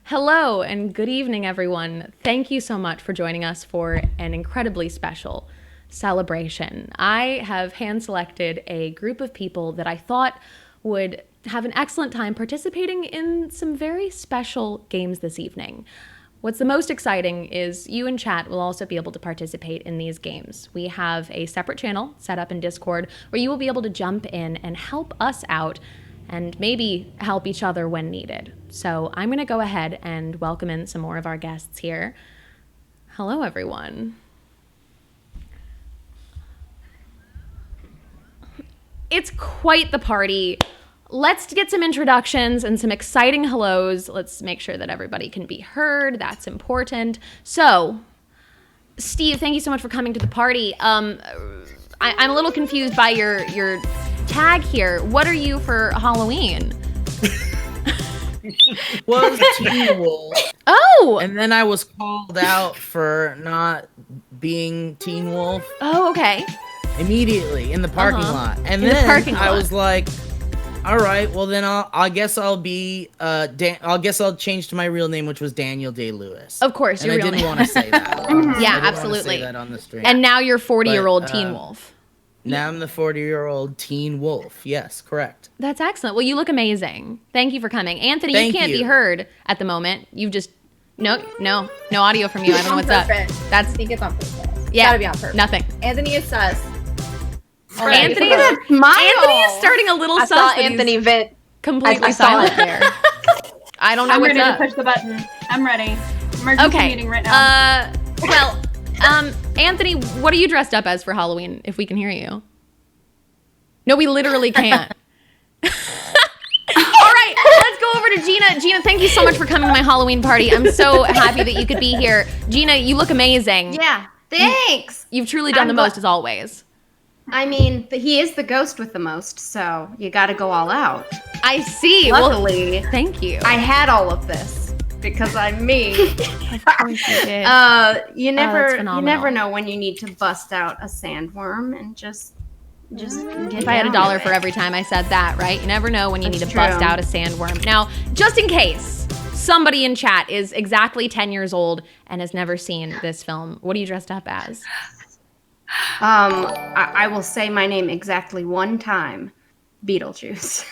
Hello and good evening, everyone. Thank you so much for joining us for an incredibly special celebration. I have hand-selected a group of people that I thought would have an excellent time participating in some very special games this evening. What's the most exciting is you in chat will also be able to participate in these games. We have a separate channel set up in Discord where you will be able to jump in and help us out and maybe help each other when needed. So I'm going to go ahead and welcome in some more of our guests here. Hello, everyone. It's quite the party. Let's get some introductions and some exciting hellos. Let's make sure that everybody can be heard. That's important. So, Steve, thank you so much for coming to the party. I'm a little confused by your tag here. What are you for Halloween? Was Teen Wolf. Oh! And then I was called out for not being Teen Wolf. Oh, okay. Immediately in the parking lot. And in then the parking lot. I was like, all right, well then I guess I'll be I'll change to my real name, which was Daniel Day-Lewis. Of course, and your I real didn't name. want to say that. Yeah, I didn't want to absolutely. say that on the stream. And now you're 40-year-old Teen Wolf. Now I'm the 40-year-old Teen Wolf. Yes, correct. That's excellent. Well, you look amazing. Thank you for coming. Anthony, Thank you can't you. be heard at the moment. You've just no audio from you. I don't know what's up. I think it's on purpose. Yeah, Gotta be on purpose. nothing. Anthony is sus. Anthony Look at is Anthony is starting a little I sus. saw that he's Anthony vent. completely I saw silent it. there. I don't know I'm what's ready up. to push the button. I'm ready. Emergency Okay. meeting right now. Anthony, what are you dressed up as for Halloween? If we can hear you. No, we literally can't. All right, let's go over to Gina. Gina, thank you so much for coming to my Halloween party. I'm so happy that you could be here. Gina, you look amazing. Yeah, thanks. You've truly done the most as always. I mean, he is the ghost with the most, so you got to go all out. I see. Luckily, Well, thank you. I had all of this because I'm me. Of course you did. You that's never phenomenal. know when you need to bust out a sandworm and just get If I had down $1 to for it. every time I said that, right? You never know when you That's need to bust true. out a sandworm. Now, just in case somebody in chat is exactly 10 years old and has never seen this film, what are you dressed up as? I will say my name exactly one time. Beetlejuice.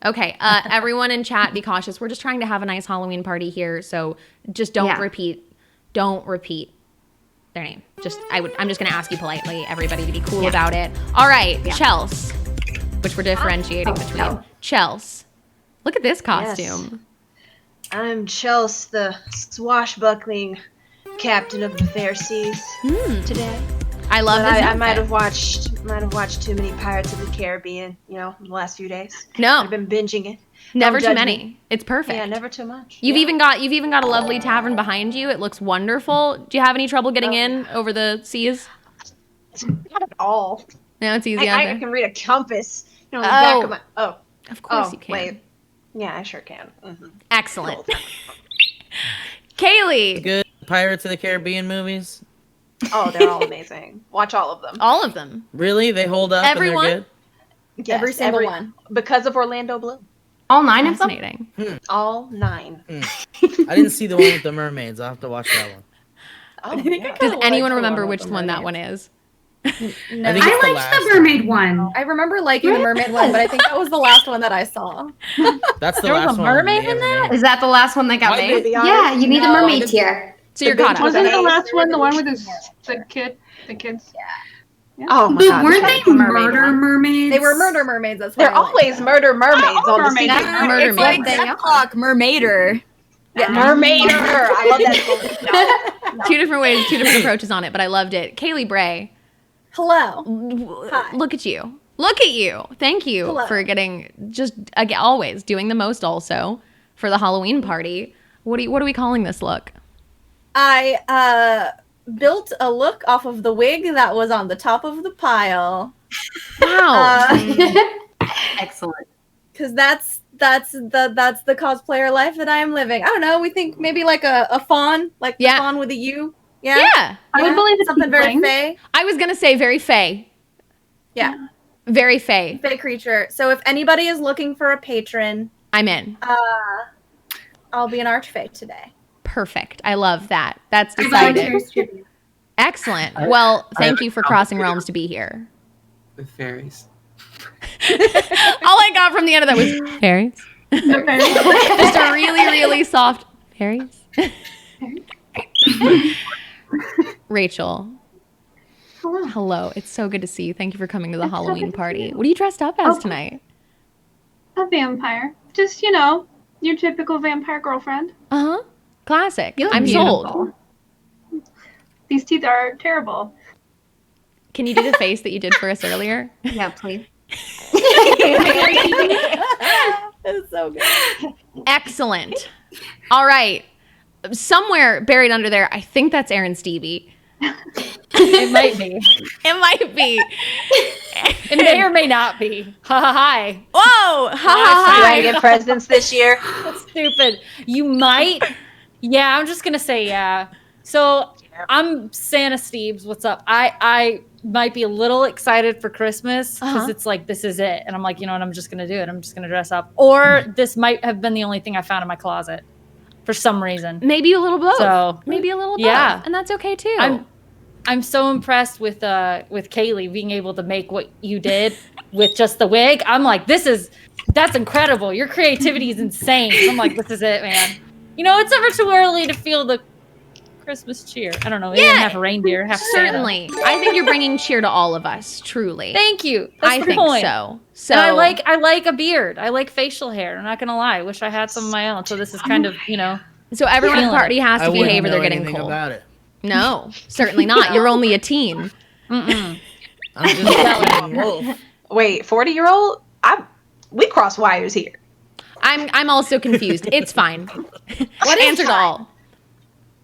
Okay, everyone in chat, be cautious. We're just trying to have a nice Halloween party here, so just don't Yeah. repeat their name. I'm just gonna ask you politely, everybody, to be cool Yeah. about it. All right, Yeah. Chels, which we're differentiating between. no. Chels, look at this costume. I'm Chels, the swashbuckling captain of the fair seas today. I love But this. I outfit. might have watched too many Pirates of the Caribbean, the last few days. No. I've been binging it. Never Don't too judge many. me. It's perfect. Yeah, never too much. You've Yeah. even got a lovely tavern behind you. It looks wonderful. Do you have any trouble getting in over the seas? Not at all. No, it's easy out I there. can read a compass. On the back of my. Oh, Of course you can. Wait. Yeah, I sure can. Excellent. Kaylee, Good Pirates of the Caribbean movies. Oh, they're all amazing. Watch all of them. all of them. Really? They hold up Everyone? and Yes, Every single one. Because of Orlando Bloom. All 9 of them? Fascinating. All 9. they're good? I didn't see the one with the mermaids. I'll have to watch that one. Oh, yeah. Does anyone the remember one with which the one that mermaids. one is? I think it's I the liked last the mermaid one. I remember liking the mermaid one, but I think that was the last one that I saw. That's the There was last a one. mermaid they in ever that? made. Is that the last one that got Why made? Be Yeah, honest, you need a no. mermaid tier. So you're The caught up. Wasn't the Hey, last one the one with really the kids? Oh my But god. weren't the they mermaid murder one. mermaids? They were murder mermaids. That's why They're I like always them. murder mermaids all on the mermaids. scene. Murder It's like mermaids. Deathlock, Mermaider. Yeah, mermaider. I love that. Two different ways, two different approaches on it, but I loved it. Kaylee Bray, Hello. Hi. look at you. Look at you. Thank you Hello. for getting just again, always doing the most also for the Halloween party. What are we calling this look? I built a look off of the wig that was on the top of the pile. Wow. Excellent. Because that's the cosplayer life that I am living. I don't know. We think maybe like a fawn, like Yeah. the fawn with a U. Yeah. Yeah. I would believe it's something very tiefling. fey. I was going to say very fey. Yeah, Very fey. fey creature. So if anybody is looking for a patron, I'm in. I'll be an archfey today. Perfect. I love that. That's I decided. volunteer as tribute. Excellent. I- Well, I thank have you a for crossing complicated- realms to be here. With fairies. All I got from the end of that was fairies. Just a really, really soft fairies. Rachel. Hello. It's so good to see you. Thank you for coming to the It's so Halloween good to party. see you. What are you dressed up as Oh. tonight? A vampire. Just, you know, your typical vampire girlfriend. Uh-huh. Classic. You look I'm beautiful. sold. These teeth are terrible. Can you do the face that you did for us earlier? Yeah, please. It's so good. Excellent. All right. Somewhere buried under there, I think that's Aaron Stevie. It might be. It might be. It may or may not be. Ha ha hi. Whoa! Ha You ha want to get presents this year? That's stupid. You might. Yeah, I'm just gonna say yeah. So I'm Santa Steves. What's up? I might be a little excited for Christmas because Uh-huh. it's like this is it, and I'm like, you know what? I'm just gonna do it. I'm just gonna dress up. Or this might have been the only thing I found in my closet for some reason. Maybe a little both. So Maybe a little both. yeah. And that's okay too. I'm so impressed with Kaylee being able to make what you did with just the wig. I'm like, that's incredible. Your creativity is insane. I'm like, this is it, man. You know, it's never too early to feel the Christmas cheer. I don't know. Maybe Yeah, half a reindeer, half Santa. Certainly. I think you're bringing cheer to all of us, truly. Thank you. That's I the think point. so. So And I like a beard. I like facial hair. I'm not gonna lie. I wish I had some of my own. So this is kind of, you know. So everyone in the Feeling party has to I wouldn't behave or know they're getting anything cold. about it. No, certainly not. You're only a teen. Mm-mm. I'm just telling wolf. Wait, 40-year-old? We cross wires here. I'm also confused. It's fine. What answered all?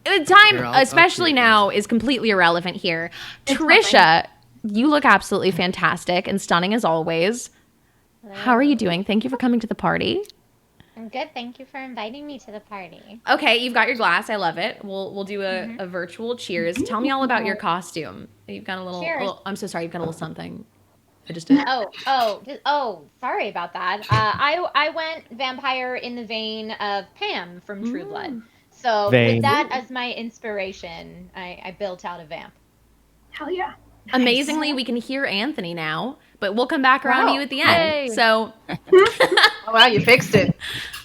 The time, Here, I'll especially see. now, is completely irrelevant here. Trisha, you look absolutely fantastic and stunning as always. How are you doing? Thank you for coming to the party. I'm good. Thank you for inviting me to the party. Okay, you've got your glass. I love it. We'll do a virtual cheers. Tell me all about your costume. You've got a little. Cheers. I'm so sorry. You've got a little something. I just did. Sorry about that. I went vampire in the vein of Pam from True Blood. So with that as my inspiration, I built out a vamp. Hell yeah. Amazingly, we can hear Anthony now, but we'll come back around to you at the end. Yay. So, Oh, wow, you fixed it.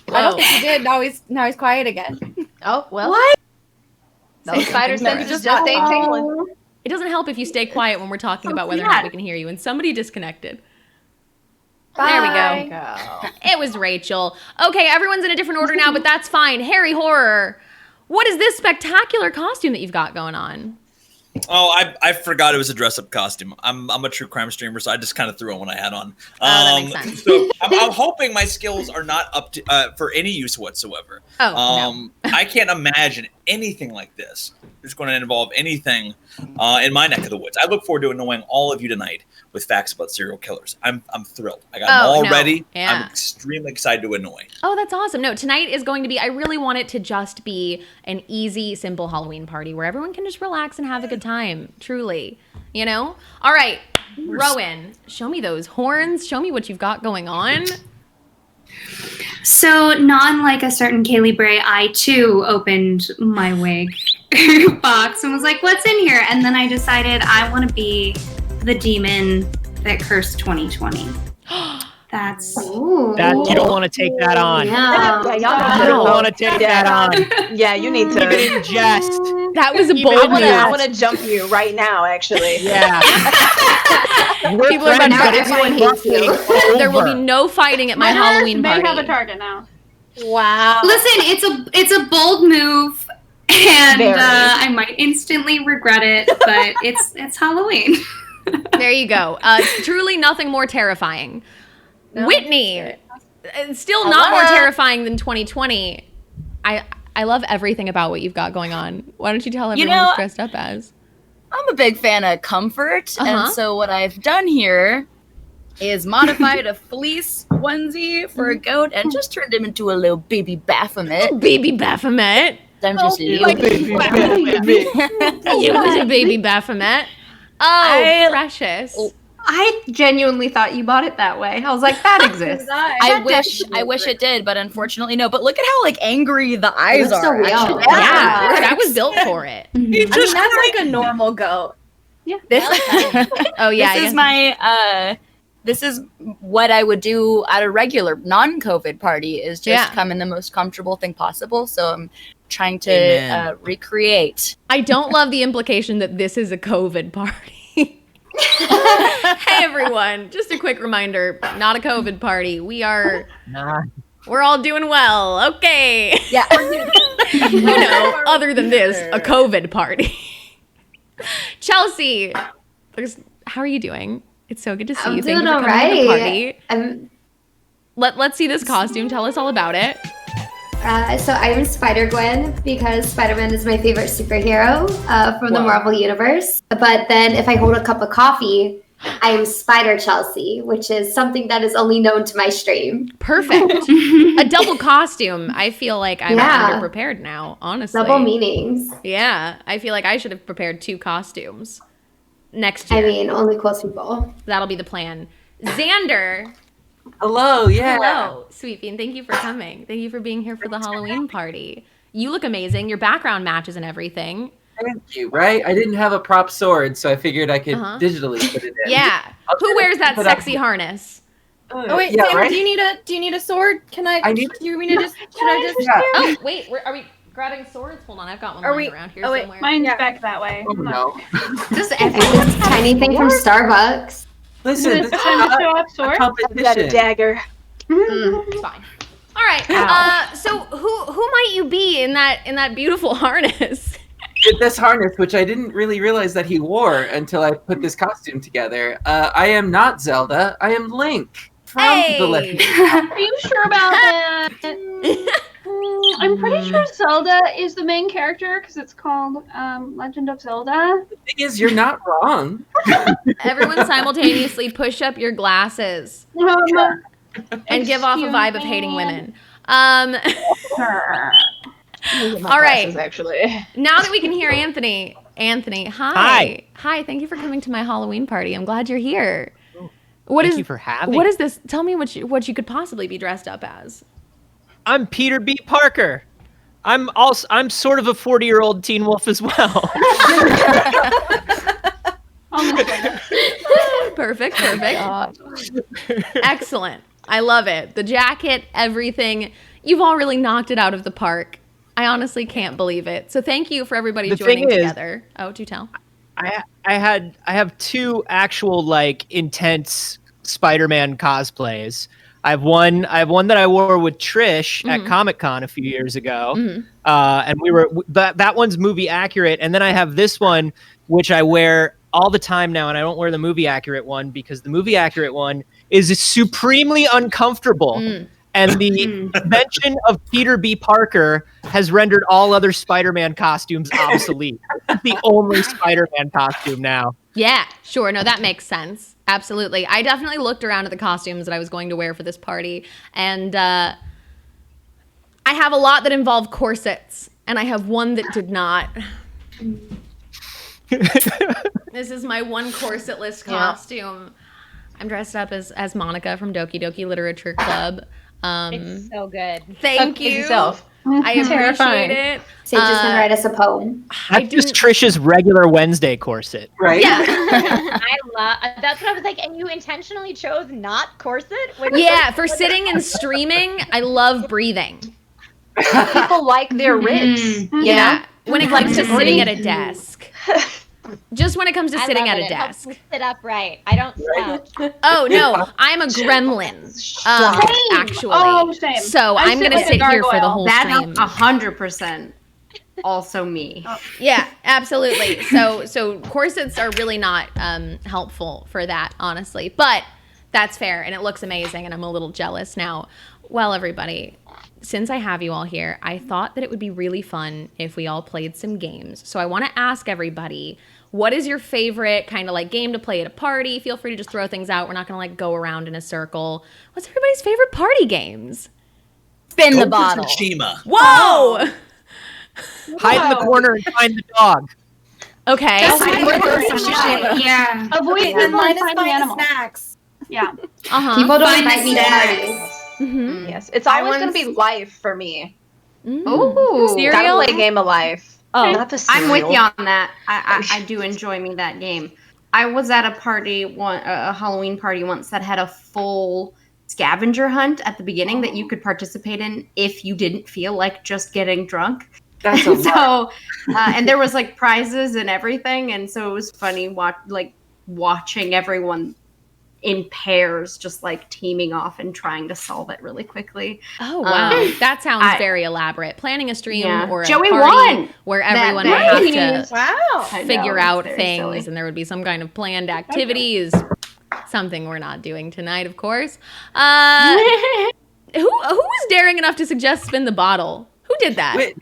I don't whoa. think he did. Now he's quiet again. Oh, well. What? Those spider something senses different. just ain't tingling. It doesn't help if you stay quiet when we're talking about whether or not we can hear you. And somebody disconnected. There we go. Bye. It was Rachel. Okay, everyone's in a different order now, but that's fine. Harry Horror, what is this spectacular costume that you've got going on? Oh, I forgot it was a dress-up costume. I'm a true crime streamer, so I just kind of threw on what I had on. that makes sense. So I'm hoping my skills are not up to for any use whatsoever. Oh, I can't imagine anything like this. It's going to involve anything in my neck of the woods. I look forward to annoying all of you tonight with facts about serial killers. I'm thrilled. I got them all no. ready. Yeah. I'm extremely excited to annoy. Oh, that's awesome. No, tonight is going to be, I really want it to just be an easy, simple Halloween party where everyone can just relax and have a good time. Truly. You know? All right. Rowan, show me those horns. Show me what you've got going on. So, not unlike a certain Kaylee Bray, I too opened my wig box and was like, what's in here? And then I decided I want to be the demon that cursed 2020. That's Ooh. That you don't want to take that on. Yeah. Yeah, You y'all don't Wow. want to take that on. Yeah, you need Keep it to. in jest. That was a Keep bold it in move. I want to jump you right now, actually. Yeah. We're People are about friends, to but get it's everyone like hates you. over. There will be no fighting at my Halloween They party. have a target now. Wow. Listen, it's a bold move, and Very. I might instantly regret it, but it's Halloween. There you go. Truly nothing more terrifying. Whitney, still not more terrifying than 2020. I love everything about what you've got going on. Why don't you tell everyone know, what's dressed up as? I'm a big fan of comfort, and so what I've done here is modified a fleece onesie for a goat and just turned him into a little baby Baphomet. Baby Baphomet. I'm just Like baby Baphomet. You was a baby Baphomet. Oh, precious. I genuinely thought you bought it that way. I was like, that exists. I wish it did, but unfortunately no. But look at how like angry the eyes looks so are. real. actually. Yeah, that was built for it. I mean, that's like a normal goat. Yeah. Oh yeah, This is my this is what I would do at a regular non-COVID party, is just come in the most comfortable thing possible. So I'm trying to recreate. I don't love the implication that this is a COVID party. Hey everyone, just a quick reminder, not a COVID party. We're all doing well. Okay. Yeah. You know, other than this, a COVID party. Chelsea, how are you doing? It's so good to see you. Thank you for coming to the party. Let's see this costume. Tell us all about it. So I'm Spider-Gwen because Spider-Man is my favorite superhero from the Marvel Universe. But then if I hold a cup of coffee, I am Spider-Chelsea, which is something that is only known to my stream. Perfect. A double costume. I feel like I'm underprepared now, honestly. Double meanings. Yeah. I feel like I should have prepared 2 costumes next year. I mean, only close people. That'll be the plan. Xander. Hello, yeah. Hello, Sweet Bean. Thank you for coming. Thank you for being here for the Halloween party. You look amazing. Your background matches and everything. Thank you, right? I didn't have a prop sword, so I figured I could digitally put it in. Yeah. Who wears that sexy harness? Oh wait, yeah, Sam, right? do you need a sword? Can I? Do you mean to just? Should I just? Yeah. Oh wait, are we grabbing swords? Hold on, I've got one lying around here somewhere. Mine's back that way. Oh, no. Just this tiny thing from Starbucks. Listen, this is Show off a sword? competition. Got a dagger. It's fine. All right. So who might you be in that beautiful harness? With this harness, which I didn't really realize that he wore until I put this costume together. I am not Zelda. I am Link from The Legend. Are you sure about that? I'm pretty sure Zelda is the main character because it's called Legend of Zelda. The thing is, you're not wrong. Everyone simultaneously push up your glasses and give off a vibe of hating women. All right. Actually. Now that we can hear Anthony. Anthony, hi. Hi, thank you for coming to my Halloween party. I'm glad you're here. Thank you for having me. What is this? Tell me what you could possibly be dressed up as. I'm Peter B. Parker. I'm sort of a 40-year-old teen wolf as well. Perfect. Excellent. I love it. The jacket, everything. You've all really knocked it out of the park. I honestly can't believe it. So thank you for everybody joining together. Oh, do tell. I have 2 actual like intense Spider-Man cosplays. I have one that I wore with Trish at Comic-Con a few years ago, and we were that one's movie accurate. And then I have this one which I wear all the time now, and I don't wear the movie accurate one because the movie accurate one is supremely uncomfortable. And the invention of Peter B. Parker has rendered all other Spider-Man costumes obsolete. It's the only Spider-Man costume now. Yeah, sure. No, that makes sense. Absolutely. I definitely looked around at the costumes that I was going to wear for this party, and I have a lot that involve corsets, and I have one that did not. This is my one corsetless costume. I'm dressed up as Monica from Doki Doki Literature Club. It's so good. Thank you. I appreciate it. Sage is gonna write us a poem. That's just Trish's regular Wednesday corset. Right? Yeah. I love. That's what I was like. And you intentionally chose not corset. Yeah, for sitting and streaming, I love breathing. People like their ribs. Yeah. When it comes to sitting at a desk. Just when it comes to sitting at a desk. Sit upright. I don't slouch. Oh no, I'm a gremlin. Actually. Oh, same. So I'm gonna sit here for the whole stream. 100% also me. Yeah, absolutely. So corsets are really not helpful for that, honestly. But that's fair, and it looks amazing, and I'm a little jealous now. Well, everybody, since I have you all here, I thought that it would be really fun if we all played some games. So I want to ask everybody, what is your favorite kind of like game to play at a party? Feel free to just throw things out. We're not going to like go around in a circle. What's everybody's favorite party games? Spin the bottle. Tsushima. Whoa! Hide in the corner and find the dog. Okay. Yeah. Avoid And people mine and is find the find animals. snacks. Yeah. People don't Find invite me to snacks. parties. Mm-hmm. Yes, it's always going to be life for me. Ooh. Gotta play a game of life. Oh, Not the I'm with cereal. you on that. I do enjoy me that game. I was at a party, a Halloween party once that had a full scavenger hunt at the beginning that you could participate in if you didn't feel like just getting drunk. That's a lot. So, and there was like prizes and everything, and so it was funny watching everyone in pairs, just like teaming off and trying to solve it really quickly. Oh wow, that sounds very elaborate. Planning a stream or a Joey party won where that everyone would day. have to Wow. figure out very things, silly. and there would be some kind of planned activity. Is something we're not doing tonight, of course. Who was daring enough to suggest spin the bottle? Who did that? Wait,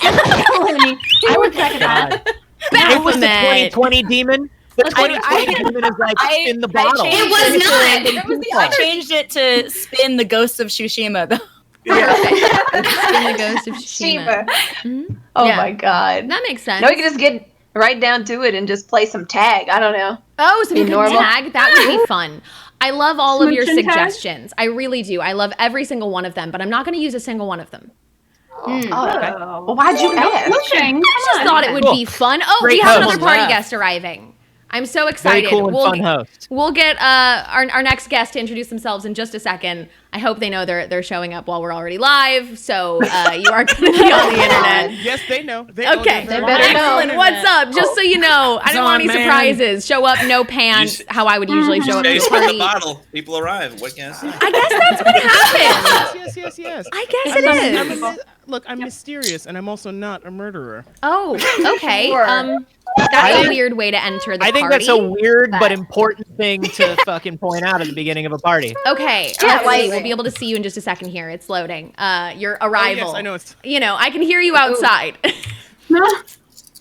I would second that. It was the Baphomet. 2020 demon. The 2020 demon is like in the bottle. It was not. I changed it to spin the Ghost of Tsushima, though. Spin the Ghost of Tsushima. Mhm. Oh Yeah. my god. That makes sense. No, you can just get right down to it and just play some tag. I don't know. Oh, so Be you can normal. tag? That would be fun. I love all of your Smooch and tag? suggestions. I really do. I love every single one of them, but I'm not going to use a single one of them. Well, why'd you ask? Smooching. I just thought it would be fun. Oh, Great we have host. another party Yeah. guest arriving. I'm so Very excited. cool and fun host. We'll get our next guest to introduce themselves in just a second. I hope they know they're showing up while we're already live, so you are going to be on the internet. Yes, they know. Okay, They better know. excellent. What's up? Just so you know, I didn't want any on, man? surprises. Show up, no pants, how I would usually show up to Chase a with the party. bottle. People arrive. What can I say? I guess that's what happens. Yes. I guess it is. Look, I'm mysterious, and I'm also not a murderer. Oh, okay. Sure. That's a weird way to enter the I think party. that's a weird but important thing to fucking point out at the beginning of a party. Okay, Yeah, we'll be able to see you in just a second here. It's loading. Your Oh, arrival. yes, I know it's. You know, I can hear you outside.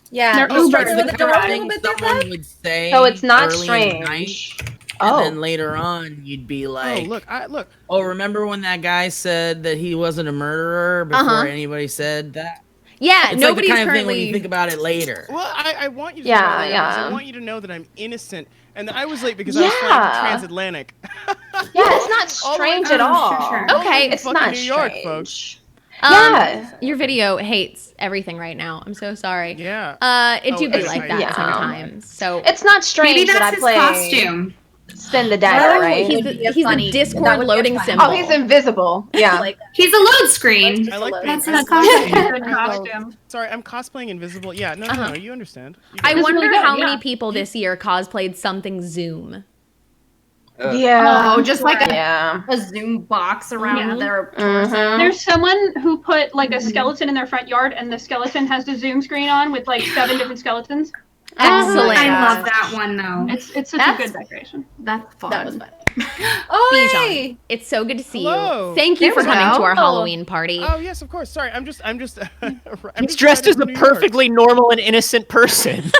Yeah. They're Just Uber. start with the door a little Thing bit there, someone Beth? would say. So it's not early in the night, strange. and then later on, you'd be Oh, like, look. "Oh, remember when that guy said that he wasn't a murderer before Uh-huh. anybody said that?" Yeah, It's nobody's like the kind of thing when currently. you think about it later. Well, I want you to Yeah, know that, because yeah. I want you to know that I'm innocent, and that I was late because I was flying Yeah. transatlantic. Yeah, it's not strange at all. Sure. Okay, It's Fucking not New York, strange. folks. Yeah. Your video hates everything right now. I'm so sorry. Yeah. It do Oh, be it's like fine. that Yeah. sometimes. So It's not strange Maybe that that's I his play costume. Spin the dagger, right? he's the Discord loading symbol. Oh, he's invisible. Yeah. He's a load screen. I like That's the- his I like costume. Good costume. Sorry, I'm cosplaying invisible. Yeah, no, Uh-huh. no, you understand. You I get it. wonder really good, how yeah. many people this year cosplayed something Zoom. Yeah. Oh, just like Yeah. a Zoom box around Yeah. their Mhm. There's someone who put like a skeleton in their front yard, and the skeleton has the Zoom screen on with like 7 different skeletons. Excellent. I love that one though. It's such That's- a good decoration. That's fun. That was fun. Oh, Bijan, hey. it's so good to see Hello. you. Thank you There for we coming go. to our Halloween party. Oh yes, of course. Sorry, I'm just. I'm He's just dressed right as a from New York. perfectly normal and innocent person.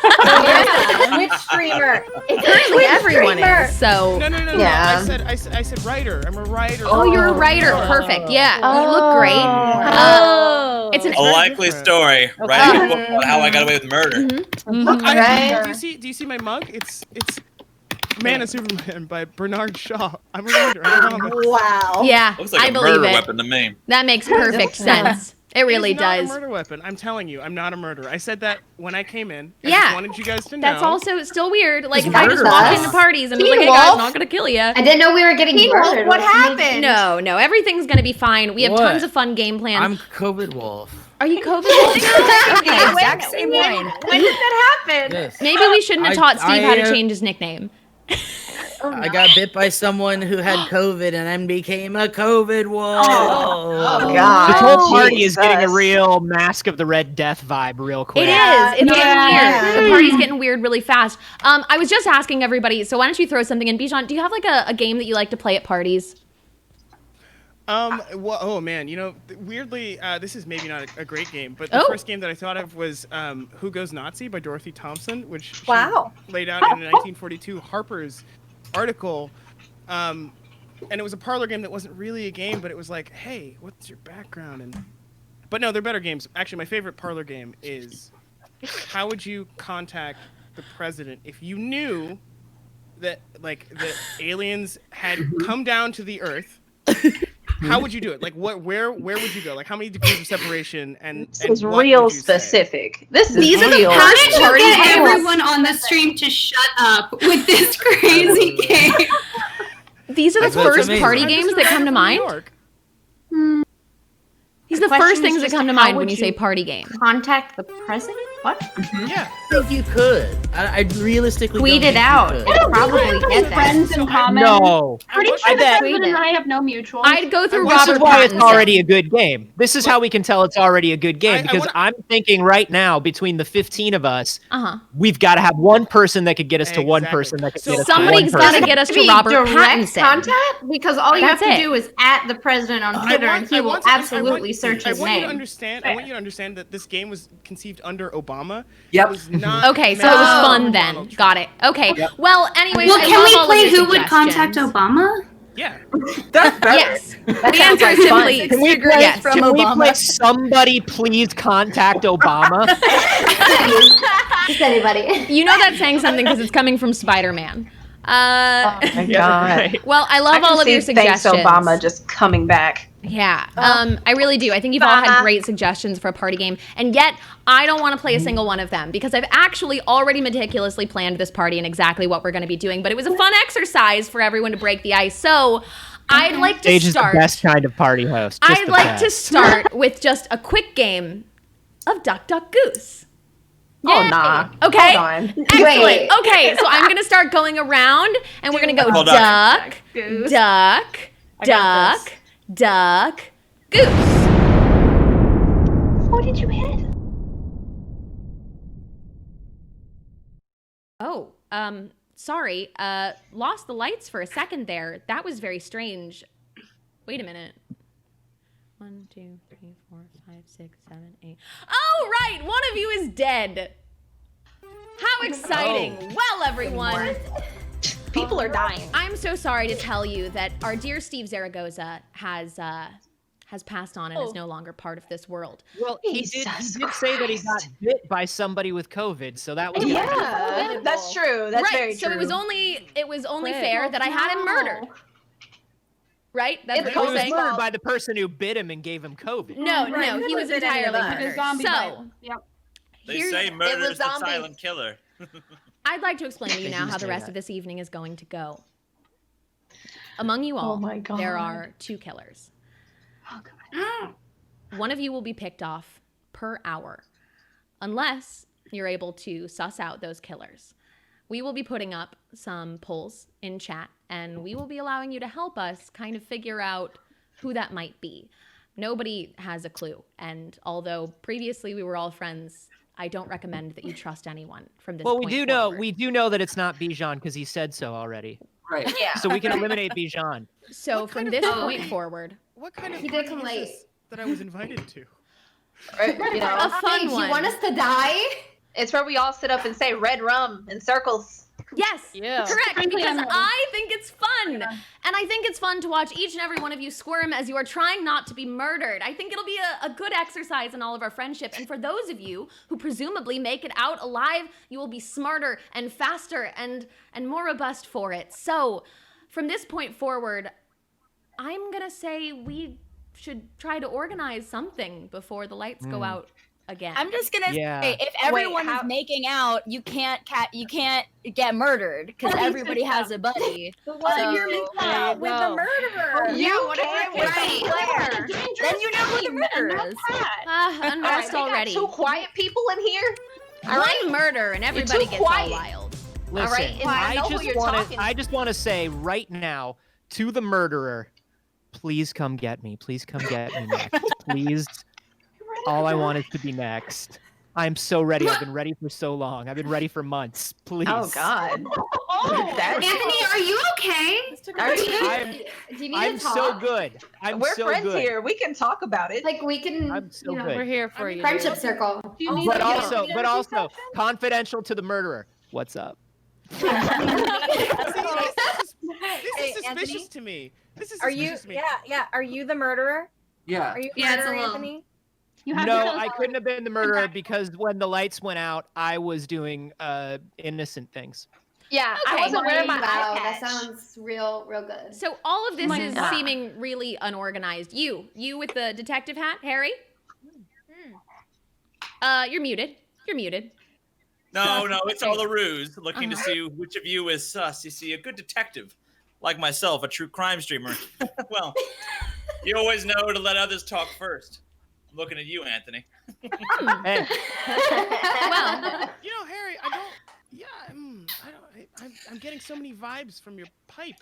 Which streamer? Currently, everyone is. So, No. Yeah. I said writer. I'm a writer. oh, you're a writer. Perfect. Yeah, you look great. It's an A likely story, right? A book about how I got away with murder. Look, Right. do you see my mug? It's Man of Superman by Bernard Shaw. I'm a writer. I promise. Wow. Yeah, Looks like I a believe murder it. weapon to me. That makes perfect sense. It really It's not does. a murder weapon. I'm telling you, I'm not a murderer. I said that when I came in. I Yeah. just wanted you guys to know. That's also still weird. Like, It's if I just murder. walked into parties and was like, hey guys, I'm not gonna kill you. I didn't know we were getting murdered. What happened? No, everything's gonna be fine. We have What? tons of fun game plans. I'm COVID Wolf. Are you COVID? Okay. Exact same line. When did that happen? Yes. Maybe we shouldn't have taught Steve how to I, change his nickname. I got bit by someone who had COVID and then became a COVID Wolf. Oh, God. This whole party is getting a Jesus. real Mask of the Red Death vibe real quick. It is. It's Yeah. getting weird. The party's getting weird really fast. I was just asking everybody, so why don't you throw something in? Bijan, do you have like a game that you like to play at parties? Well, oh man, weirdly, this is maybe not a great game, but the first game that I thought of was Who Goes Nazi by Dorothy Thompson, which she laid out in a 1942 Harper's article. And it was a parlor game that wasn't really a game, but it was like, hey, what's your background? But no, they're better games. Actually, my favorite parlor game is how would you contact the president if you knew that the aliens had come down to the Earth? How would you do it? Like, where would you go? Like, how many degrees of separation? And This is what real would you say? specific. This is These are the real. How did you get everyone on the stream to shut up with this crazy game? These are the first party games that come to mind. These are the first things that come to mind when you say party game. Contact the president? What? Yeah. I think you could. I realistically Tweet don't it think out. you could. It'll probably get that. Friends in common. No. Pretty sure the president and I have no mutuals. I'd go through This Robert is why it's Pattinson. already a good game. This is how we can tell it's already a good game, because I'm thinking right now, between the 15 of us, we've got to have one person that could get us to one person that could get us to one Somebody's person. got to get us to Be Robert direct Pattinson. contact, because all you That's have to it. do is at the president on Twitter, and he will absolutely search his I want you to name. understand. I want you to understand that this game was conceived under Obama. Yep. It was not Okay, so it was fun then. Got it. Okay. Well, anyways, Well, I can love we all of play your Who Would Contact suggestions. Obama? Yeah. That's better. Yes. The answer is simply Can we play, yes. can we play Somebody Please Contact Obama? Just anybody. You know that's saying something because it's coming from Spider-Man. Oh my God. Well, I love all of your Thanks, suggestions. Obama, just coming back. Yeah, I really do. I think you've all had great suggestions for a party game, and yet I don't want to play a single one of them because I've actually already meticulously planned this party and exactly what we're going to be doing. But it was a fun exercise for everyone to break the ice. So I'd like to Saige is the start. best kind of party host. Just I'd the like to best. start with just a quick game of Duck Duck Goose. Oh, nah. Okay. Hold on. Excellent. Wait. Okay, so I'm gonna start going around, and we're gonna go Hold duck, on. duck, duck, duck, goose. What did you hit? Oh, sorry. Lost the lights for a second there. That was very strange. Wait a minute. 1, 2, 3, 4, 5, 6, 7, 8. Oh, right! One of you is dead. How exciting! Well, everyone. People are dying. I'm so sorry to tell you that our dear Steve Zaragoza has passed on and is no longer part of this world. Well, he did say that he got bit by somebody with COVID, so that was Yeah, that's true. That's right. very true. So it was only fair that I had him murdered. Right? That's what He you're was saying. murdered by the person who bit him and gave him COVID. No, Right, no, he was bit any of entirely us. murdered. So Yep. They Here's- say it murder was is the zombies. silent killer. I'd like to explain to you now do how the say rest that. of this evening is going to go. Among you all, my God. there are 2 killers. Oh God. One of you will be picked off per hour, unless you're able to suss out those killers. We will be putting up some polls in chat, and we will be allowing you to help us kind of figure out who that might be. Nobody has a clue, and although previously we were all friends, I don't recommend that you trust anyone from this Well, point we forward. do know that it's not Bijan because he said so already. Right. Yeah. So we can eliminate Bijan. So from this point forward, What kind of He did party come is late. this that I was invited to? You know, a fun Hey, do one. you want us to die? it's where we all sit up and say red rum in circles. Yes, Yeah. correct, Frankly, because I'm ready. I think it's fun. And I think it's fun to watch each and every one of you squirm as you are trying not to be murdered. I think it'll be a good exercise in all of our friendship. And for those of you who presumably make it out alive, you will be smarter and faster and more robust for it. So from this point forward, I'm going to say we should try to organize something before the lights go out again. I'm just gonna Yeah. say, if everyone is making out, you can't get murdered because everybody has a buddy. But what if you're making out with the murderer? You can't with the player. Then you know who the murderer is. Unrest All right, already. we got 2 quiet people in here. All One right. murder and everybody too gets all quiet. wild. Listen, right, and I know who you're talking I just want to say right now to the murderer, please come get me. Please come get me next. Please. All I want is to be next. I'm so ready. I've been ready for so long. I've been ready for months. Please. Oh God. Anthony, are you okay? Do you need I'm to talk? so good. I'm We're so friends good. here. We can talk about it. Like we can, I'm so you know, good. We're here for you. friendship dude. circle. But also, confidential to the murderer. What's up? This is suspicious to me. This is Are you? suspicious to me. Yeah. Are you the murderer? Yeah. Are you Yeah, it's a murderer, little- Anthony? You have No, to tell us I couldn't have been the murderer because when the lights went out, I was doing innocent things. Yeah, I Okay. wasn't wearing my Wow, eye that patch. sounds real good. So all of this My is God. seeming really unorganized. You with the detective hat, Harry? You're muted. You're muted. No, it's all a ruse. Looking to see which of you is sus. You see, a good detective, like myself, a true crime streamer. Well, you always know to let others talk first. I'm looking at you, Anthony. Hey. Well, You know, Harry, I'm getting so many vibes from your pipe.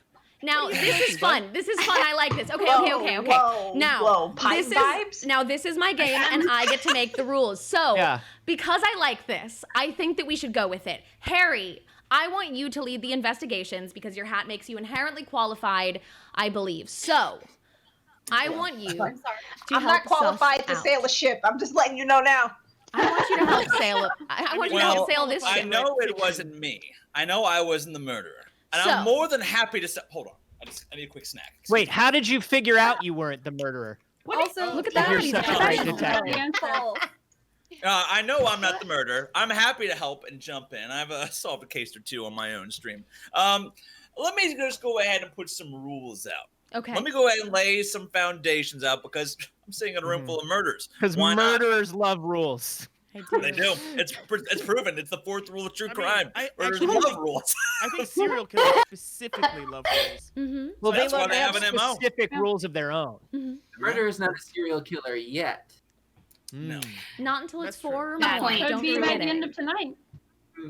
now this is fun. This is fun. I like this. Okay. Now this is my game, and I get to make the rules. So because I like this, I think that we should go with it. Harry, I want you to lead the investigations because your hat makes you inherently qualified, I believe. So I want you. I'm sorry. to I'm help not qualified suss to out. sail a ship. I'm just letting you know now. I want you to help sail. I want you to help sail this I ship. know it wasn't me. I know I wasn't the murderer, and So- I'm more than happy to. Hold on. I need a quick snack. Wait, how did you figure out you weren't the murderer? Also, Look at You're that. such a great detective. I know I'm not the murderer. I'm happy to help and jump in. I've solved a case or two on my own stream. Let me just go ahead and put some rules out. Okay. Let me go ahead and lay some foundations out because I'm sitting in a room full of murderers. Because murderers love rules. They do. It's proven. It's the fourth rule of true crime. Murderers actually love rules. I think serial killers specifically love rules. Well, That's why they they have have an MO. specific rules of their own. Murder is not a serial killer yet. No. Not until it's 4 or That more. point. Could Don't be by forget the it. end of tonight.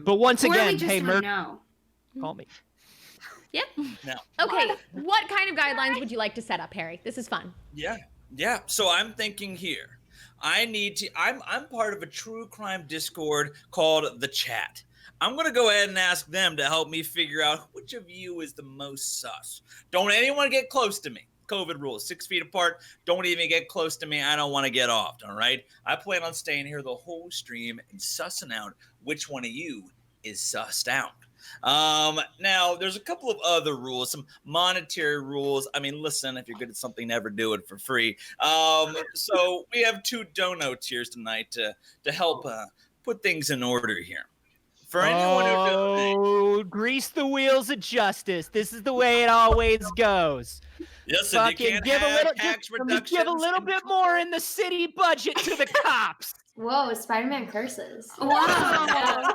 But once Or we again, just hey, don't know. call me. Yep. No. Okay. What kind of guidelines would you like to set up, Harry? This is fun. Yeah. So I'm thinking here. I'm part of a true crime Discord called The Chat. I'm going to go ahead and ask them to help me figure out which of you is the most sus. Don't anyone get close to me. COVID rules, 6 feet apart. Don't even get close to me. I don't want to get offed, all right? I plan on staying here the whole stream and sussing out which one of you is sussed out. Now, there's a couple of other rules, some monetary rules. I mean, listen, if you're good at something, never do it for free. So we have 2 dono tiers tonight to help put things in order here. For anyone who grease the wheels of justice. This is the way it always goes. Listen, you can't give a have little, tax give reductions. a little bit more in the city budget to the cops. Whoa, Spider-Man curses. Wow.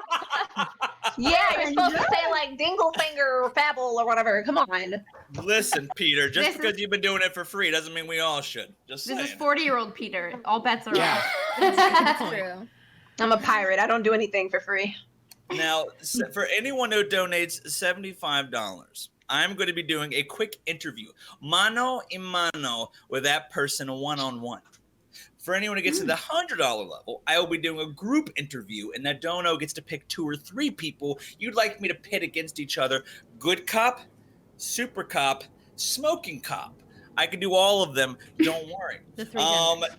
Yeah, you're supposed to say like Dinglefinger or Fabble or whatever. Come on. Listen, Peter, just This because is- you've been doing it for free doesn't mean we all should. Just This saying. is 40-year-old Peter. All bets are off. That's true. I'm a pirate. I don't do anything for free. Now, for anyone who donates $75, I'm going to be doing a quick interview, mano a mano, with that person one-on-one. For anyone who gets to the $100 level, I will be doing a group interview, and that dono gets to pick 2 or 3 people you'd like me to pit against each other. Good cop, super cop, smoking cop. I can do all of them. Don't worry. The 3 genders.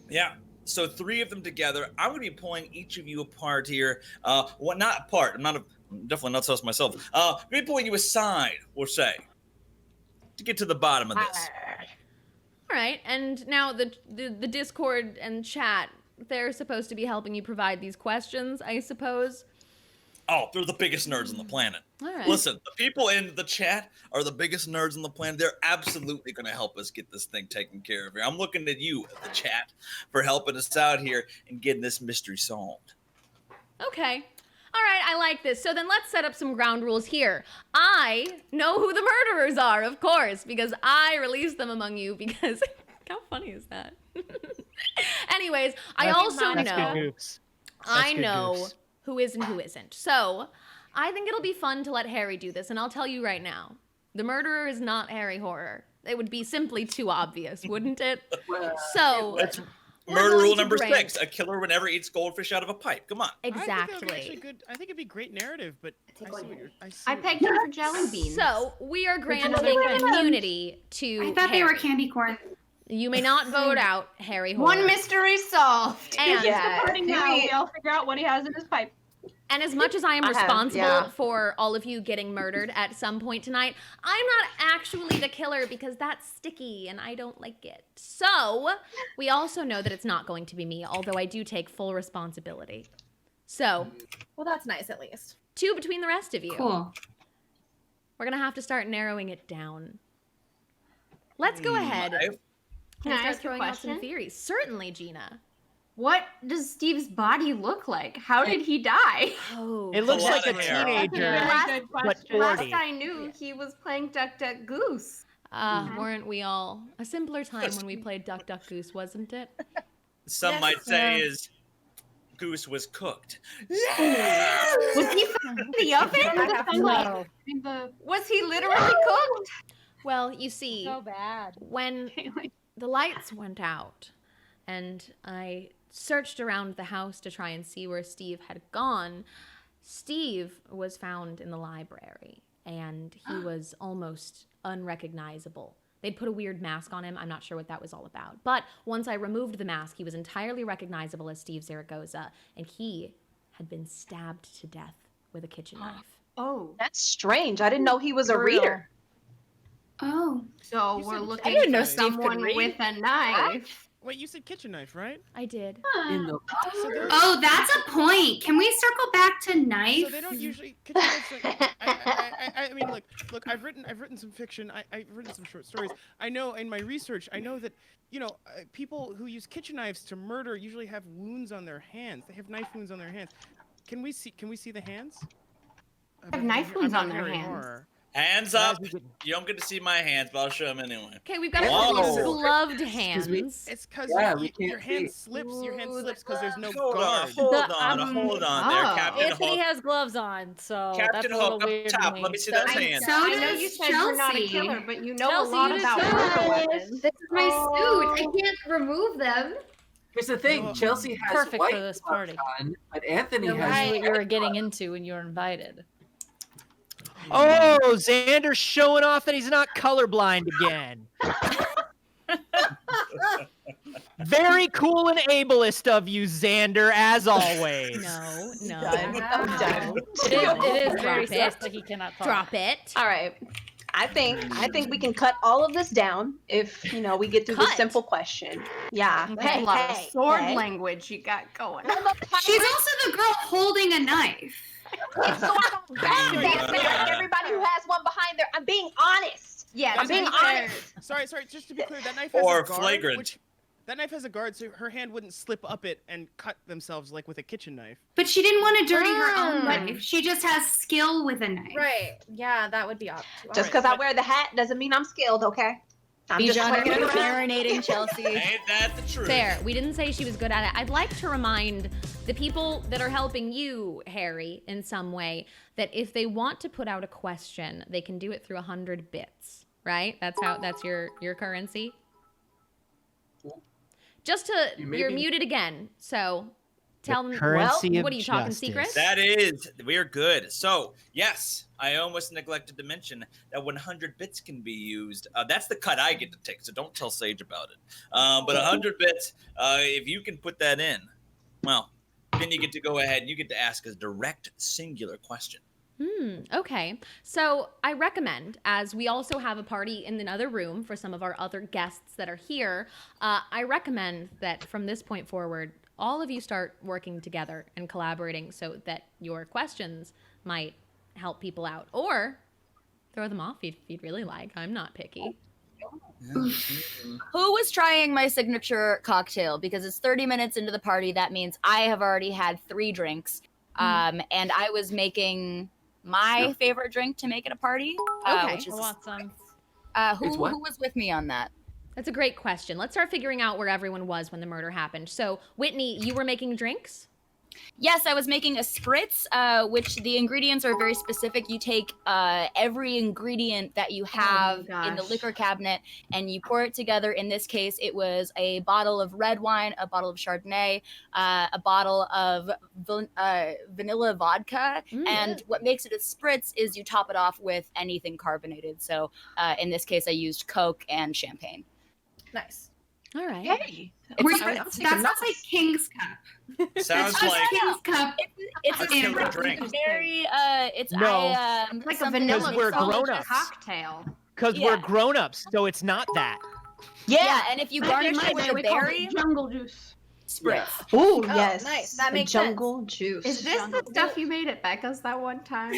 Yeah. So 3 of them together. I'm going to be pulling each of you apart here. Well, not apart. I'm definitely not sus myself. I'm going to be pulling you aside, we'll say, to get to the bottom of this. All right. And now the Discord and chat, they're supposed to be helping you provide these questions, I suppose. Oh, they're the biggest nerds on the planet. All right. Listen, the people in the chat are the biggest nerds on the planet. They're absolutely going to help us get this thing taken care of here. I'm looking at you, the chat, for helping us out here and getting this mystery solved. Okay. All right, I like this. So then let's set up some ground rules here. I know who the murderers are, of course, because I released them among you because how funny is that? Anyways, I also know I know who is and who isn't. So I think it'll be fun to let Harry do this, and I'll tell you right now, the murderer is not Harry Horror. It would be simply too obvious, wouldn't it? So That's we're murder going rule to number rank- 6. A killer would never eats goldfish out of a pipe. Come on. Exactly. I think it'd be great narrative, but I pegged him for jelly beans. So we are granting immunity to I thought they Harry. were candy corn. You may not vote out Harry Horror. One mystery solved. And Starting now, we all figure out what he has in his pipe. And as much as I am responsible for all of you getting murdered at some point tonight, I'm not actually the killer because that's sticky and I don't like it. So we also know that it's not going to be me, although I do take full responsibility. So. Well, that's nice at least. 2 between the rest of you. Cool. We're going to have to start narrowing it down. Let's go ahead and start throwing out some theories. Certainly, Gina. What does Steve's body look like? How did he die? Oh, it looks like a teenager. Last I knew, he was playing Duck Duck Goose. Weren't we all? A simpler time when we played Duck Duck Goose, wasn't it? Some might say is Goose was cooked. Yeah! Was he in the oven? No. Was he literally cooked? Well, you see, So bad. when the lights went out and I searched around the house to try and see where Steve had gone, Steve was found in the library and he was almost unrecognizable. They'd put a weird mask on him. I'm not sure what that was all about. But once I removed the mask, he was entirely recognizable as Steve Zaragoza, and he had been stabbed to death with a kitchen knife. Oh, that's strange. I didn't know he was a reader. Oh. So we're looking for someone with a knife. Wait, you said kitchen knife, right? I did. Oh, that's a point. Can we circle back to knife? So they don't usually kitchen knives. I mean, look. I've written some fiction. I've written some short stories. I know in my research, I know that people who use kitchen knives to murder usually have wounds on their hands. They have knife wounds on their hands. Can we see the hands? Have knife wounds on their hands. Hands up! You don't get to see my hands, but I'll show them anyway. Okay, we've got a couple of gloved hands. It's because your hand slips. Your hand slips because there's no Hold guard. on there, Captain If he has gloves on, so Captain that's a little Hook weird up top. to me. Let me see those hands. I know you said you're not a killer, but you know a lot about murder weapons. This is my suit. I can't remove them. Here's the thing: Chelsea has Perfect white for this party. gloves on, but Anthony I has. knew what you were getting into when you were invited. Oh, Xander's showing off that he's not colorblind again. Very cool and ableist of you, Xander, as always. No. It is very sus that he cannot talk. Drop it. All right. I think we can cut all of this down if we get through this simple question. Yeah. That's a lot of sword language you got going. She's also the girl holding a knife. It's so bad that everybody who has one behind there. I'm being honest. Yeah, I'm being honest. Sorry. Just to be clear, that knife has Or a guard. flagrant. That knife has a guard, so her hand wouldn't slip up it and cut themselves like with a kitchen knife. But she didn't want to dirty her own knife. She just has skill with a knife. Right. Yeah, that would be up. Just because I wear the hat doesn't mean I'm skilled, okay? I'm just marinating Chelsea. Ain't that the truth? Fair. We didn't say she was good at it. I'd like to remind the people that are helping you, Harry, in some way, that if they want to put out a question, they can do it through 100 bits, right? That's your currency. Just to, you're muted again, so tell them, what are you talking secrets? That is, we're good. So, yes, I almost neglected to mention that 100 bits can be used. That's the cut I get to take, so don't tell Saige about it. But 100 bits, if you can put that in, well, then you get to go ahead and you get to ask a direct, singular question. Okay. So I recommend, as we also have a party in another room for some of our other guests that are here, I recommend that from this point forward, all of you start working together and collaborating so that your questions might help people out, or throw them off if you'd really like. I'm not picky. Who was trying my signature cocktail? Because it's 30 minutes into the party. That means I have already had 3 drinks. And I was making my favorite drink to make at a party. Okay. Which is, I want some. who was with me on that? That's a great question. Let's start figuring out where everyone was when the murder happened. So, Whitney, you were making drinks? Yes, I was making a spritz, which the ingredients are very specific. You take every ingredient that you have in the liquor cabinet and you pour it together. In this case, it was a bottle of red wine, a bottle of Chardonnay, a bottle of vanilla vodka. And what makes it a spritz is you top it off with anything carbonated. So in this case, I used Coke and champagne. Nice. All right. Hey. That sounds like King's Cup. Sounds It's like King's Cup. It's Let's kill the drink. very it's No. Like a something vanilla we're that's grown-ups. cocktail. Because we're grown-ups, so it's not that. Yeah, and if you I garnish think it with we a call it berry, jungle juice. spritz. Oh, Oh, yes. nice. That The makes jungle juice. Is this the stuff you made at Becca's that one time?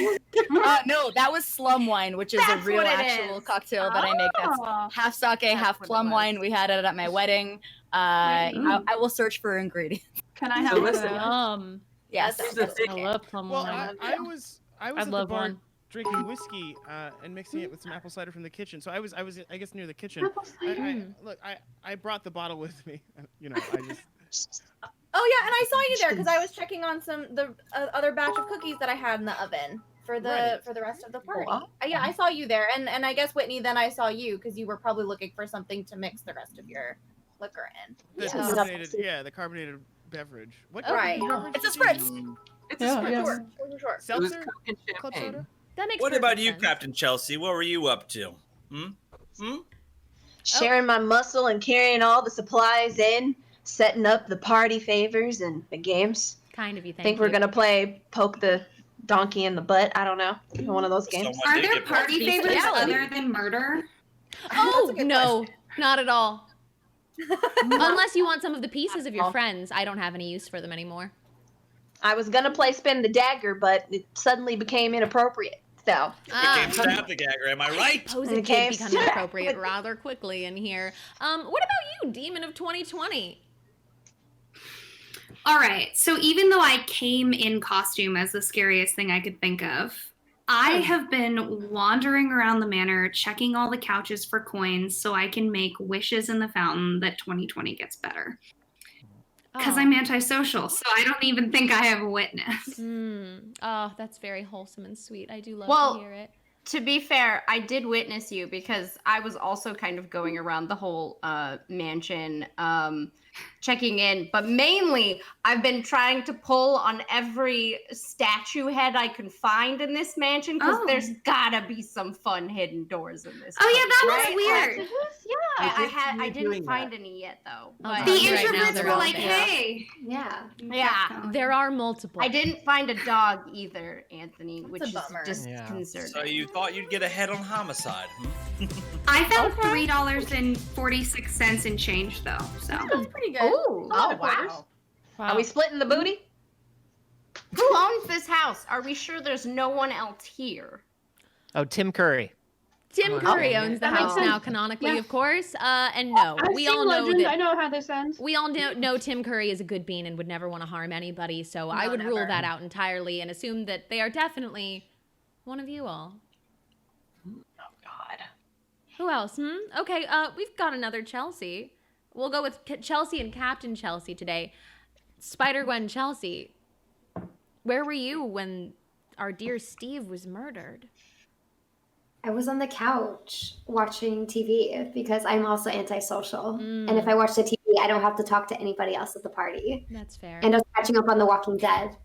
No, that was slum wine, which is That's a real what it actual is. cocktail that I make. That's half sake, half plum wine. We had it at my wedding. I will search for ingredients. Can I have So listen, Yes. here's the thing. I love plum Well, wine. I was I'd at the love bar one. drinking whiskey and mixing it with some apple cider from the kitchen. So I was I guess near the kitchen. Apple cider. Look, I brought the bottle with me. You know, I just. Oh yeah, and I saw you there because I was checking on the other batch of cookies that I had in the oven for the rest of the party. Yeah, I saw you there, and I guess Whitney. Then I saw you because you were probably looking for something to mix the rest of your liquor in. The carbonated beverage. What Right. beverage It's a did you spritz. use? It's a spritz. Sure. Seltzer? Coke and Club champagne. soda? That makes What perfect about you, sense. Captain Chelsea? What were you up to? Sharing my muscle and carrying all the supplies in, setting up the party favors and the games. Kind of you Think we're gonna play poke the donkey in the butt? I don't know. One of those games. Are there party favors other than murder? Oh, no, not at all. Unless you want some of the pieces of your friends. I don't have any use for them anymore. I was gonna play spin the dagger, but it suddenly became inappropriate. So Became stab the gagger, am I right? I suppose it did become inappropriate rather quickly in here. What about you, Demon of 2020? All right. So even though I came in costume as the scariest thing I could think of, I have been wandering around the manor checking all the couches for coins so I can make wishes in the fountain that 2020 gets better. Because I'm antisocial, so I don't even think I have a witness. Oh, that's very wholesome and sweet. I do love to hear it. To be fair, I did witness you because I was also kind of going around the whole mansion, checking in. But mainly, I've been trying to pull on every statue head I can find in this mansion because there's gotta be some fun hidden doors in this. Oh yeah, that place, was right? weird. I didn't find any yet though. But The introverts were like, "Hey, yeah, there are multiple." I didn't find a dog either, Anthony, which is disconcerting. So you thought you'd get ahead on homicide? I found $3.46 in change though. So that's pretty good. Oh wow. Are we splitting the booty? Who owns this house? Are we sure there's no one else here? Oh, Tim Curry. Tim Curry owns the That makes house sense. now, canonically, Yeah. of course. And no, I've we seen all know Legend. that. I know how this ends. We all know Tim Curry is a good bean and would never want to harm anybody. So I would rule that out entirely and assume that they are definitely one of you all. Oh God. Who else? Okay, we've got another Chelsea. We'll go with Chelsea and Captain Chelsea today. Spider-Gwen Chelsea, where were you when our dear Steve was murdered? I was on the couch watching TV because I'm also antisocial. And if I watch the TV, I don't have to talk to anybody else at the party. That's fair. And I was catching up on The Walking Dead,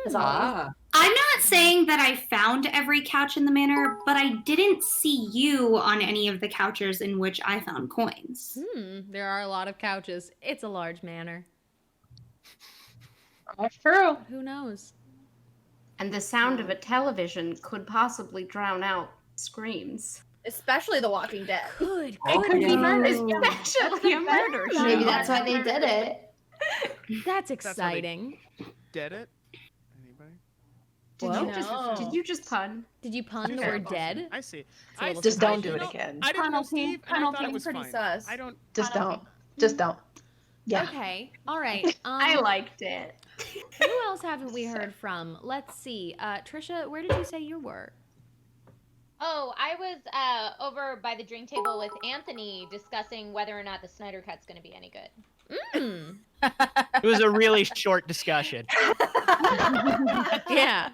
as always. I'm not saying that I found every couch in the manor, but I didn't see you on any of the couches in which I found coins. There are a lot of couches. It's a large manor. That's true. Who knows? And the sound of a television could possibly drown out screams. Especially The Walking Dead. Good. It could be murder, especially a murder show. Maybe that's why they did it. That's exciting. Dead it? Anybody? Did you just pun? Did you pun the word dead? I see. It's a little Just don't do surprising. it again. I didn't know Steve, and I thought it was pretty fine. sus. I don't. Just don't. Just don't. Yeah. Okay. All right. I liked it. Who else haven't we heard from? Let's see. Trisha, where did you say you were? Oh, I was over by the drink table with Anthony discussing whether or not the Snyder Cut's going to be any good. It was a really short discussion. Yeah.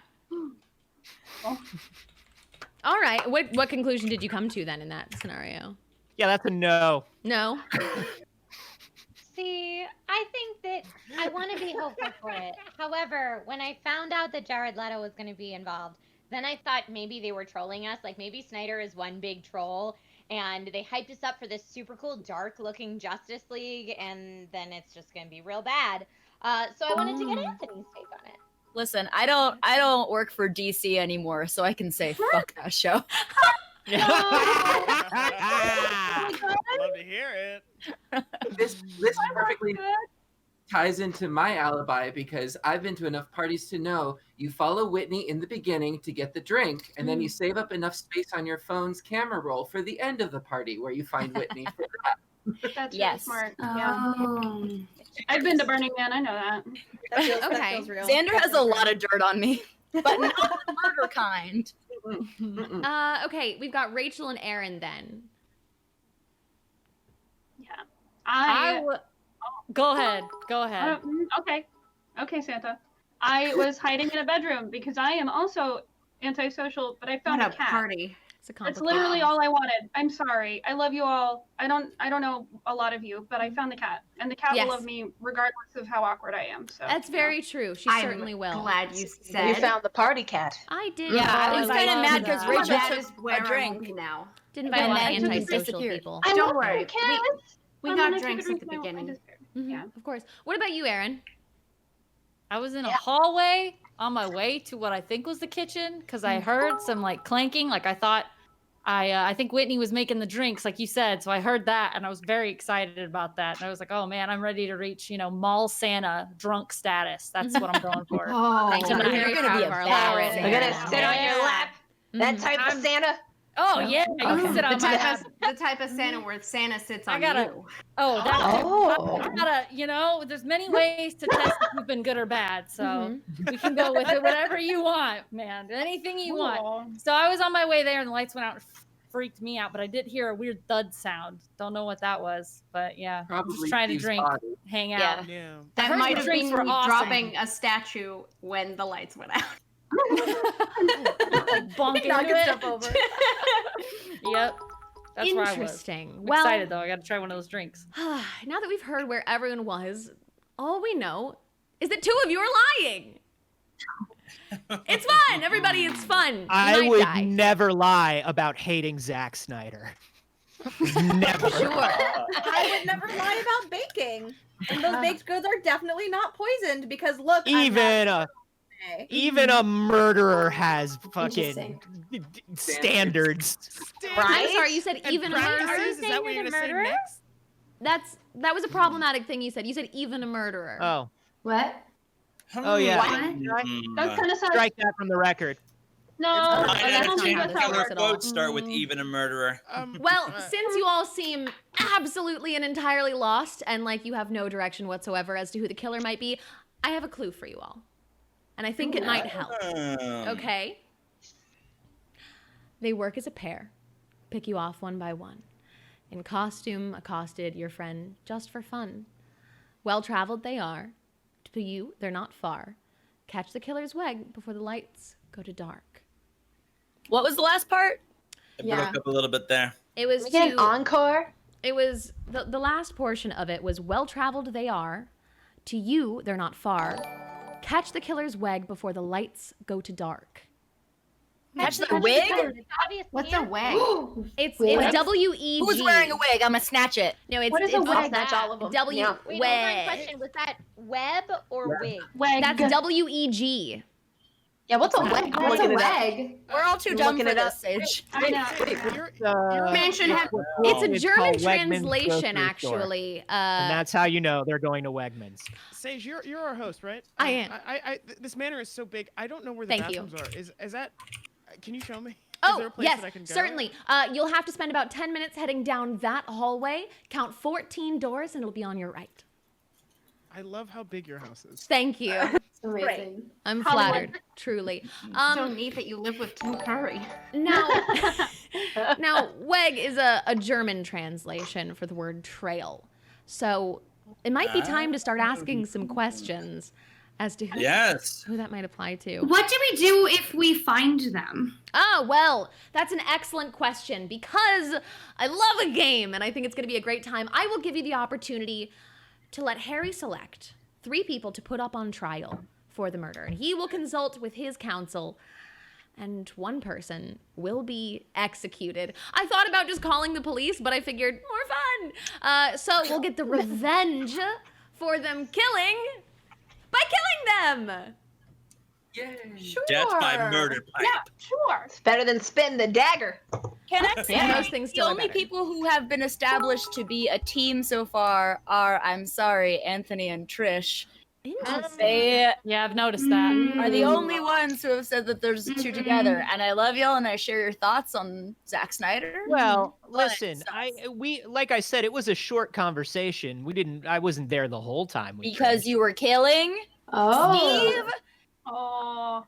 All right. What conclusion did you come to then in that scenario? Yeah, that's a no. No. See, I think that I want to be hopeful for it. However, when I found out that Jared Leto was going to be involved, then I thought maybe they were trolling us. Like maybe Snyder is one big troll and they hyped us up for this super cool, dark looking Justice League. And then it's just going to be real bad. So I wanted to get Anthony's take on it. Listen, I don't work for DC anymore, so I can say fuck that show. Love to hear it. This perfectly ties into my alibi because I've been to enough parties to know you follow Whitney in the beginning to get the drink, and then you save up enough space on your phone's camera roll for the end of the party where you find Whitney for that. That's Yes. really smart. Yeah. I've been to Burning Man. I know that. That feels real. Xander has a lot of dirt on me, but not the murder kind. Okay, we've got Rachel and Aaron then. Yeah. Go ahead. Go ahead. Okay, Santa. I was hiding in a bedroom because I am also antisocial, but I found What a a cat. party. That's literally all I wanted. I'm sorry. I love you all. I don't know a lot of you, but I found the cat, and the cat Yes. will love me regardless of how awkward I am. So That's very true. She certainly will. Glad you said. You found the party cat. I did. Yeah, I was kind of mad because because Rachel That took is where a I drink. will be now. Didn't invite a lot of And then antisocial disappeared. people. I Don't love worry. the cat. We And got then I took a drinks at drink the and I beginning. disappeared. Yeah, of course. What about you, Aaron? I was in a hallway on my way to what I think was the kitchen because I heard some like clanking. Like I thought, I think Whitney was making the drinks, like you said. So I heard that, and I was very excited about that. And I was like, "Oh man, I'm ready to reach, mall Santa drunk status. That's what I'm going for." Oh, Thanks, I'm you're very gonna proud be of a our bad last Santa. We're gonna sit on your lap. That type of Santa. Oh yeah, you can sit on my lap. The type of Santa where Santa sits on you. Oh, that's Oh. I gotta, there's many ways to test if you've been good or bad. So we can go with it, whatever you want, man. Anything you want. So I was on my way there and the lights went out and freaked me out, but I did hear a weird thud sound. Don't know what that was, but yeah. Probably Just trying to Steve's drink, body. hang out. Yeah. That heard might the have drinks been were me awesome. dropping a statue when the lights went out. Like bonk Knocking into stuff it. over. Yep. That's where I was. Interesting. I'm Well, excited though. I got to try one of those drinks. now that we've heard where everyone was, all we know is that two of you are lying. It's fun, everybody. It's fun. You I might would die. never lie about hating Zack Snyder. Never. Sure. I would never lie about baking. And those baked goods are definitely not poisoned because look, Even a murderer has fucking standards. I'm sorry, you said And even a practices? murderer? Is that what you're gonna say next? That was a problematic thing you said. You said even a murderer. Oh. What? Oh yeah. That's kind of sad. Strike that from the record. No, I I don't don't think think that's how it works. Quotes start with even a murderer. Well, since you all seem absolutely and entirely lost and like you have no direction whatsoever as to who the killer might be, I have a clue for you all. And I think it might help. Okay? They work as a pair. Pick you off one by one. In costume, accosted your friend just for fun. Well-traveled they are. To you, they're not far. Catch the killer's wag before the lights go to dark. What was the last part? It broke up a little bit there. It was We get an encore. It was the last portion of it was well-traveled they are. To you, they're not far. Catch the killer's wag before the lights go to dark. Catch the wig? What's a wig? It's Wig? W-E-G. Who's wearing a wig? I'm gonna snatch it. No, it's What is a it's wig? all Snatch all of them. Wait, hold on, W-wag. question. Was that web or wig? Wag. That's W-E-G. Yeah, what's a wag? I'm What's a looking it up. wag? We're all too You're dumb for looking it up. this, Sage. I know. Man should have. It's a It's German called Wegmans translation, grocery store. actually. And that's how you know they're going to Wegmans. Sage, you're our host, right? I am. This manor is so big. I don't know where the Thank you. bathrooms are. Is that? Can you show me? Is there Oh, a place yes, that I can go? certainly. You'll have to spend about 10 minutes heading down that hallway. Count 14 doors, and it'll be on your right. I love how big your house is. Thank you. Amazing. I'm Hollywood. flattered, truly. So neat that you live with Tim Curry. Now, weg is a German translation for the word trail. So it might be time to start asking some questions as to who that might apply to. What do we do if we find them? Oh, well, that's an excellent question because I love a game and I think it's going to be a great time. I will give you the opportunity to let Harry select 3 people to put up on trial for the murder. And he will consult with his counsel and one person will be executed. I thought about just calling the police, but I figured more fun. So we'll get the revenge for them by killing them. Yay. Sure. Death by murder pipe. Yeah, sure. It's better than spitting the dagger. Can I say Yeah, those things the still are only better. people who have been established to be a team so far are, I'm sorry, Anthony and Trish. They Yeah, I've noticed that. are the only ones who have said that there's two together, and I love y'all, and I share your thoughts on Zack Snyder. Well, But listen, like I said, it was a short conversation. I wasn't there the whole time. because you were killing Steve. Oh.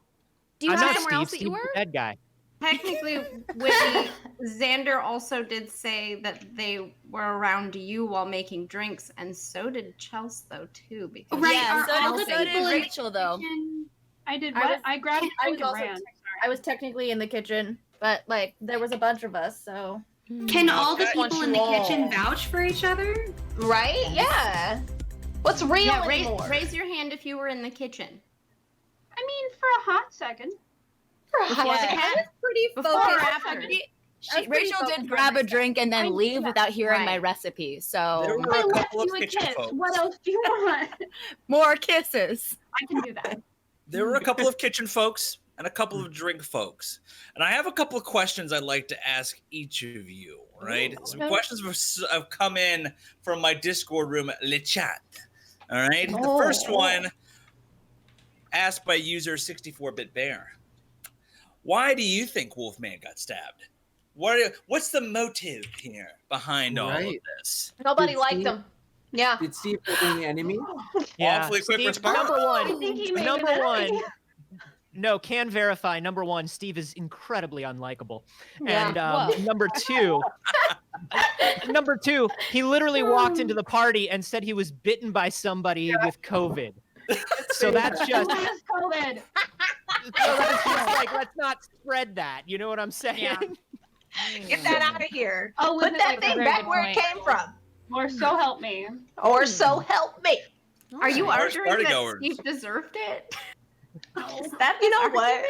Do you I'm have not somewhere Steve, else that you Steve's were? the bad guy. Technically, Whitney, Xander also did say that they were around you while making drinks, and so did Chelsea, though, too. Because Right, Yeah, are so all did, the so did people in the Rachel, though. I did I what? was- I grabbed a I drink was and also ran. I was technically in the kitchen, but like there was a bunch of us, so Can all the Okay. people in the kitchen vouch for each other? Right? Yeah. What's real yeah, anymore? raise your hand if you were in the kitchen. I mean, for a hot second. Yeah, I was pretty Before focused. or after? I was pretty Rachel focused did on grab my a drink and I then did leave that. without hearing my Right. recipe. So There were I a left couple of you a kitchen kiss. folks. What else do you want? more kisses. I can do that. There were a couple of kitchen folks and a couple of drink folks. And I have a couple of questions I'd like to ask each of you, right? Some questions have come in from my Discord room, Le Chat. All right. The first one asked by user 64-bit bear. Why do you think Wolfman got stabbed? What's the motive here behind all of Right. this? Nobody Did liked Steve- them. Yeah. Did Steve have any enemies? Awfully quick Steve, response. Number I think he one. made Number an one. enemy. No, can verify. Number one, Steve is incredibly unlikable. Yeah. And number two, he literally walked into the party and said he was bitten by somebody with COVID. So that's just, Who has COVID? like, let's not spread that. You know what I'm saying? Yeah. Get that out of here. Oh, Put Elizabeth that makes a thing very back good where it point. came from. Or so help me. Or so help me. Are you Our arguing that partygoers. Steve deserved it? Is that you know what?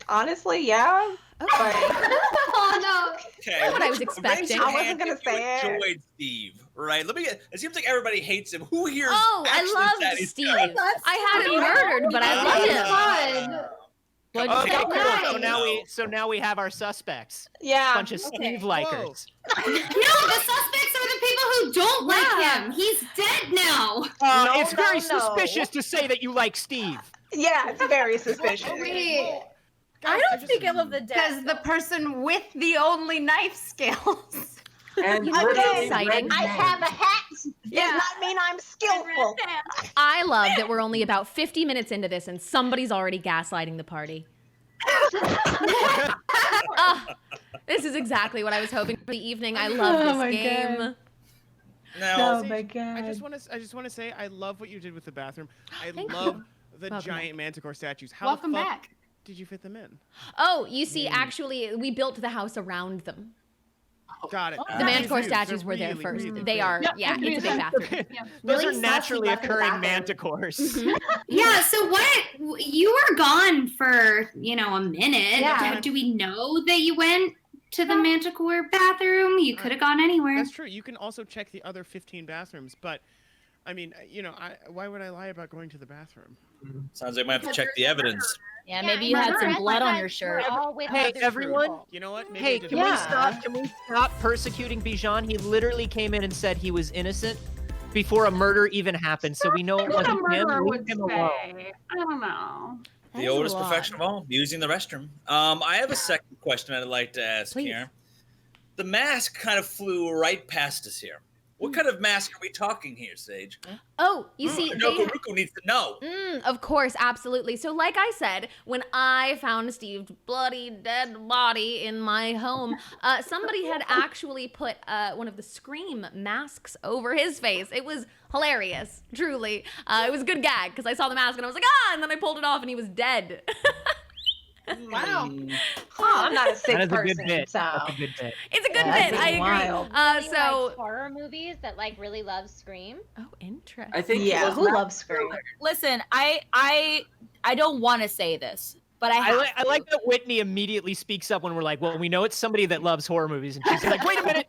Honestly, yeah. But Oh Okay, what I was raise expecting. your I wasn't hand gonna if you say it. enjoyed Steve, right? It seems like everybody hates him. Who here? Oh, I love Steve. I had him murdered, but I loved him. fun. What'd Okay, you say? cool. So now we have our suspects. yeah. Bunch of Steve likers. No, the suspects are the people who don't like him. He's dead now. It's very no. suspicious to say that you like Steve. Yeah, it's very suspicious. Wait. I don't speak ill of the Because dead. the person with the only knife skills. And You know what's Brittany exciting? Red I Man. have a hat. Does not mean I'm skillful. I love that we're only about 50 minutes into this and somebody's already gaslighting the party. This is exactly what I was hoping for the evening. I love this game. Now, I just want to say I love what you did with the bathroom. I Thank love you. the Welcome giant manticore statues. How Welcome the fuck back. did you fit them in? Oh, you see, actually, we built the house around them. Got it. The manticore statues were there Really, first. really They are, yeah, it's a big bathroom. Those Really are sus naturally he left in the occurring bathroom. manticores. Yeah, so what? You were gone for, a minute. Yeah. Do we know that you went to the Manticore bathroom? You could have gone anywhere. That's true. You can also check the other 15 bathrooms, but I mean, why would I lie about going to the bathroom? sounds like I might have to check the evidence. Yeah, maybe you had some blood on your shirt. Hey, everyone. You know what? Maybe Hey, I didn't. can we stop? Can we stop persecuting Bijan? He literally came in and said he was innocent before a murder even happened, so we know it What a wasn't him. murderer Leave would him alone. say. I don't know. The oldest profession of all, using the restroom. I have a second question I'd like to ask here. The mask kind of flew right past us here. What kind of mask are we talking here, Saige? Oh, you see, Nokoruko needs to know. Of course, absolutely. So, like I said, when I found Steve's bloody dead body in my home, somebody had actually put one of the Scream masks over his face. It was hilarious, truly. It was a good gag because I saw the mask and I was like, and then I pulled it off and he was dead. Wow. I'm not a sick That is a person, good bit. so That's a good bit. It's a good That's bit. I wild. agree. He likes horror movies that really love Scream. Oh, interesting. I think yeah, it was who loves Scream? Listen, I don't want to say this, but I like that Whitney immediately speaks up when we're like, well, we know it's somebody that loves horror movies, and she's like, wait a minute.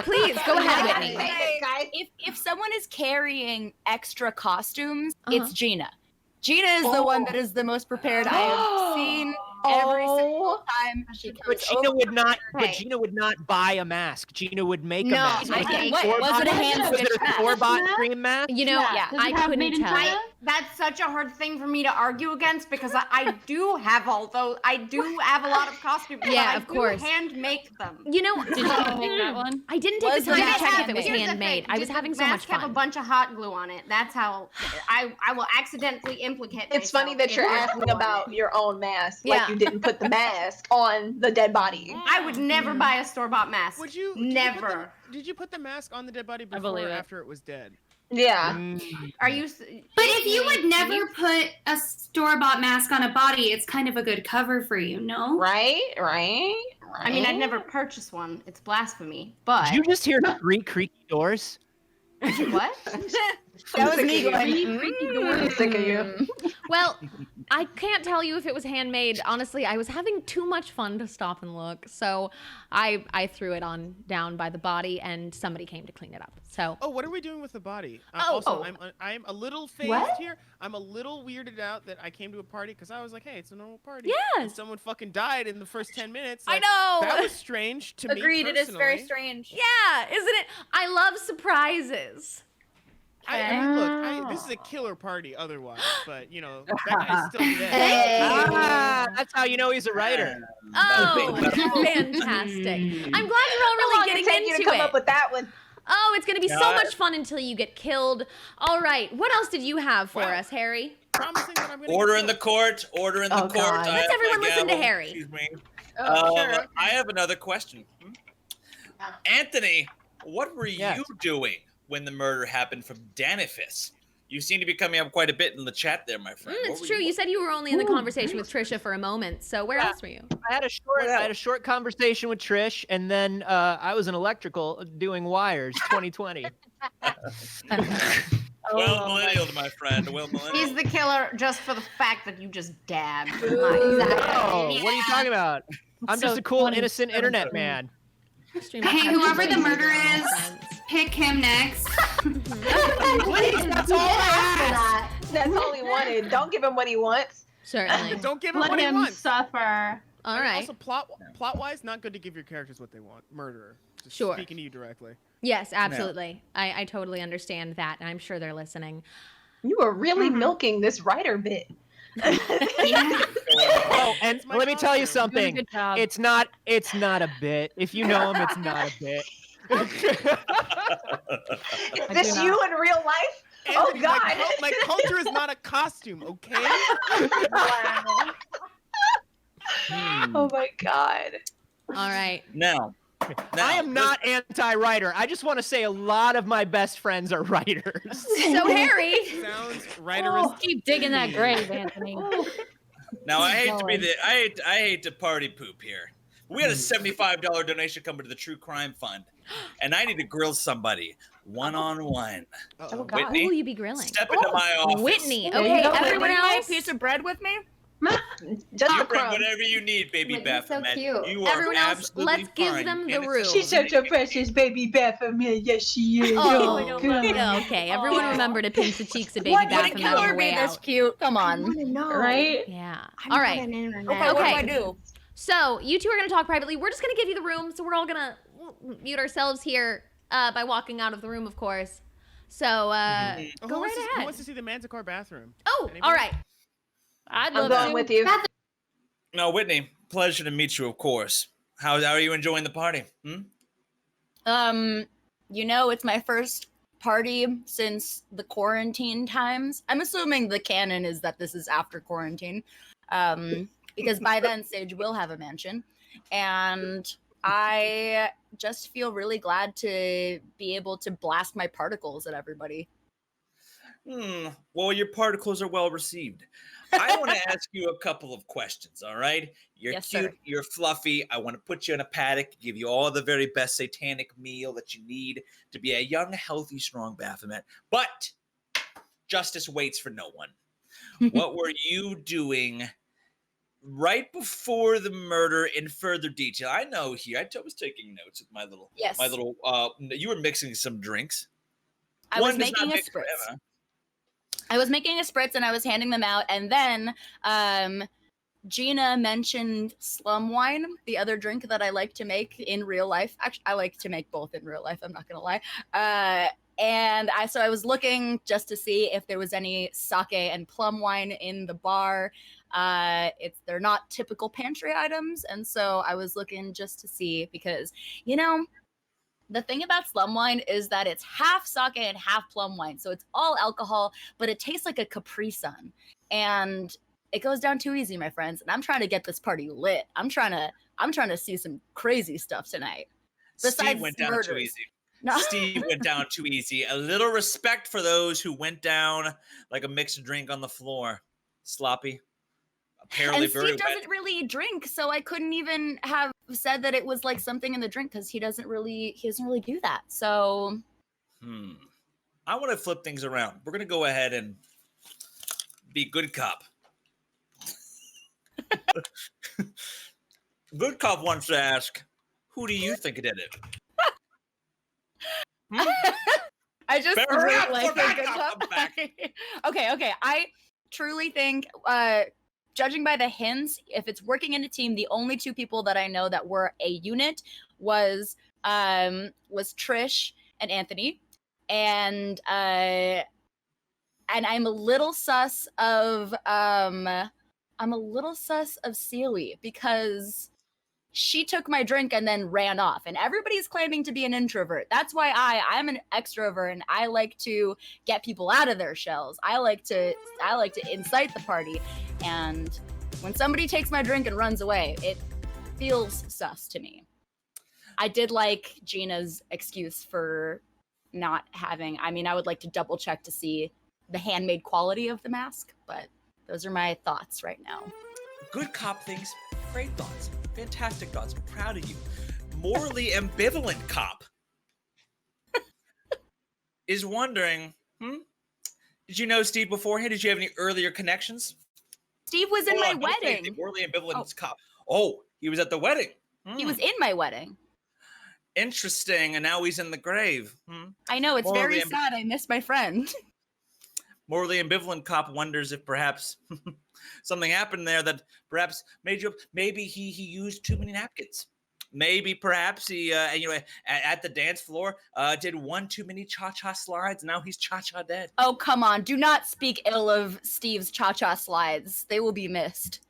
Please go ahead, Whitney. If someone is carrying extra costumes, it's Gina. Gina is the one that is the most prepared I have seen every single time she comes But Gina over. would not. Hey. But Gina would not buy a mask. Gina would make a No, mask. I didn't. Was it a hand-stitched mask? store-bought cream mask? You know, I couldn't tell. That's such a hard thing for me to argue against because I do have all those. I do have a lot of costumes. Yeah, but of course. I do hand make them. You know, Did you make that one? I didn't take the time to check if it was Here's the handmade. thing, I was did having the so much mask have fun. a bunch of hot glue on it. That's how I will accidentally implicate. It's funny that you're asking about your own mask, Yeah. like you didn't put the mask on the dead body. I would never buy a store-bought mask. Would you? Never. Did you put the mask on the dead body before believe or it. after it was dead? Yeah. Are you? But if you would never put a store-bought mask on a body, it's kind of a good cover for you, no? Right? I mean, I'd never purchase one. It's blasphemy. But Did you just hear 3 creaky doors? what? That was me I'm sick of you. Well, I can't tell you if it was handmade. Honestly, I was having too much fun to stop and look, so I threw it on down by the body, and somebody came to clean it up. So. Oh, what are we doing with the body? Oh. I'm a little phased What? here. I'm a little weirded out that I came to a party because I was like, hey, it's a normal party. Yes. And someone fucking died in the first 10 minutes. I Like, know. That was strange to me. Agreed. It is very personally. strange. Yeah, isn't it? I love surprises. I mean, look, this is a killer party otherwise, but, that guy's still dead. That's how you know he's a writer. Oh, fantastic. I'm glad you're all really getting take you into to come it. up with that one. Oh, it's going to be so Yeah. much fun until you get killed. All right, what else did you have for us, Harry? Promising that I'm going Order in the court. Order in the court. God. I Let's have everyone my listen to gavel. Harry. Excuse me. Sure. I have another question. Anthony, what were you doing when the murder happened from Danifus? You seem to be coming up quite a bit in the chat there, my friend. What It's were true. You said you were only in the conversation with Trisha for a moment. So where else were you? I had a short conversation with Trish, and then I was in electrical doing wires. 2020. Well millennial, my friend. Well millennial. He's the killer just for the fact that you just dabbed. Oh, what are you talking about? I'm So just a cool, 20 innocent internet man. Hey, whoever the murderer is, pick him next. Please, that's all I ask. That's all he wanted. Don't give him what he wants. Certainly. Don't give him Let what he him wants. suffer. All right. Also, plot-wise, not good to give your characters what they want. Murderer. Just Sure. Speaking to you directly. Yes, absolutely. I totally understand that, and I'm sure they're listening. You are really milking this writer bit. Oh, and let me tell you something. Good job. It's not a bit. If you know him, it's not a bit. Is this you in real life? Anthony, God. My culture is not a costume, okay? Wow. Oh my God. All right. Now, I am not anti-writer. I just want to say a lot of my best friends are writers. So Harry, Sounds writerist. Keep digging that grave, Anthony. Now I hate to be the I hate to party poop here. We had a $75 donation coming to the True Crime Fund, and I need to grill somebody one-on-one. oh, Whitney, who will you be grilling? step into my office. Whitney. There Okay, you go. everyone Bring my else. piece of bread with me. Just You the bring crumb. whatever you need, baby Whitney's Beth. so man. cute. You are Everyone else, absolutely let's give fine. them the And it's room. She's such a precious baby Baphomet. Yes, she is. Oh, God. okay. Everyone remember to pinch the cheeks of baby Why Baphomet would a on killer the be way this out. cute? Come on. Right? Yeah. All right. Okay, what do I do? So you two are going to talk privately. We're just going to give you the room. So we're all going to mute ourselves here by walking out of the room, of course. So go right Who ahead. wants to see the Manticore bathroom? Oh, Anybody? all right. I'd I'm love going to. with you. No, Whitney, pleasure to meet you, of course. How are you enjoying the party? It's my first party since the quarantine times. I'm assuming the canon is that this is after quarantine. Because by then Saige will have a mansion. And I just feel really glad to be able to blast my particles at everybody. Well, your particles are well received. I want to ask you a couple of questions, all right? You're Yes, cute, sir. you're fluffy. I want to put you in a paddock, give you all the very best satanic meal that you need to be a young, healthy, strong Baphomet. But justice waits for no one. What were you doing right before the murder in further detail? I know here, I was taking notes with my little, Yes. you were mixing some drinks. I was One does not making a mix spritz. forever. I was making a spritz and I was handing them out, and then Gina mentioned slum wine, the other drink that I like to make in real life. Actually, I like to make both in real life, I'm not gonna lie. And I was looking just to see if there was any sake and plum wine in the bar. They're not typical pantry items, and so I was looking just to see, because, you know, the thing about slum wine is that it's half sake and half plum wine. So it's all alcohol, but it tastes like a Capri Sun. And it goes down too easy, my friends. And I'm trying to get this party lit. I'm trying to see some crazy stuff tonight. Besides Steve went down murders. too easy. No. Steve went down too easy. A little respect for those who went down like a mixed drink on the floor. Sloppy. Apparently And very Steve doesn't really drink, so I couldn't even have said that it was like something in the drink, because he doesn't really do that. So I want to flip things around. We're gonna go ahead and be good cop. Good cop wants to ask, who do you think did it? I just Better really wrap like the a good back cop. Okay. I truly think, judging by the hints, if it's working in a team, the only two people that I know that were a unit was Trish and Anthony, and I'm a little sus of Celie, because she took my drink and then ran off, and everybody's claiming to be an introvert. That's why I'm an extrovert, and I like to get people out of their shells. I like to incite the party, and when somebody takes my drink and runs away, it feels sus to me. I did like Gina's excuse for not having. I mean, I would like to double check to see the handmade quality of the mask, but those are my thoughts right now. Good cop thinks, great thoughts. Fantastic thoughts. I'm proud of you. Morally ambivalent cop is wondering, did you know Steve beforehand? Did you have any earlier connections? Steve was in my wedding. The morally ambivalent cop. Oh, he was at the wedding. He was in my wedding. Interesting. And now he's in the grave. I know, it's Morally very sad. I miss my friend. Morally ambivalent cop wonders if perhaps something happened there that perhaps made you. Maybe he used too many napkins. Maybe perhaps he at the dance floor did one too many cha-cha slides. Now he's cha-cha dead. Oh, come on. Do not speak ill of Steve's cha-cha slides. They will be missed.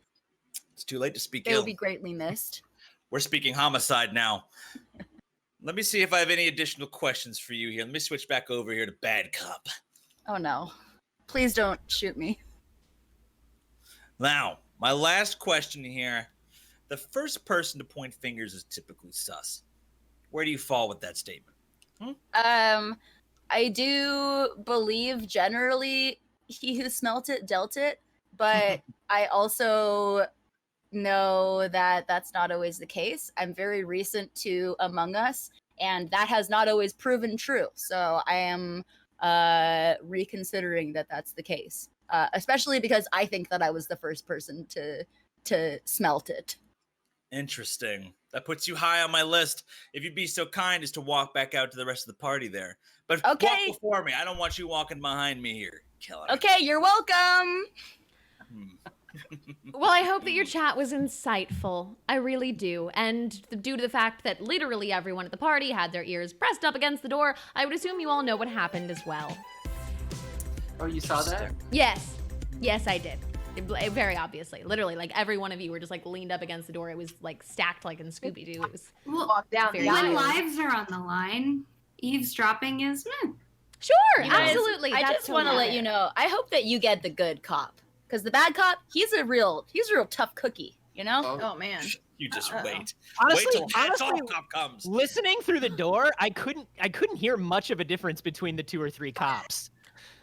It's too late to speak They ill. will be greatly missed. We're speaking homicide now. Let me see if I have any additional questions for you here. Let me switch back over here to bad cop. Oh, no. Please don't shoot me. Now, my last question here. The first person to point fingers is typically sus. Where do you fall with that statement? I do believe generally he who smelt it dealt it, but I also know that that's not always the case. I'm very recent to Among Us, and that has not always proven true. So I am reconsidering that that's the case, especially because I think that I was the first person to smelt it. Interesting. That puts you high on my list. If you'd be so kind as to walk back out to the rest of the party there. But Okay. Walk before me. I don't want you walking behind me here. Killing me. Okay, you're welcome. Well, I hope that your chat was insightful. I really do. And due to the fact that literally everyone at the party had their ears pressed up against the door, I would assume you all know what happened as well. Oh, you saw that? Yes. Yes, I did. Very obviously. Literally, like every one of you were just like leaned up against the door. It was like stacked like in Scooby-Doo. It was Well, very when obvious. lives are on the line, eavesdropping is Sure, You guys, absolutely. I That's just want to let you know, I hope that you get the good cop. Because the bad cop, he's a real tough cookie, you know? Oh man. You just wait. Honestly, wait till hands-off cop comes. Listening through the door, I couldn't hear much of a difference between the 2 or 3 cops.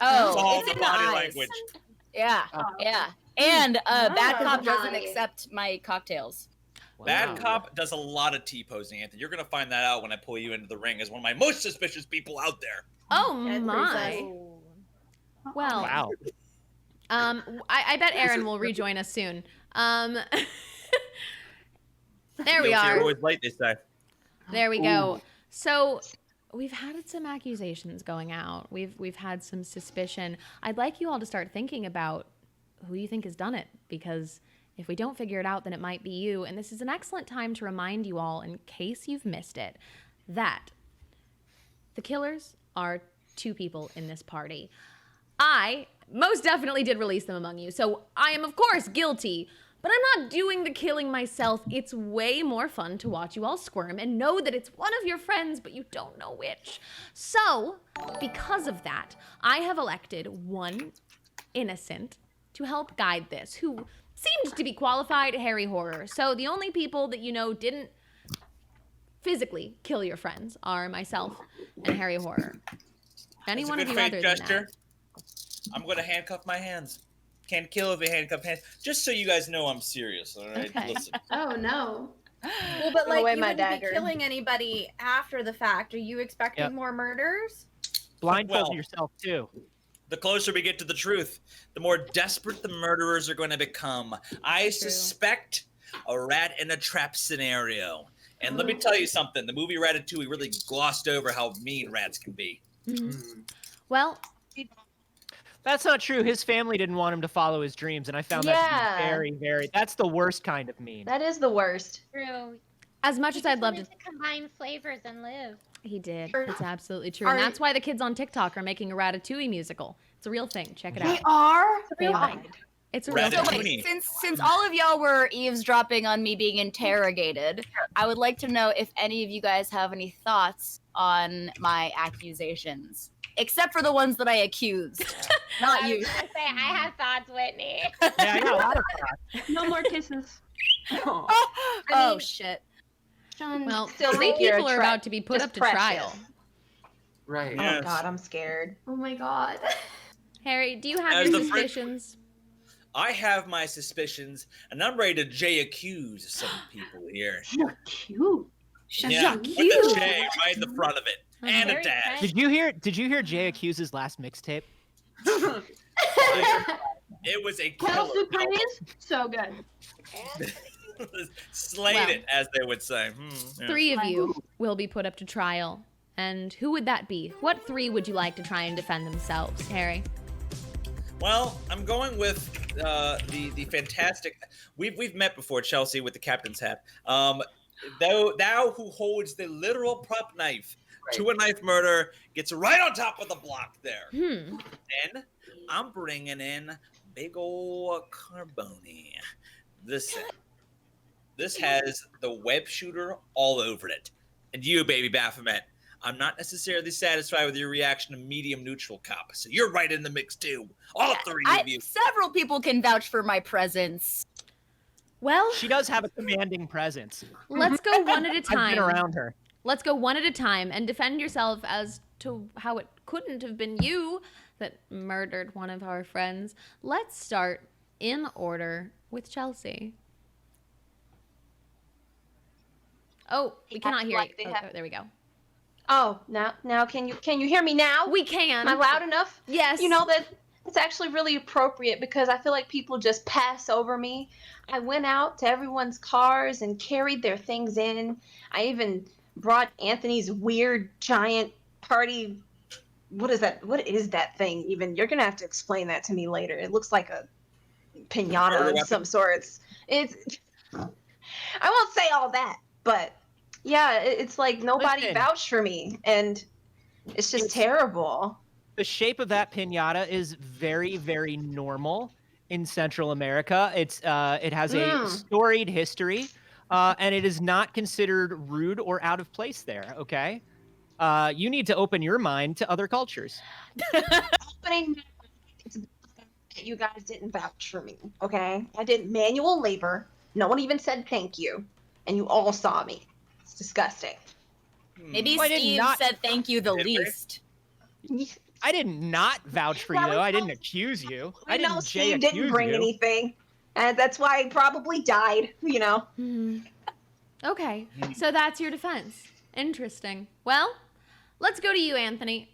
Oh, It's all it's the in body eyes. language. Yeah, yeah. And bad cop doesn't Personality. accept my cocktails. Bad cop does a lot of T-posing, Anthony. You're going to find that out when I pull you into the ring as one of my most suspicious people out there. Oh That's my. pretty Well, Wow. I bet Aaron will rejoin us soon. There we Guilty are. or always late, they say. There we go. So we've had some accusations going out. We've had some suspicion. I'd like you all to start thinking about who you think has done it, because if we don't figure it out, then it might be you. And this is an excellent time to remind you all, in case you've missed it, that the killers are 2 people in this party. I most definitely did release them among you, so I am of course guilty, but I'm not doing the killing myself. It's way more fun to watch you all squirm and know that it's one of your friends, but you don't know which. So, because of that, I have elected one innocent to help guide this, who seemed to be qualified, Harry Horror. So the only people that you know didn't physically kill your friends are myself and Harry Horror. Any one of you other than that. I'm going to handcuff my hands. Can't kill if they handcuff hands. Just so you guys know I'm serious, all right? Okay. Listen. Oh no. Well, but like, away you my wouldn't dagger. be killing anybody after the fact. Are you expecting Yep. more murders? Blindfold Well, yourself too. The closer we get to the truth, the more desperate the murderers are going to become. I suspect a rat in a trap scenario. And let me tell you something. The movie Ratatouille really glossed over how mean rats can be. Mm-hmm. Well, that's not true. His family didn't want him to follow his dreams, and I found that to be very, very. That's the worst kind of mean. That is the worst. True. As much as I'd love to combine flavors and live. He did. It's absolutely true. And that's why the kids on TikTok are making a Ratatouille musical. It's a real thing. Check it out. They are? It's a real thing. It's a real So thing. wait, since all of y'all were eavesdropping on me being interrogated, I would like to know if any of you guys have any thoughts on my accusations. Except for the ones that I accused. Not you. I was gonna say, I have thoughts, Whitney. Yeah, I got a lot of thoughts. No more kisses. Oh, shit. Well, Still 3 think you're people a are tra- about to be put just up to precious. trial. Right. Oh God, I'm scared. Oh my god. Harry, do you have As your the French- suspicions? I have my suspicions, and I'm ready to J-accuse some people here. Cute. Yeah, with a J right in the front of it, and a Very dash. French. Did you hear Jay Accuse's last mixtape? It was a Kettle killer. soup praise? So good. Slayed Well, it, as they would say. Yeah. 3 of you will be put up to trial. And who would that be? What 3 would you like to try and defend themselves, Harry? Well, I'm going with the fantastic. We've met before, Chelsea, with the captain's hat. Thou who holds the literal prop knife to a knife murder gets right on top of the block there. Then I'm bringing in big ol' Carboni. Listen, this has the web shooter all over it. And you, baby Baphomet, I'm not necessarily satisfied with your reaction to medium neutral cop. So you're right in the mix too. All 3 of you. Several people can vouch for my presence. Well, She does have a commanding presence. let's go one at a I've time. been around her. Let's go one at a time and defend yourself as to how it couldn't have been you that murdered one of our friends. Let's start in order with Chelsea. Oh, we cannot hear like you. they Oh, have- there we go. Oh, now can you hear me now? We can. Am I loud enough? Yes. You know that it's actually really appropriate because I feel like people just pass over me. I went out to everyone's cars and carried their things in. I even brought Anthony's weird giant party. What is that? What is that thing even? You're gonna have to explain that to me later. It looks like a pinata of some sorts. It's. I won't say all that, but yeah, it's like nobody Listen. vouched for me, and it's just terrible. The shape of that pinata is very, very normal in Central America. It has a storied history, and it is not considered rude or out of place there. Okay, you need to open your mind to other cultures. Opening, it's that you guys didn't vouch for me. Okay, I did manual labor. No one even said thank you, and you all saw me. It's disgusting. Maybe Well, I did Steve not- said thank you the least. I did not vouch for you, though. I didn't accuse you. I know didn't Steve Jay-accuse didn't bring you. anything, and that's why he probably died. You know. Okay, so that's your defense. Interesting. Well, let's go to you, Anthony.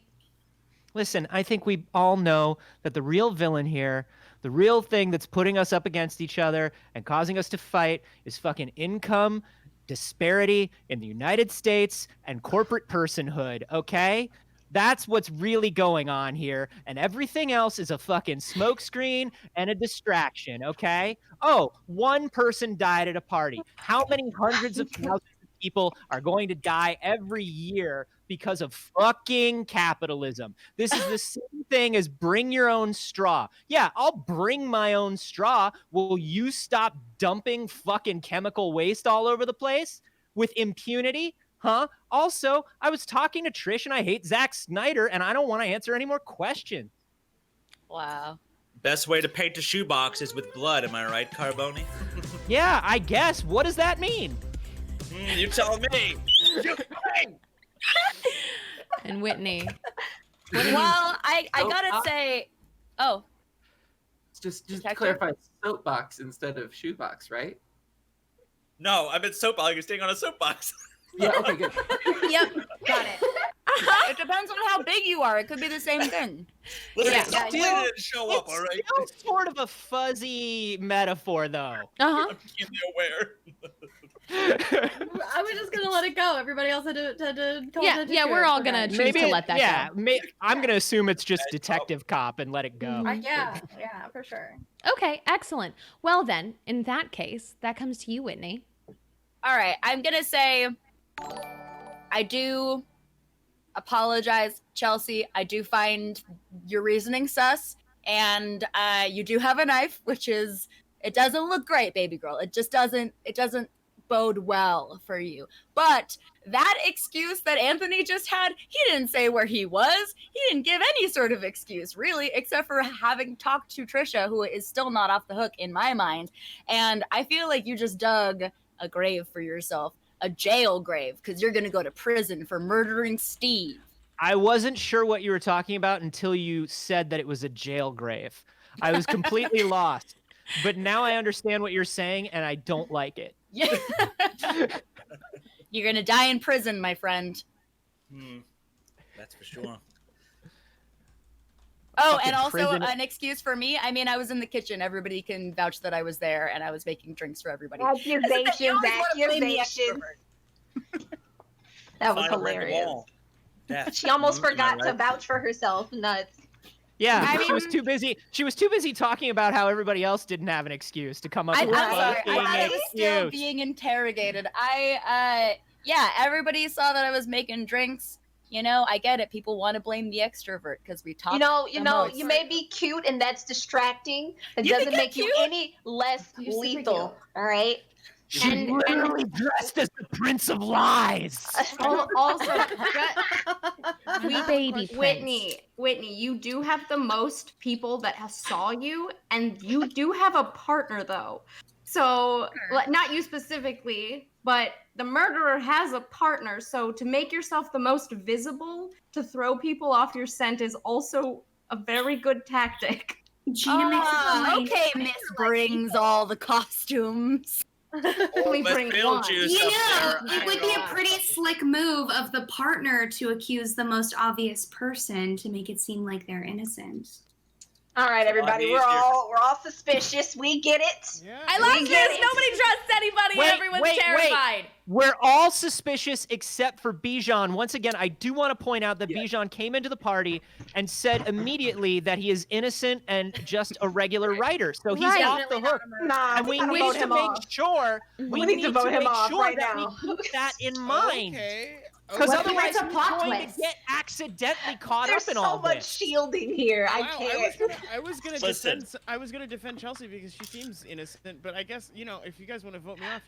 Listen, I think we all know that the real villain here, the real thing that's putting us up against each other and causing us to fight is fucking income disparity in the United States and corporate personhood, okay? That's what's really going on here, and everything else is a fucking smokescreen and a distraction, okay? Oh, one person died at a party. How many hundreds of thousands of people are going to die every year because of fucking capitalism? This is the same thing as bring your own straw. Yeah, I'll bring my own straw. Will you stop dumping fucking chemical waste all over the place with impunity? Huh? Also, I was talking to Trish and I hate Zack Snyder and I don't want to answer any more questions. Wow. Best way to paint a shoebox is with blood, am I right, Carboni? Yeah, I guess. What does that mean? You tell me. And Whitney. Well, I gotta say, Just to clarify, soapbox instead of shoebox, right? No, I meant soapbox. You're staying on a soapbox. Yeah, okay, good. Yep, got it. It depends on how big you are. It could be the same thing. Listen, didn't show up, all right? It's sort of a fuzzy metaphor, though. Uh-huh. I'm keenly aware. I was just gonna let it go. Everybody else had to call attention to we're it. all gonna choose to let that go. I'm gonna assume it's just Detective Cop and let it go. Yeah, for sure. Okay, excellent. Well then, in that case, that comes to you, Whitney. All right, I'm gonna say I do apologize, Chelsea. I do find your reasoning sus, and you do have a knife, which is it doesn't look great, baby girl. It just doesn't bode well for you. But that excuse that Anthony just had, he didn't say where he was. He didn't give any sort of excuse, really, except for having talked to Trisha, who is still not off the hook in my mind. And I feel like you just dug a grave for yourself, a jail grave, because you're going to go to prison for murdering Steve. I wasn't sure what you were talking about until you said that it was a jail grave. I was completely lost. But now I understand what you're saying, and I don't like it. Yeah. You're going to die in prison, my friend. That's for sure. Oh, Fucking and also prison. an excuse for me. I mean, I was in the kitchen. Everybody can vouch that I was there, and I was making drinks for everybody. Accusations. You always wanna blame the extrovert. That was Final ring hilarious. wall. Death. She almost Am I forgot to right? vouch for herself. Nuts. Yeah, she was too busy. She was too busy talking about how everybody else didn't have an excuse to come up with a I'm sorry. fucking I was still excuse. being interrogated. Everybody saw that I was making drinks. You know, I get it. People want to blame the extrovert because we talk. You may be cute and that's distracting. It You doesn't think make I'm you cute? any less You're super lethal. cute. All right. She literally dressed as the Prince of Lies. Also, Baby Whitney, you do have the most people that saw you, and you do have a partner, though. So, not you specifically, but the murderer has a partner. So, to make yourself the most visible, to throw people off your scent is also a very good tactic. Gina makes a point. Okay, Miss brings all the costumes. Only Let's bring build one. you You some know, there. it would be a pretty slick move of the partner to accuse the most obvious person to make it seem like they're innocent. All right, everybody. We're all suspicious. We get it. Yeah. I love We this. get it. Nobody trusts anybody. Everyone's terrified. We're all suspicious except for Bijan. Once again, I do want to point out that Bijan came into the party and said immediately that he is innocent and just a regular writer. So he's off the hook. Nah, And we need to make sure we need to vote him make off sure right that now. we keep that in mind. Okay. Because What if otherwise it's a we're plot going twist? to get accidentally caught There's up in so all much this. shielding here. I Wow, can't. I was gonna Listen. defend. I was gonna defend Chelsea because she seems innocent. But I guess if you guys want to vote me off,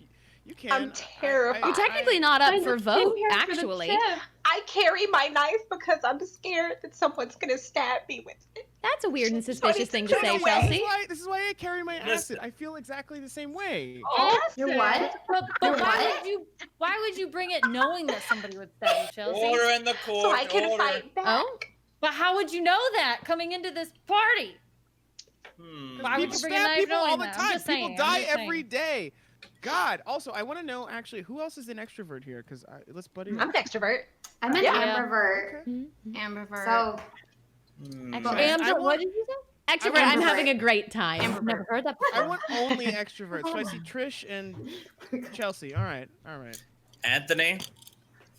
you can. I'm terrified. You're technically not up I for just vote, came here for the actually. tip. I carry my knife because I'm scared that someone's gonna stab me with it. That's a weird and suspicious thing to Put it say, away. Chelsea. This is why I carry my acid. I feel exactly the same way. You're what? But You're why what? why would you bring it knowing that somebody would stab you, Chelsea? Order in the court. So I can order. fight back. Oh, But how would you know that coming into this party? Why would People you bring a stab knife people all knowing the that? time. I'm just People saying. die I'm just every saying. day. God. Also, I want to know actually who else is an extrovert here? Because let's buddy. I'm an extrovert. I'm an Yeah. ambivert. Ambivert. So Hmm. Amber, what did you say? Extrovert. I'm having a great time. I've never heard that before. I want only extroverts. So I see Trish and Chelsea. All right. Anthony?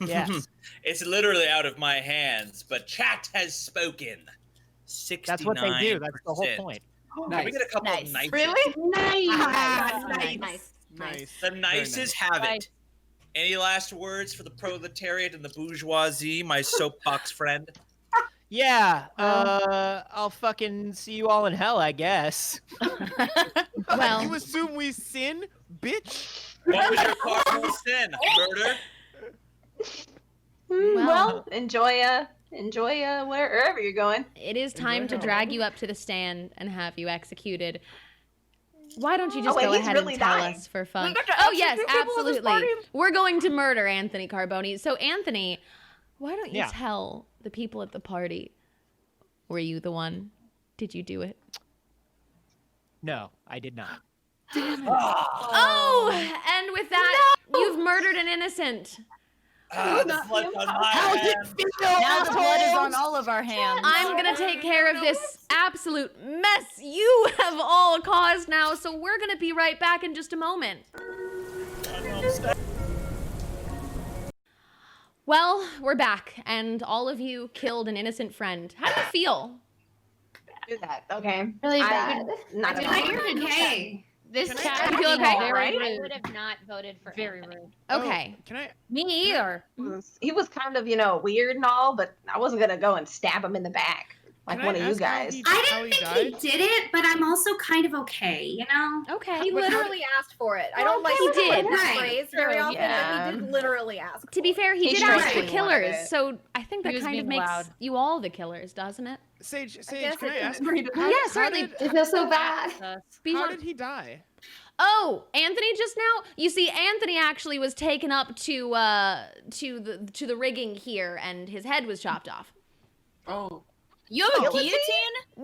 Yes. It's literally out of my hands, but chat has spoken. 69%. That's what they do. That's the whole point. Can we get a couple of nice? Really? Nice. Nice. The nices have it. Any last words for the proletariat and the bourgeoisie, my soapbox friend? Yeah, I'll fucking see you all in hell, I guess. Well, you assume we sin, bitch? What was your cardinal sin? Murder? Well, enjoy wherever you're going. It is time to drag you up to the stand and have you executed. Why don't you just go ahead and tell us for fun? Oh yes, absolutely. We're going to murder Anthony Carboni. So Anthony, why don't you tell the people at the party? Were you the one? Did you do it? No, I did not. Oh, and with that, you've murdered an innocent. Now the blood is on all of our hands. I'm gonna take care of this absolute mess you have all caused now, so we're gonna be right back in just a moment. Well, we're back, and all of you killed an innocent friend. How do you feel? Do that, okay? Really bad. Not okay. This chat you feel okay? I would have not voted for Very Anthony. rude. Okay. Can I? Me either. He was kind of, weird and all, but I wasn't gonna go and stab him in the back like one of you guys. I didn't think he did it, but I'm also kind of okay, you know? Okay. He literally asked for it. I don't like he did. that phrase very often, Yeah. but he did literally ask. To be fair, he did straight ask the wanted killers, it. so I think that was kind of being makes loud. you all the killers, doesn't it? Sage, guess can I it ask? Yeah, certainly. I feel so bad. How did he die? Oh, Anthony just now? You see, Anthony actually was taken up to the rigging here, and his head was chopped off. Oh. You have a guillotine?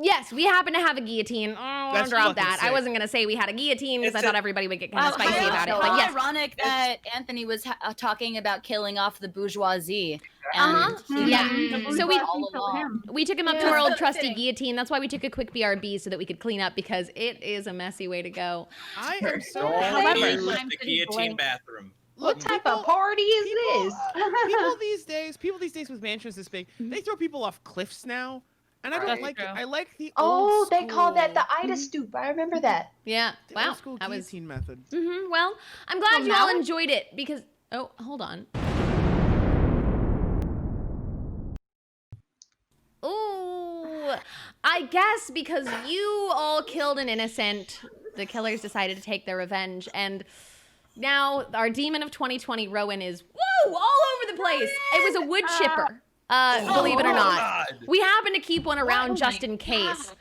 Yes, we happen to have a guillotine. Oh, I'll That's drop fucking that. I sick. wasn't gonna say we had a guillotine because I It's thought a- everybody would get kind of spicy How about it. But yes, ironic that Anthony was talking about killing off the bourgeoisie. Uh-huh. And Yeah. So all along. we took him up to our old trusty guillotine. That's why we took a quick BRB so that we could clean up because it is a messy way to go. I am so However, The guillotine bathroom. What type of party is this? People these days with mansions this big, they throw people off cliffs now, and I don't That's like true. it. I like the Oh, old they call that the school- Ida stoop. I remember that. Yeah. the Wow. old school That was. guillotine method. Well, I'm glad you all enjoyed it because. Oh, hold on. Ooh, I guess because you all killed an innocent, the killers decided to take their revenge, and now our demon of 2020, Rowan, is all over the place. It was a wood chipper, believe it or not. God. We happen to keep one around just in case.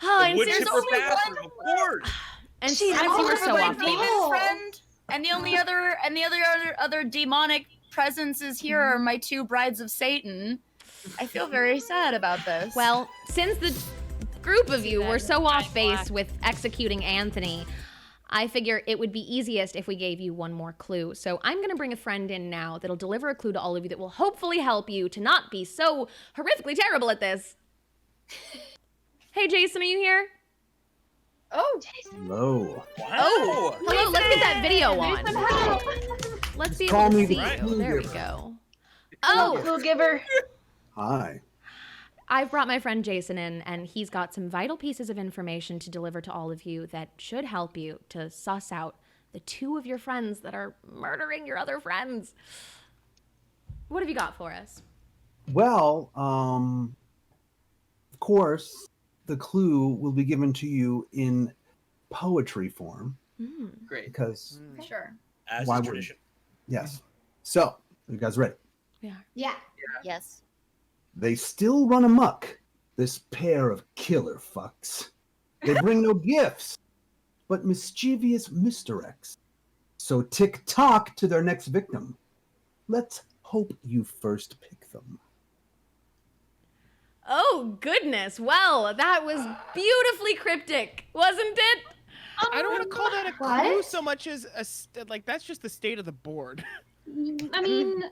Oh, and Wood since chipper bathroom, of course. and since you were so off demon base, friend, and the only other demonic presences here are my two brides of Satan. I feel very sad about this. well, since the group of you were so off base black. with executing Anthony, I figure it would be easiest if we gave you one more clue. So I'm going to bring a friend in now that'll deliver a clue to all of you that will hopefully help you to not be so horrifically terrible at this. Hey, Jason, are you here? Oh, Hello. Oh, hello, let's get that video on. Let's be Call able me to the see you. clue There we giver. go. Oh, Oh, clue giver. Hi. I've brought my friend Jason in, and he's got some vital pieces of information to deliver to all of you that should help you to suss out the two of your friends that are murdering your other friends. What have you got for us? Well, of course, the clue will be given to you in poetry form Great. because sure. As Why is wouldn't tradition. yes. So, are you guys ready? We are. Yeah. yes. They still run amok, this pair of killer fucks. They bring no gifts, but mischievous misdirects. So tick-tock to their next victim. Let's hope you first pick them. Oh, goodness. Well, that was beautifully cryptic, wasn't it? I don't want to call that a What? clue so much as like that's just the state of the board. I mean,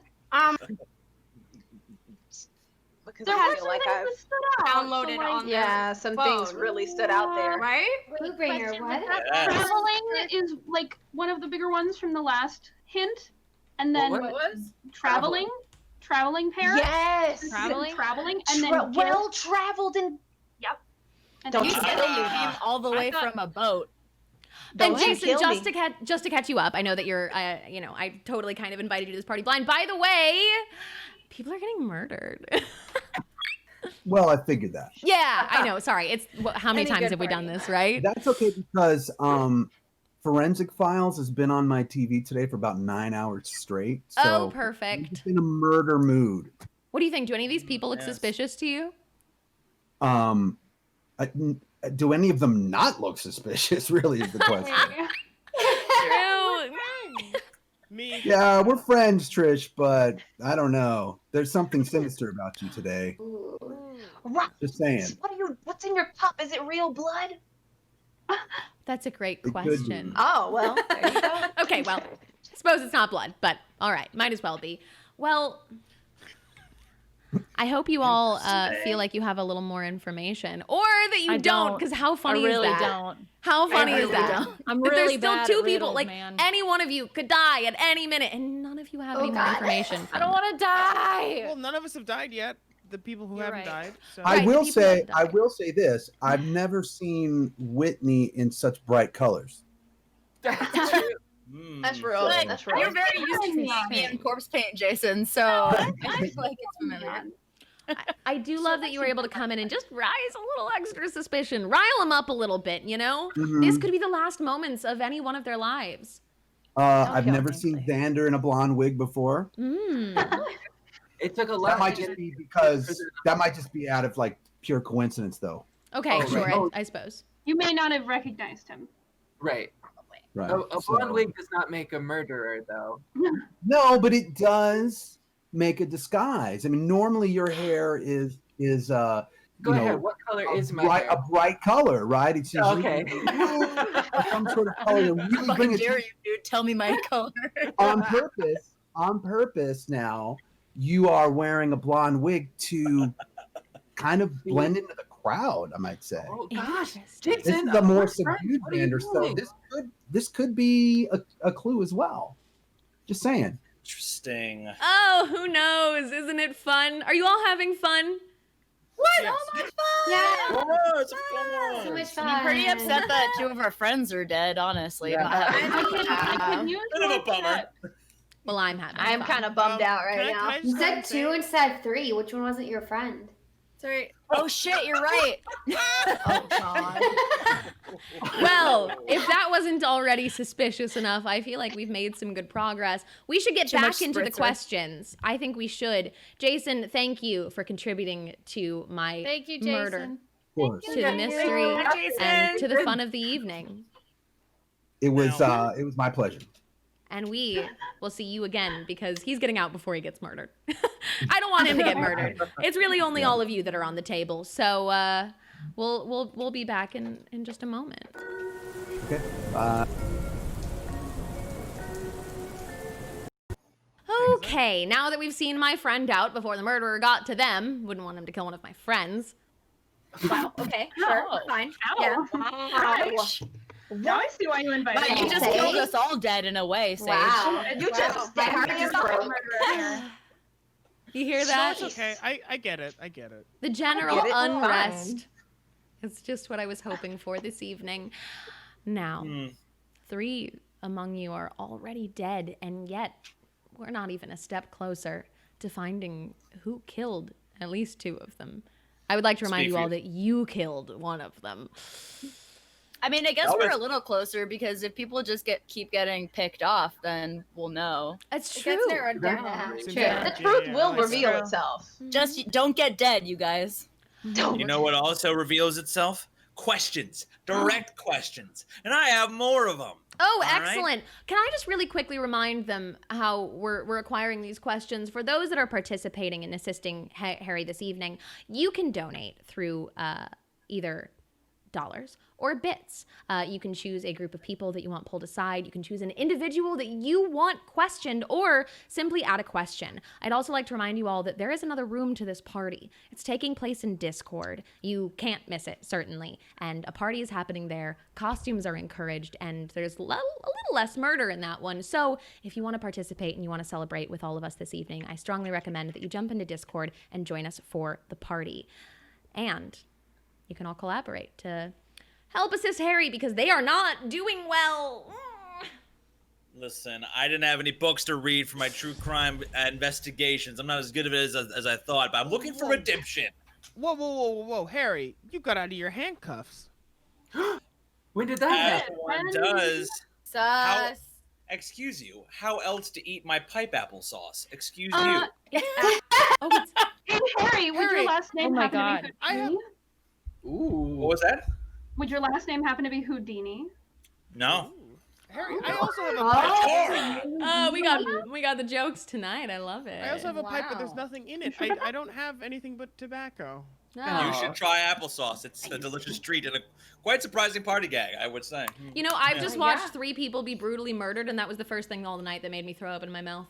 because There I were feel some like things I've that stood out. Downloaded so, like, on yeah, some things phone. really stood out there. Right? Bluebringer, Question, what? Yes. Traveling is like one of the bigger ones from the last hint, and then What was? traveling pair. Yes. Traveling, and then well traveled and yep. And Don't You you said kill that you me. came all the way from a boat. And Don't you Jason, kill just me. to catch you up, I know that you're, I totally kind of invited you to this party blind. By the way, people are getting murdered. Well, I figured that. Yeah, I know. Sorry, it's how many Any times good have we done party. this, right? That's okay because Forensic Files has been on my TV today for about 9 hours straight. So Oh, I'm perfect. just in a murder mood. What do you think? Do any of these people look Yes. suspicious to you? Do any of them not look suspicious? Really, is the question. True. Me. Yeah, we're friends, Trish, but I don't know. There's something sinister about you today. Just saying. What's in your cup? Is it real blood? That's a great It could question. be. Oh, well, there you go. Okay, well, I suppose it's not blood, but all right, might as well be. Well, I hope you all feel like you have a little more information, or that you I don't, because how funny I really is that? don't. How funny I is really that? don't. I'm That really there's still bad two at people, riddles, like man. any one of you could die at any minute, and none of you have any more God. information. I don't want to die. Well, none of us have died yet. The people who You're haven't right. died. So. Right, I the will people say, that I died. will say this: I've never seen Whitney in such bright colors. That's true. That's real. Good. That's real. You're very used to seeing me in corpse paint, Jason. So I feel like it's familiar. I do love that you were able to come in and just rise a little extra suspicion, rile them up a little bit, you know? Mhm. This could be the last moments of any one of their lives. I've kill never me, seen Xander in a blonde wig before. It took a That lot. might to just get- be because that might just be out of like pure coincidence, though. Okay, Oh, sure, right. I suppose. You may not have recognized him. Right. Right. A blonde wig does not make a murderer, though. No, but it does make a disguise. I mean, normally your hair is Go ahead. What color is my hair? a bright color, right? It's usually Okay. blue or some sort of color to really bring it Dare you, dude? Tell me my color. on purpose. On purpose, now you are wearing a blonde wig to kind of blend into the crowd. I might say. Oh gosh, This Jason, is a more we're friends. subdued What are you Xander, so doing? this could be a clue as well. Just saying. Interesting. Oh, who knows? Isn't it fun? Are you all having fun? What? Yes. Oh my fun! Yeah. Oh, it's a fun So one. much fun. I'm pretty upset that two of our friends are dead, honestly. Yeah. I can use Bit of a bummer. Well, I'm having I'm fun. kind of bummed out Can right I now. just You go ahead said and say- 2 instead of 3. Which one wasn't your friend? Sorry. Oh shit, you're right. Oh god. Well, if that wasn't already suspicious enough, I feel like we've made some good progress. We should get Too much back into the spritzer. questions. I think we should. Jason, thank you for contributing to my Thank you, murder, Jason. Of course. to the mystery, Jason. and to the fun of the evening. It was my pleasure. And we will see you again because he's getting out before he gets murdered. I don't want him to get murdered. It's really only all of you that are on the table. So we'll be back in just a moment. Okay. Okay, now that we've seen my friend out before the murderer got to them, wouldn't want him to kill one of my friends. Wow. Okay. Sure. Ow. Fine. Ow. Yeah. Ouch. Now I see why you invited Wow, me. you just Sage? killed us all dead in a way, Sage. Wow. You just My heart stabbed me just in the broke. You hear that? It's okay. I get it. I get it. The general get it. unrest. It's just what I was hoping for this evening. Now, Hmm. 3 among you are already dead, and yet we're not even a step closer to finding who killed at least 2 of them. I would like to remind Speak you for all you. that you killed one of them. I mean, I guess That we're was- a little closer because if people just keep getting picked off, then we'll know. That's It true. gets narrowed Yeah. down. Seems True. like- The truth will that's reveal true. itself. Just don't get dead, you guys. Don't. You know what also reveals itself? Questions. Direct questions. And I have more of them. Oh, All right. excellent. Can I just really quickly remind them how we're acquiring these questions? For those that are participating and assisting Harry this evening, you can donate through either dollars, or bits. You can choose a group of people that you want pulled aside. You can choose an individual that you want questioned, or simply add a question. I'd also like to remind you all that there is another room to this party. It's taking place in Discord. You can't miss it, certainly. And a party is happening there. Costumes are encouraged, and there's a little less murder in that one. So if you want to participate and you want to celebrate with all of us this evening, I strongly recommend that you jump into Discord and join us for the party. And you can all collaborate to help assist Harry, because they are not doing well. Listen, I didn't have any books to read for my true crime investigations. I'm not as good at it as I thought, but I'm looking for redemption. Whoa, Harry, you got out of your handcuffs. When did that happen? One does. Sus. Excuse you. How else to eat my pipe applesauce? Excuse you. Hey, Harry, would your last name happen to be Houdini? Ooh. What was that? Would your last name happen to be Houdini? No. Harry, I also have a pipe. We got the jokes tonight. I love it. I also have a pipe, but there's nothing in it. I don't have anything but tobacco. You should try applesauce. It's a delicious treat and a quite surprising party gag, I would say. You know, I've just watched 3 people be brutally murdered, and that was the first thing all night that made me throw up in my mouth.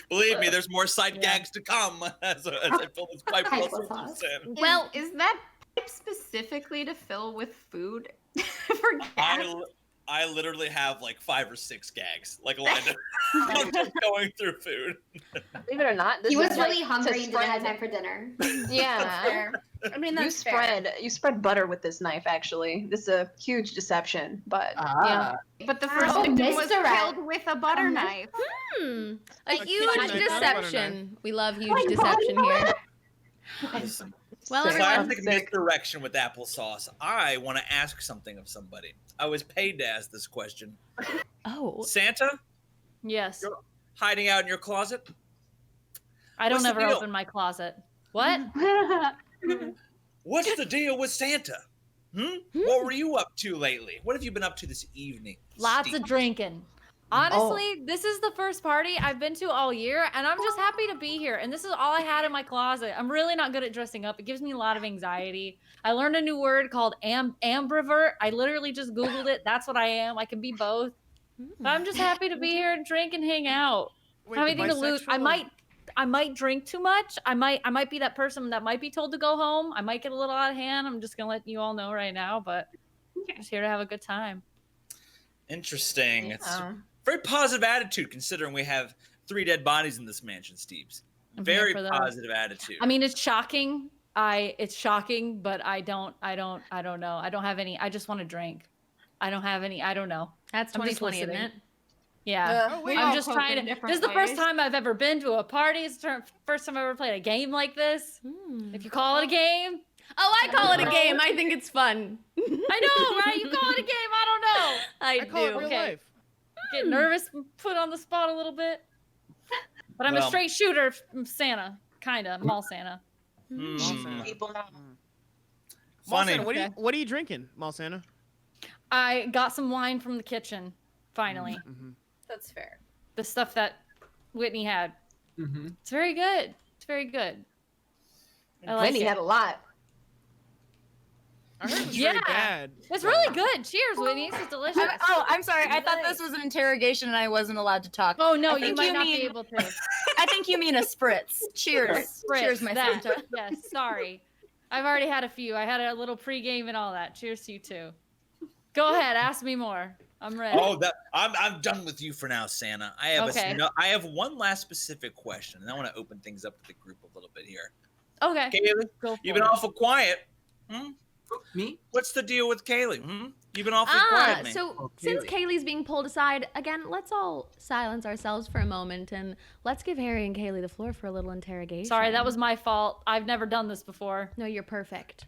Believe me, there's more sight gags to come as I fill this pipe full of in. Well, is that pipe specifically to fill with food for gas? I literally have like 5 or 6 gags, like lined up. I'm just going through food. Believe it or not, He was really hungry and didn't have time for dinner. Yeah. I mean, that's you spread butter with this knife. Actually, this is a huge deception. But yeah. But the first victim was killed with a butter knife. A huge deception. We love huge deception here. Well, classic misdirection with applesauce. I want to ask something of somebody. I was paid to ask this question. Oh. Santa? Yes. You're hiding out in your closet? I don't What's the ever deal? open my closet. What? What's the deal with Santa? What were you up to lately? What have you been up to this evening? Lots Steve? of drinking. Honestly, this is the first party I've been to all year, and I'm just happy to be here. And this is all I had in my closet. I'm really not good at dressing up. It gives me a lot of anxiety. I learned a new word called ambivert. I literally just Googled it. That's what I am. I can be both. But I'm just happy to be here and drink and hang out. Wait, I have anything to lose. bisexual? I might drink too much. I might be that person that might be told to go home. I might get a little out of hand. I'm just gonna let you all know right now. But I'm just here to have a good time. Interesting. It's a very positive attitude considering we have 3 dead bodies in this mansion, Steves. I'm here Very for those. positive attitude. I mean, it's shocking. It's shocking, but I don't know. I don't have any. I just want to drink. I don't have any. I don't know. That's I'm just 2020, isn't listening. it? Yeah. we I'm all just cope trying in to. different This is the first ways. time I've ever been to a party. It's the first time I've ever played a game like this. If you call it a game. Oh, I call it a game. I think it's fun. I know, right? You call it a game. I don't know. I call it do. real Okay. life. Get nervous, put on the spot a little bit. But I'm a Well- straight shooter from Santa, kinda mall Santa. People know. Funny. Malsana, what are you drinking, Malsana? I got some wine from the kitchen. Finally, That's fair. the stuff that Whitney had. It's very good. It's very good. I like Whitney it. had a lot. I heard it was really bad. It's really good. Cheers, Whitney. This is delicious. I'm sorry. I thought this was an interrogation and I wasn't allowed to talk. Oh no, I you think might not mean- be able to. I think you mean a spritz. Cheers. Spritz, Cheers, my that. Santa. Yes, sorry. I've already had a few. I had a little pregame and all that. Cheers to you too. Go ahead, ask me more. I'm ready. Oh, I'm done with you for now, Santa. I have Okay. I have one last specific question, and I want to open things up to the group a little bit here. Okay. Kaylee, Go you've for been it. awful quiet. Me? What's the deal with Kaylee? You've been awfully quiet, man. So since Kaylee's being pulled aside, again, let's all silence ourselves for a moment and let's give Harry and Kaylee the floor for a little interrogation. Sorry, that was my fault. I've never done this before. No, you're perfect.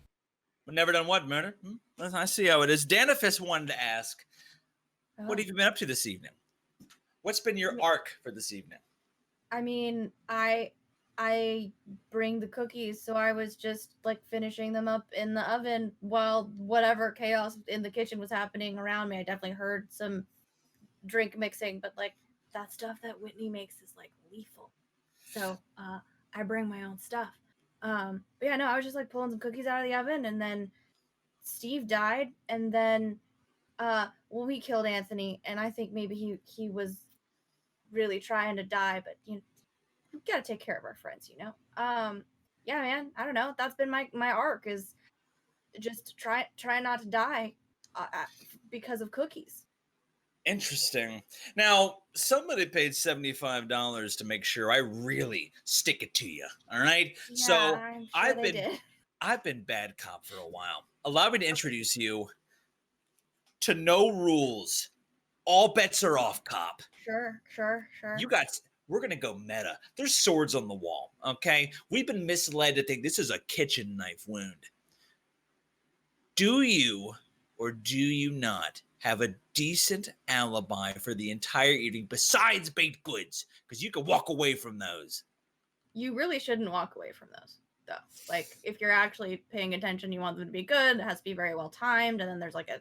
We've never done what, murder? I see how it is. Danifus wanted to ask, what have you been up to this evening? What's been your arc for this evening? I mean, I bring the cookies, so I was just like finishing them up in the oven while whatever chaos in the kitchen was happening around me. I definitely heard some drink mixing, but like that stuff that Whitney makes is like lethal. So I bring my own stuff. But yeah, no, I was just like pulling some cookies out of the oven, and then Steve died, and then we killed Anthony, and I think maybe he was really trying to die, but you gotta take care of our friends, you know. Yeah, man, I don't know. That's been my arc, is just try not to die because of cookies. Interesting. Now, somebody paid $75 to make sure I really stick it to you. All right. Yeah, so I'm sure I've been bad cop for a while. Allow me to introduce you to No Rules. All bets are off, cop. Sure. We're gonna go meta. There's swords on the wall. Okay. We've been misled to think this is a kitchen knife wound. Do you or do you not have a decent alibi for the entire evening besides baked goods? Because you can walk away from those. You really shouldn't walk away from those, though. Like, if you're actually paying attention, you want them to be good, it has to be very well timed, and then there's like a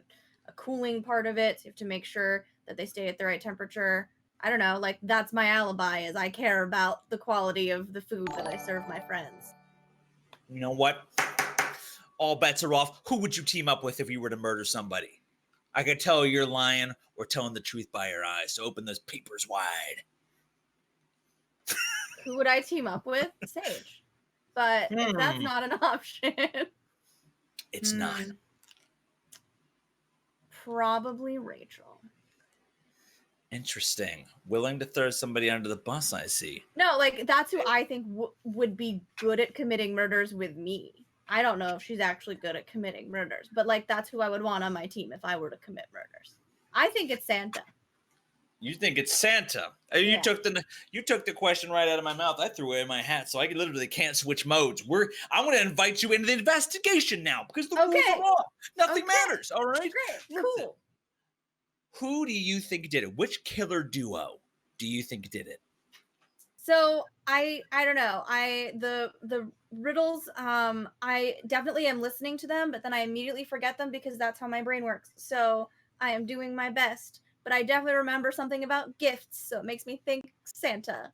cooling part of it, so you have to make sure that they stay at the right temperature. I don't know, like, that's my alibi, is I care about the quality of the food that I serve my friends. You know what? All bets are off. Who would you team up with if you were to murder somebody? I could tell you're lying or telling the truth by your eyes. So open those papers wide. Who would I team up with? Saige. But if that's not an option... It's not. Probably Rachel. Interesting. Willing to throw somebody under the bus, I see. No, like, that's who I think would be good at committing murders with me. I don't know if she's actually good at committing murders, but like that's who I would want on my team if I were to commit murders. I think it's Santa. You think it's Santa? You took the question right out of my mouth. I threw it in my hat, so I literally can't switch modes. I want to invite you into the investigation now because the rules are off. Nothing matters. All right. Great. Cool. Who do you think did it? Which killer duo do you think did it? So I don't know. The riddles, I definitely am listening to them, but then I immediately forget them because that's how my brain works. So I am doing my best, but I definitely remember something about gifts, so it makes me think Santa.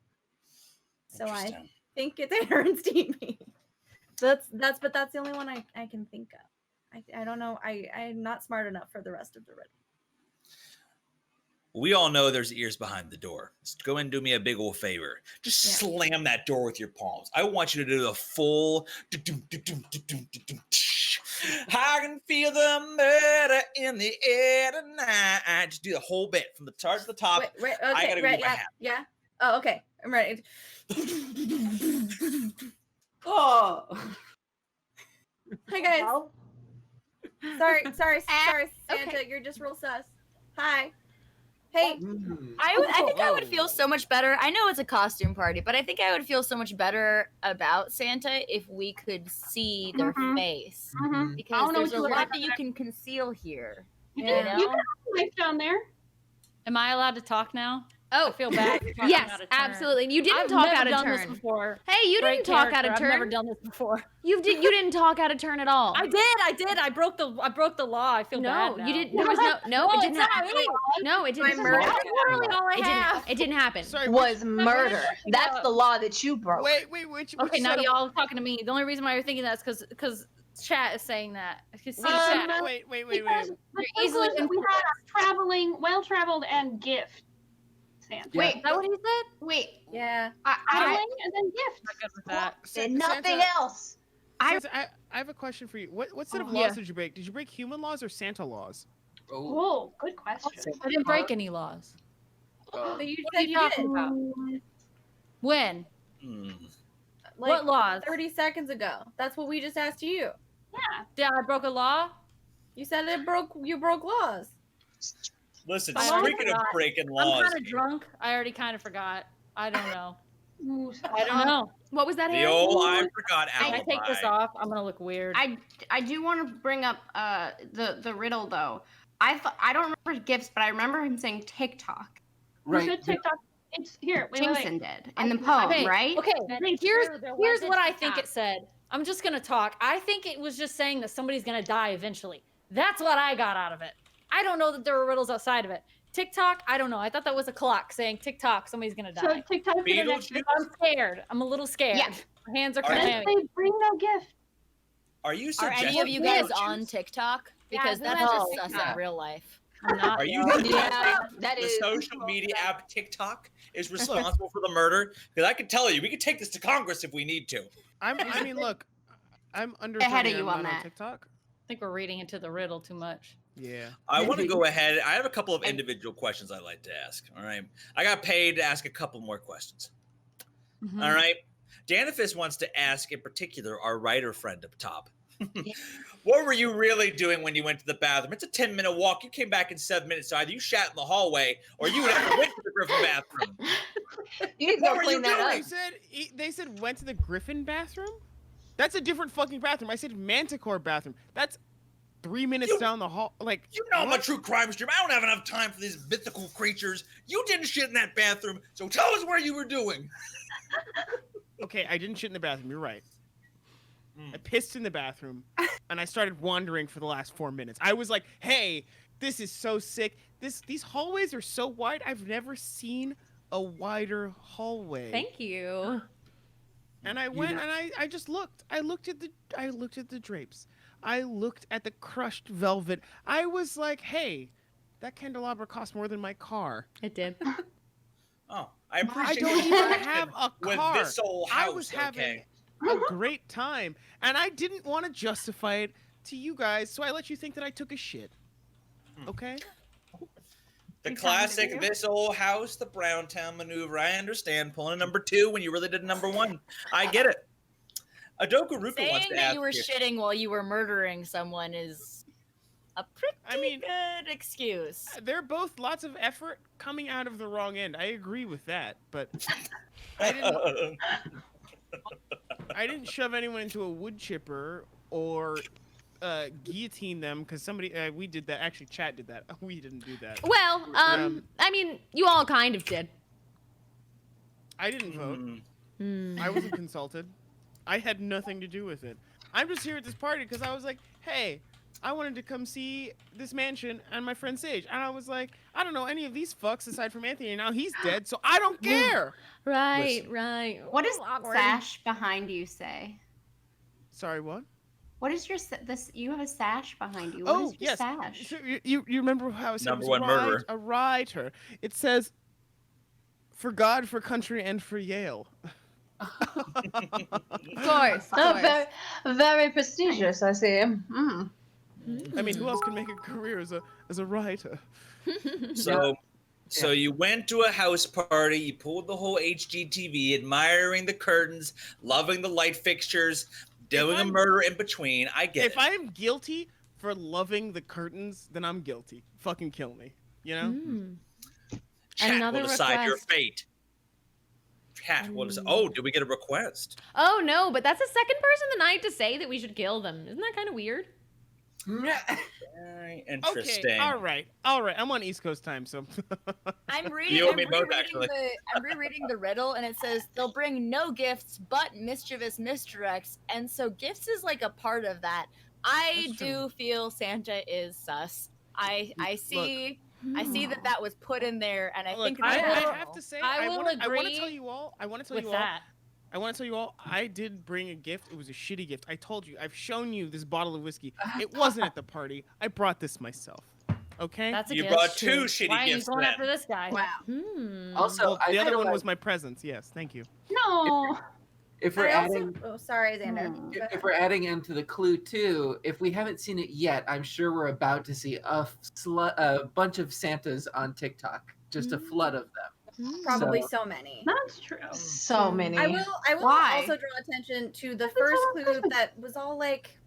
So I think it's Aaron Stevie. That's the only one I can think of. I don't know. I'm not smart enough for the rest of the riddle. We all know there's ears behind the door. Just go and do me a big old favor. Just slam that door with your palms. I want you to do the full. I can feel the murder in the air tonight. Just do the whole bit from the start to the top. Wait, okay, I gotta right, do my hat. Yeah. Oh, okay. I'm ready. Oh. Hi guys. Sorry, Santa. Okay. You're just real sus. Hi. Hey, I think I would feel so much better. I know it's a costume party, but I think I would feel so much better about Santa if we could see their face. Because there's a lot that you can conceal here. You can have a knife down there. Am I allowed to talk now? Oh, I feel bad. Yes, absolutely. You didn't talk out of turn. Before. Hey, you didn't talk out of turn. I've never done this before. You didn't talk out of turn at all. I did. I broke the law. I feel bad now. You didn't. There was it didn't happen. No, it didn't. That's literally all I have. It didn't happen. Sorry, was murder. That's the law that you broke. Wait, which okay, now y'all talking to me. The only reason why you're thinking that is because chat is saying that. Chat. Wait. You're easily we had well-traveled and gift. Santa. Wait, is that what he said? Wait. Yeah. Traveling and then gift. I'm good with that. And nothing else. I have a question for you. What set of laws did you break? Did you break human laws or Santa laws? Oh, good question. I didn't break any laws. But you What are you talking about? When? Like what laws? 30 seconds ago. That's what we just asked you. Yeah. Yeah, I broke a law? You said you broke laws. Listen, speaking of breaking laws. I'm kind of drunk. I already kind of forgot. I don't know. I don't know. What was that? I forgot alibi. I take this off. I'm gonna look weird. I do want to bring up the riddle though. I don't remember gifts, but I remember him saying TikTok. Right. You said TikTok. It's here. Jason did in the poem, right? Okay. Here's what I think it said. I'm just gonna talk. I think it was just saying that somebody's gonna die eventually. That's what I got out of it. I don't know that there were riddles outside of it. TikTok, I don't know. I thought that was a clock saying TikTok, somebody's gonna die. So TikTok for the next. I'm scared. I'm a little scared. Yeah. My hands are Are cramping. They bring no gift. Are you Are suggesting? any of you guys on TikTok? Because Yeah, that's who just has us TikTok? in real life. I'm not. Are you Yeah, that the is. social media app TikTok is responsible for the murder? Because I can tell you, we could take this to Congress if we need to. I mean, look, I'm under Ahead of 30, you I'm on not that. TikTok. I think we're reading into the riddle too much. Yeah. I want to go ahead. I have a couple of individual questions I'd like to ask. All right. I got paid to ask a couple more questions. Mhm. All right. Danifus wants to ask, in particular, our writer friend up top. What were you really doing when you went to the bathroom? It's a 10-minute walk. You came back in 7 minutes. So either you shat in the hallway or you never went to the Griffin bathroom. You need to What go were clean you that doing? up. They said went to the Griffin bathroom? That's a different fucking bathroom. I said Manticore bathroom. That's 3 minutes down the hall. Like, You know I'm a true crime stream. I don't have enough time for these mythical creatures. You didn't shit in that bathroom, so tell us where you were doing. Okay, I didn't shit in the bathroom. You're right. I pissed in the bathroom, and I started wandering for the last 4 minutes. I was like, hey, this is so sick. These hallways are so wide. I've never seen a wider hallway. Thank you. And I went and I just looked. I looked at the drapes. I looked at the crushed velvet. I was like, hey, that candelabra cost more than my car. It did. Oh, I appreciate I don't your even passion have a with car. this old house. I was having a great time, and I didn't want to justify it to you guys, so I let you think that I took a shit. Okay? The classic this old house, the Browntown maneuver. I understand pulling a number 2 when you really did a number 1. I get it. Adoka Ruka Saying wants to that ask you were shitting while you were murdering someone is a pretty good excuse. They're both lots of effort coming out of the wrong end. I agree with that, but I didn't shove anyone into a wood chipper or guillotine them because somebody we did that. Actually, chat did that. We didn't do that. Well, I mean, you all kind of did. I didn't vote. I wasn't consulted. I had nothing to do with it. I'm just here at this party because I was like, hey, I wanted to come see this mansion and my friend Saige. And I was like, I don't know any of these fucks aside from Anthony, and now he's dead, so I don't care. Right, right. What does Awkward. sash behind you say? Sorry, what? What is your this? You have a sash behind you. What is your sash? So you remember how I said Number it was one murderer. a writer? It says, for God, for country, and for Yale. Of course. Oh, very, very prestigious, I see. I mean, who else can make a career as a writer? So you went to a house party, you pulled the whole HGTV, admiring the curtains, loving the light fixtures, doing a murder in between. I get it. If I'm guilty for loving the curtains, then I'm guilty. Fucking kill me. You know? Chat Another will decide your request. fate. Chat will decide. Oh, did we get a request? Oh no, but that's the second person tonight to say that we should kill them. Isn't that kind of weird? Very interesting. Okay, all right. I'm on East Coast time, so I'm reading. You and I'm me both, rereading actually. I'm rereading the riddle, and it says they'll bring no gifts but mischievous misdirects, and so gifts is like a part of that. I That's do feel Santa is sus. I see. I see that was put in there, and I think I it's have to say, I will want to agree tell you all. I want to tell with you that. I want to tell you all. I did bring a gift. It was a shitty gift. I told you. I've shown you this bottle of whiskey. It wasn't at the party. I brought this myself. Okay. That's a You gift. brought 2 shitty Why are you gifts going then. after this guy? wow. Also, Well, the other one was my presents. Yes, thank you. No. If we're adding, Oh, sorry, Xander. if we're adding into the clue too, if we haven't seen it yet, I'm sure we're about to see a bunch of Santas on TikTok, just a flood of them. Probably so many. That's true. So many. I will Why? also draw attention to the first clue that was all like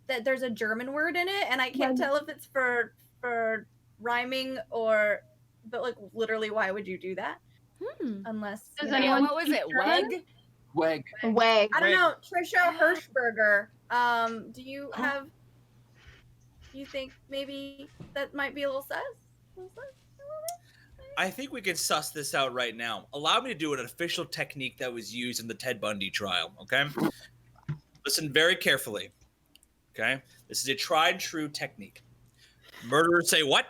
that there's a German word in it, and I can't tell if it's for rhyming or but like literally why would you do that? Unless Does you know, anyone What was it? speak German? Weg? Weg. Way. I don't know, Trisha Hirschberger. Do you have you think maybe that might be a little sus? I think we can suss this out right now. Allow me to do an official technique that was used in the Ted Bundy trial, okay? Listen very carefully, okay? This is a tried and true technique. Murderers say what?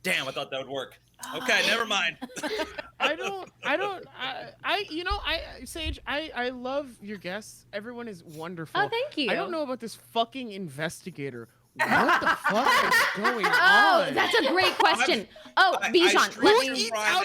Damn, I thought that would work. Okay, never mind. Saige, I love your guests. Everyone is wonderful. Oh, thank you. I don't know about this fucking investigator. What the fuck is going Oh, on? that's a great question. Oh, Bijan, let me. I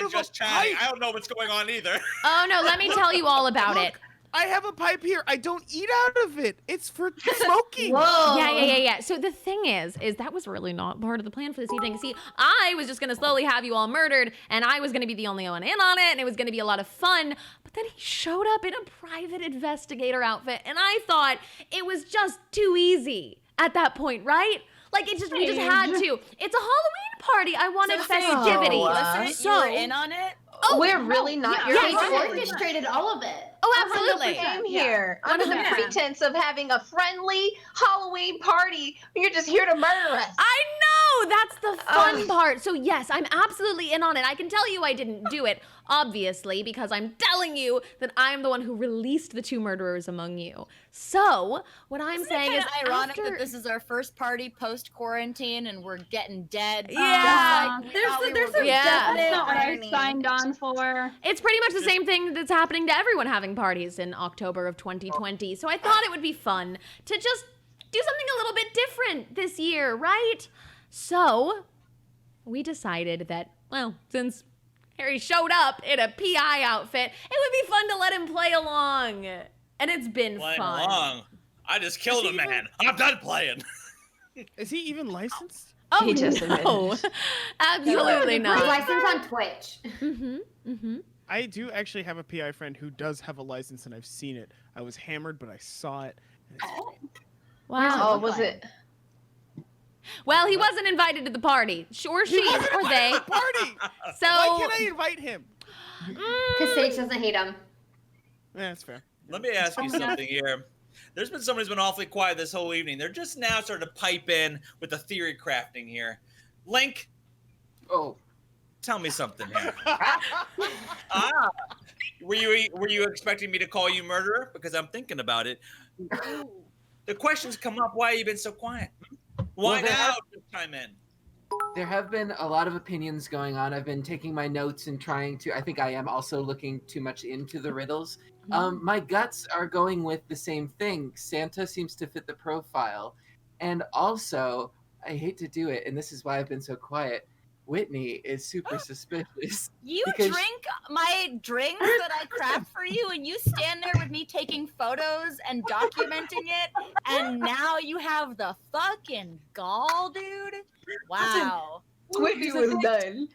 don't know what's going on either. Oh no, let me tell you all about it. I have a pipe here. I don't eat out of it. It's for smoking. Whoa. Yeah. So the thing is that was really not part of the plan for this evening. See, I was just going to slowly have you all murdered, and I was going to be the only one in on it, and it was going to be a lot of fun. But then he showed up in a private investigator outfit, and I thought it was just too easy at that point, right? Like, we just had to. It's a Halloween party. I wanted festivities. You were in on it? Oh, we're really not your I orchestrated all of it. Oh, absolutely. Came here under the pretense of having a friendly Halloween party. You're just here to murder us. I know! That's the fun part. So yes, I'm absolutely in on it. I can tell you I didn't do it, obviously, because I'm telling you that I'm the one who released the 2 murderers among you. So, what I'm saying is ironic that this is our first party post-quarantine and we're getting dead. Yeah. There's a That's not what I signed on for. It's pretty much the same thing that's happening to everyone having parties in October of 2020. So I thought it would be fun to just do something a little bit different this year, right? So we decided that, well, since Harry showed up in a PI outfit, it would be fun to let him play along. And it's been Playing fun. along. I just killed a man. I'm done playing. Is he even licensed? Oh, no. Absolutely not. He's licensed on Twitch. I do actually have a PI friend who does have a license, and I've seen it. I was hammered, but I saw it. Wow. Oh, was it? Well, he wasn't invited to the party. Or she, or they. Party. So why can't I invite him? Because Saige doesn't hate him. Yeah, that's fair. Let me ask you something here. There's been someone who's been awfully quiet this whole evening. They're just now starting to pipe in with the theory crafting here. Link. Oh. Tell me something here. Were you expecting me to call you murderer? Because I'm thinking about it. The questions come up. Why have you been so quiet? Why now? Chime in. There have been a lot of opinions going on. I've been taking my notes and trying to. I think I am also looking too much into the riddles. My guts are going with the same thing. Santa seems to fit the profile, and also I hate to do it, and this is why I've been so quiet. Whitney is super suspicious. You drink my drinks that I craft for you, and you stand there with me taking photos and documenting it, and now you have the fucking gall, dude. Wow. Whitney was done.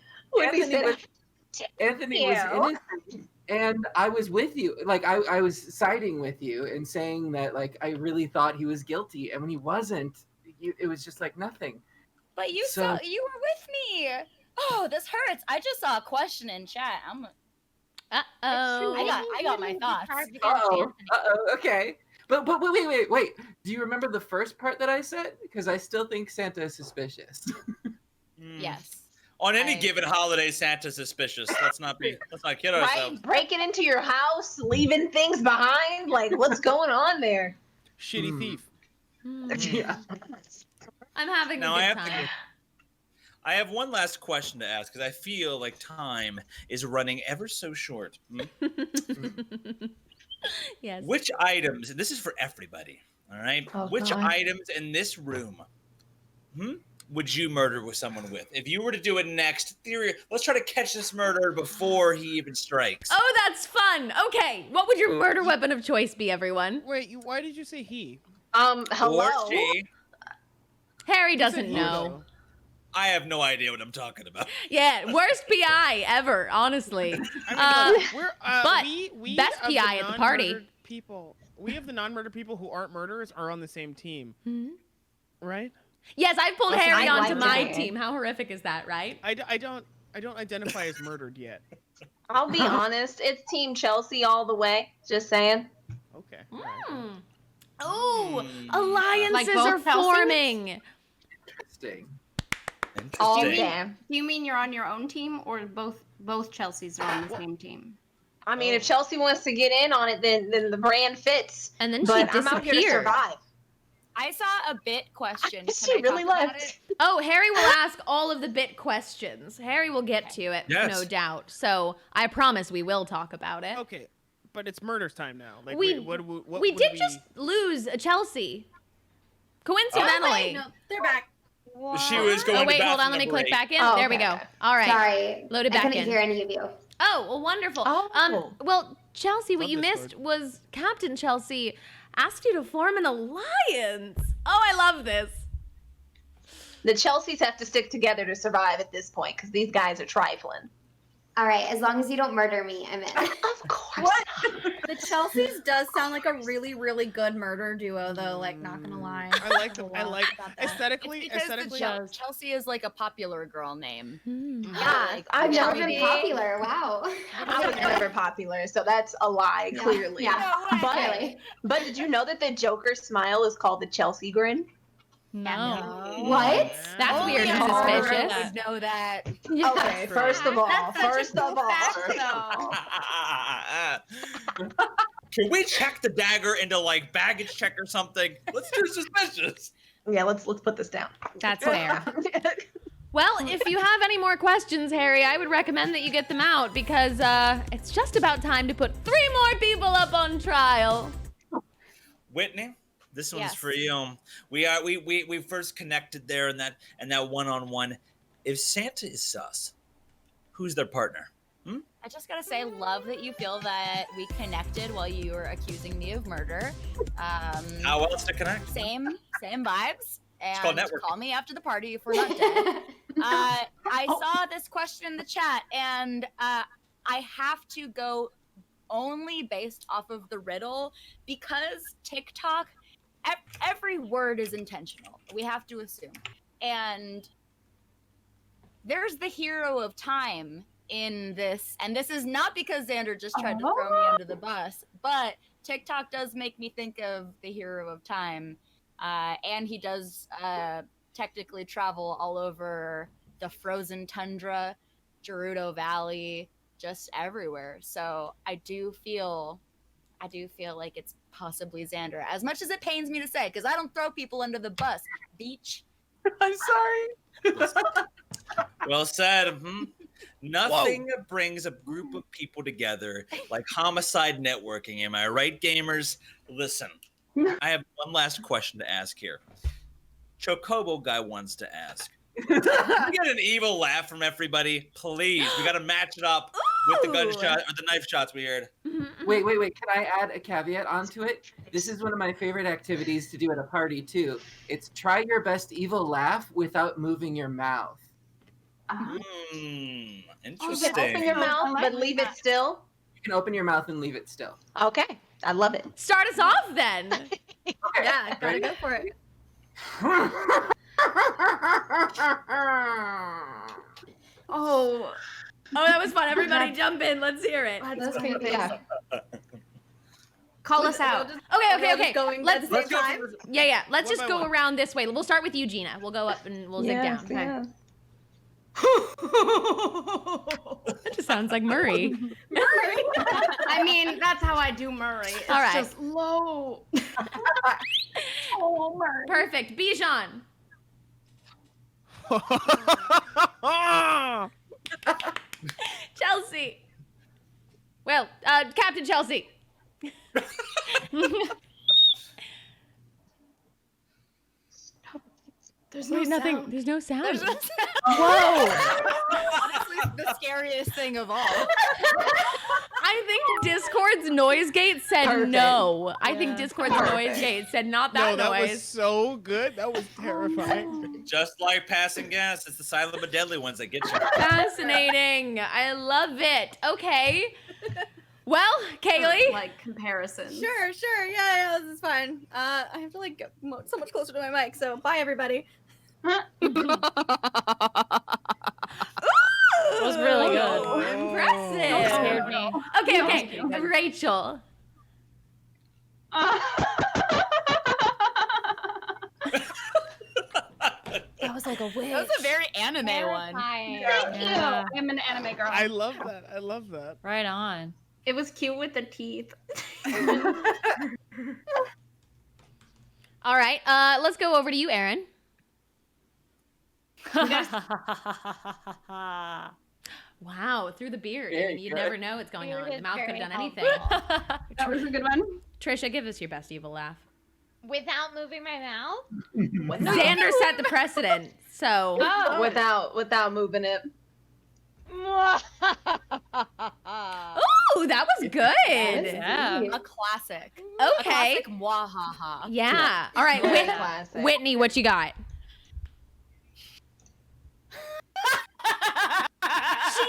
Anthony was innocent, and I was with you. Like I was siding with you and saying that like I really thought he was guilty, and when he wasn't, it was just like nothing. But you were with me. Oh, this hurts. I just saw a question in chat. I got my thoughts. Okay. But wait. Do you remember the first part that I said? Because I still think Santa is suspicious. Yes. On any given holiday, Santa's suspicious. Let's not kid ourselves. Right? Breaking into your house, leaving things behind. Like, what's going on there? Shitty thief. Yeah. I'm having a good time. I have one last question to ask because I feel like time is running ever so short. Yes. Which items, and this is for everybody, all right? Which items in this room would you murder with someone with? If you were to do it next, let's try to catch this murderer before he even strikes. Oh, that's fun. Okay. What would your murder weapon of choice be, everyone? Wait, why did you say he? Hello? Or she. Harry doesn't know. I have no idea what I'm talking about. Yeah, worst PI ever, honestly. But best PI at the party. We have the non-murder people who aren't murderers are on the same team, right? Yes, I pulled Harry onto my team. How horrific is that, right? I don't identify as murdered yet. I'll be honest, it's Team Chelsea all the way. Just saying. Okay. Oh, alliances are forming. Interesting. Do you mean you're on your own team, or both Chelseas are on the same team? I mean, if Chelsea wants to get in on it, then the brand fits. And then but she I'm out here to disappeared. survive. I saw a bit question. She really talk about left. it? Oh, Harry will ask all of the bit questions. Harry will get to it, Yes. no doubt. So I promise we will talk about it. Okay, but it's murder's time now. Like, we what we did just lose a Chelsea. Coincidentally. No, they're back. She was going Oh wait, to hold on. Let me click back in. There we go. All right. Sorry. Loaded I back couldn't in. hear any of you. Oh, well, wonderful. Well, Chelsea, what you missed was Captain Chelsea asked you to form an alliance. Oh, I love this. The Chelseas have to stick together to survive at this point because these guys are trifling. All right, as long as you don't murder me, I'm in. Of course. The Chelseas does sound like a really, really good murder duo, though. Like, not gonna lie. I like them. I like aesthetically. It's because Aesthetically, Chelsea is like a popular girl name. Yeah, I've never Chelsea. been popular. Wow. I was never popular, so that's a lie, clearly. Yeah. But did you know that the Joker smile is called the Chelsea grin? No. What? That's weird and suspicious. Would know that. Okay, first of all. Can we check the dagger into like baggage check or something? Let's do suspicious. Yeah, let's put this down. That's fair. Well, if you have any more questions, Harry, I would recommend that you get them out because it's just about time to put 3 more people up on trial. Whitney, this one's Yes. for you. We first connected there in that one-on-one. If Santa is sus, who's their partner? I just gotta say, love that you feel that we connected while you were accusing me of murder. How else to connect? Same vibes. called And networking. call me after the party if we're not dead. I saw this question in the chat, and I have to go only based off of the riddle because TikTok, every word is intentional. We have to assume. And there's the hero of time in this, and this is not because Xander just tried to throw me under the bus, but TikTok does make me think of the hero of time, and he does technically travel all over the frozen tundra, Gerudo Valley, just everywhere. So I do feel like it's possibly Xander, as much as it pains me to say, because I don't throw people under the bus. Beach. I'm sorry. Well said. Nothing brings a group of people together like homicide networking. Am I right, gamers? Listen, I have one last question to ask here. Chocobo guy wants to ask. Can we get an evil laugh from everybody, please? We got to match it up with the gunshot or the knife shots we heard. Wait. Can I add a caveat onto it? This is one of my favorite activities to do at a party, too. It's try your best evil laugh without moving your mouth. Interesting. You can open your mouth, but leave it still. You can open your mouth and leave it still. Okay, I love it. Start us off then. Yeah, gotta go for it. Oh, that was fun. Everybody jump in. Let's hear it. That's creepy. Yeah. Call us out. Okay. Going Let's at the same time. Yeah. Let's One just by go one. around this way. We'll start with you, Gina. We'll go up and we'll zig down. Okay. That just sounds like Murray. I mean, that's how I do Murray. It's All right. just low. Oh, Murray. Perfect. Bijan. Chelsea. Well, Captain Chelsea. There's Wait, nothing. There's no sound. There's no sound. Whoa. Honestly, the scariest thing of all. I think Discord's noise gate said Perfect. no. I think Discord's noise gate said not that No, that noise. was so good. That was terrifying. Just like passing gas, it's the silent but deadly ones that get you. Fascinating. I love it. Okay. Well, Kaylee. Like comparisons. Sure. Yeah, this is fine. I have to like get so much closer to my mic. So bye, everybody. It was really good. Ooh, impressive. Scared me. Okay. Rachel. That was like a witch. That was a very anime one. Terrifying. Thank you. Yeah. I'm an anime girl. I love that. Right on. It was cute with the teeth. All right. Let's go over to you, Aaron. Wow, through the beard. I mean, you never know what's going on. The mouth could have done anything. That was a good one. Trisha, give us your best evil laugh. Without moving my mouth? Xander set the precedent, so without moving it. Ooh, that was good. Yeah. A classic. Okay. A classic mwahaha. Yeah. All right, Whitney, what you got?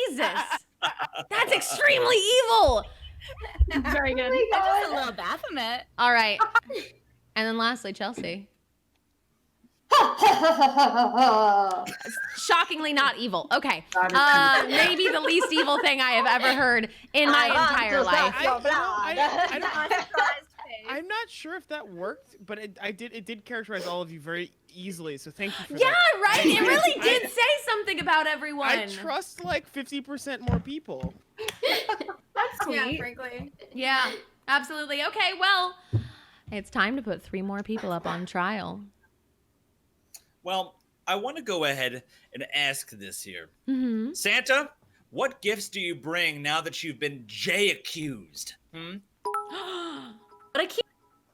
Jesus. That's extremely evil. Very good. Just a little Baphomet. All right. And then lastly, Chelsea. Shockingly not evil. Okay. Maybe the least evil thing I have ever heard in my entire life. I'm not sure if that worked, but it did characterize all of you very easily, so thank you for that. Yeah, right? It really did say something about everyone. I trust like 50% more people. That's sweet. Yeah, frankly. Yeah, absolutely. Okay, well, it's time to put 3 more people up on trial. Well, I want to go ahead and ask this here. Mm-hmm. Santa, what gifts do you bring now that you've been J-accused?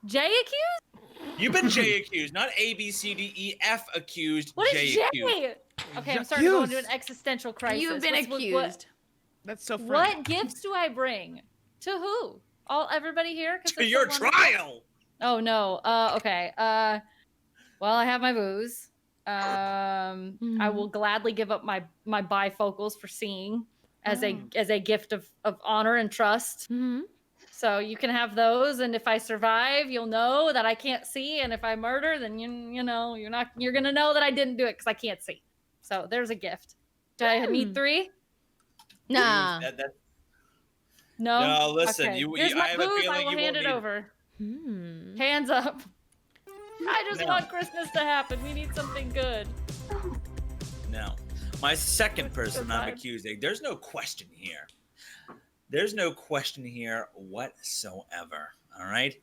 J-accused? You've been J-accused, not A, B, C, D, E, F accused. What is J-accused. J? Okay, I'm starting to go into an existential crisis. You've been accused. That's so funny. What gifts do I bring? To who? Everybody here? To your trial! Oh, no. Okay. Well, I have my booze. I will gladly give up my bifocals for seeing as a gift of honor and trust. Mm-hmm. So you can have those, and if I survive, you'll know that I can't see, and if I murder, then you know you're gonna know that I didn't do it because I can't see. So there's a gift. Do I need 3? Nah. No. Listen. Okay. You, Here's I my have a booze. feeling I will you hand won't it need over. Hands up. I just want Christmas to happen. We need something good. No. My second person I'm accusing, there's no question here. There's no question here whatsoever. All right?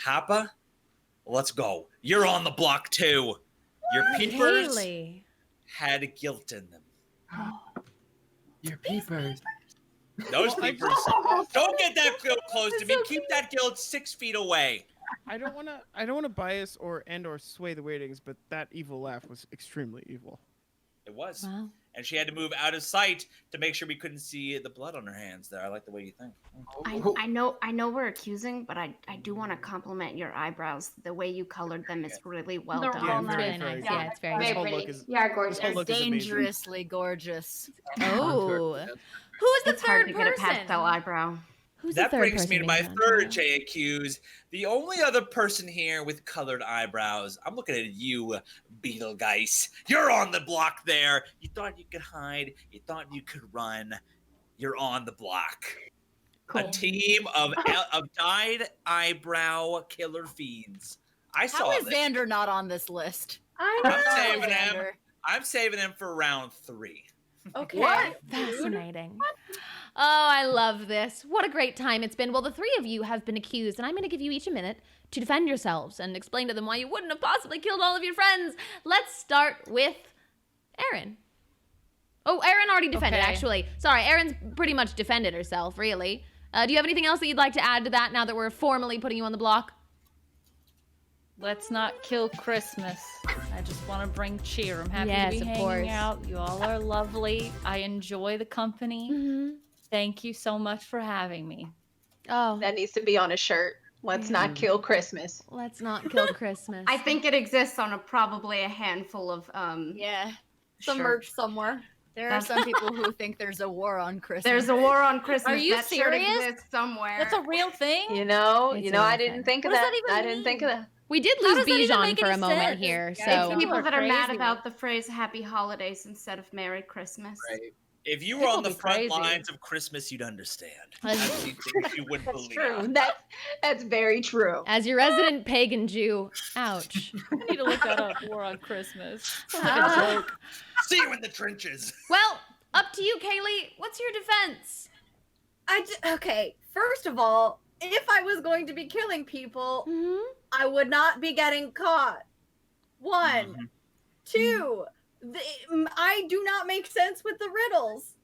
Hapa, let's go. You're on the block too. Your peepers had guilt in them. Your peepers. Those peepers. Don't get that guilt close to me. Keep that guilt 6 feet away. I don't want to bias or sway the weightings, but that evil laugh was extremely evil. It was. Wow. And she had to move out of sight to make sure we couldn't see the blood on her hands there. I like the way you think. I know we're accusing, but I do want to compliment your eyebrows. The way you colored them is really well They're done. all Really nice. Yeah, it's very pretty. Is, you are gorgeous. whole look is amazing. Dangerously gorgeous. Oh. Who's the It's hard third to get a person? pastel eyebrow. Who's That the third brings person me to my being on third trial? J accused. The only other person here with colored eyebrows. I'm looking at you, Betelgeuse. You're on the block there. You thought you could hide. You thought you could run. You're on the block. Cool. A team of dyed eyebrow killer fiends. I saw How is this. Xander not on this list? I'm saving him. I'm saving him for round 3. Okay. What? Fascinating. Oh, I love this. What a great time it's been. Well, the 3 of you have been accused, and I'm going to give you each a minute to defend yourselves and explain to them why you wouldn't have possibly killed all of your friends. Let's start with Aaron. Oh, Aaron already defended, Okay. actually. Sorry, Aaron's pretty much defended herself, really. Do you have anything else that you'd like to add to that now that we're formally putting you on the block? Let's not kill Christmas. I just want to bring cheer. I'm happy Yes, to be of hanging course. out. You all are lovely. I enjoy the company. Mm-hmm. Thank you so much for having me. Oh, That needs to be on a shirt. Let's not kill Christmas. let's not kill Christmas. I think it exists on probably a handful of Yeah. Some shirts. merch somewhere. There are some people who think there's a war on Christmas. There's a war on Christmas. Are you that shirt serious? exists somewhere. That's a real thing? You know, It's I amazing. didn't think of What does that. that even I didn't mean? think of that. We did How lose does that even Bijan make for a any moment sense? here, It's so people that are mad crazy. about the phrase "Happy Holidays" instead of "Merry Christmas." Right. If you were People on the be front crazy. lines of Christmas, you'd understand. As- I see things you wouldn't That's believe. true. That's very true. as your resident pagan Jew, ouch. I need to look that up. War on Christmas. Sounds like a joke. See you in the trenches. Well, up to you, Kaylee. What's your defense? Okay, first of all, if I was going to be killing people, I would not be getting caught. 1, 2, I do not make sense with the riddles.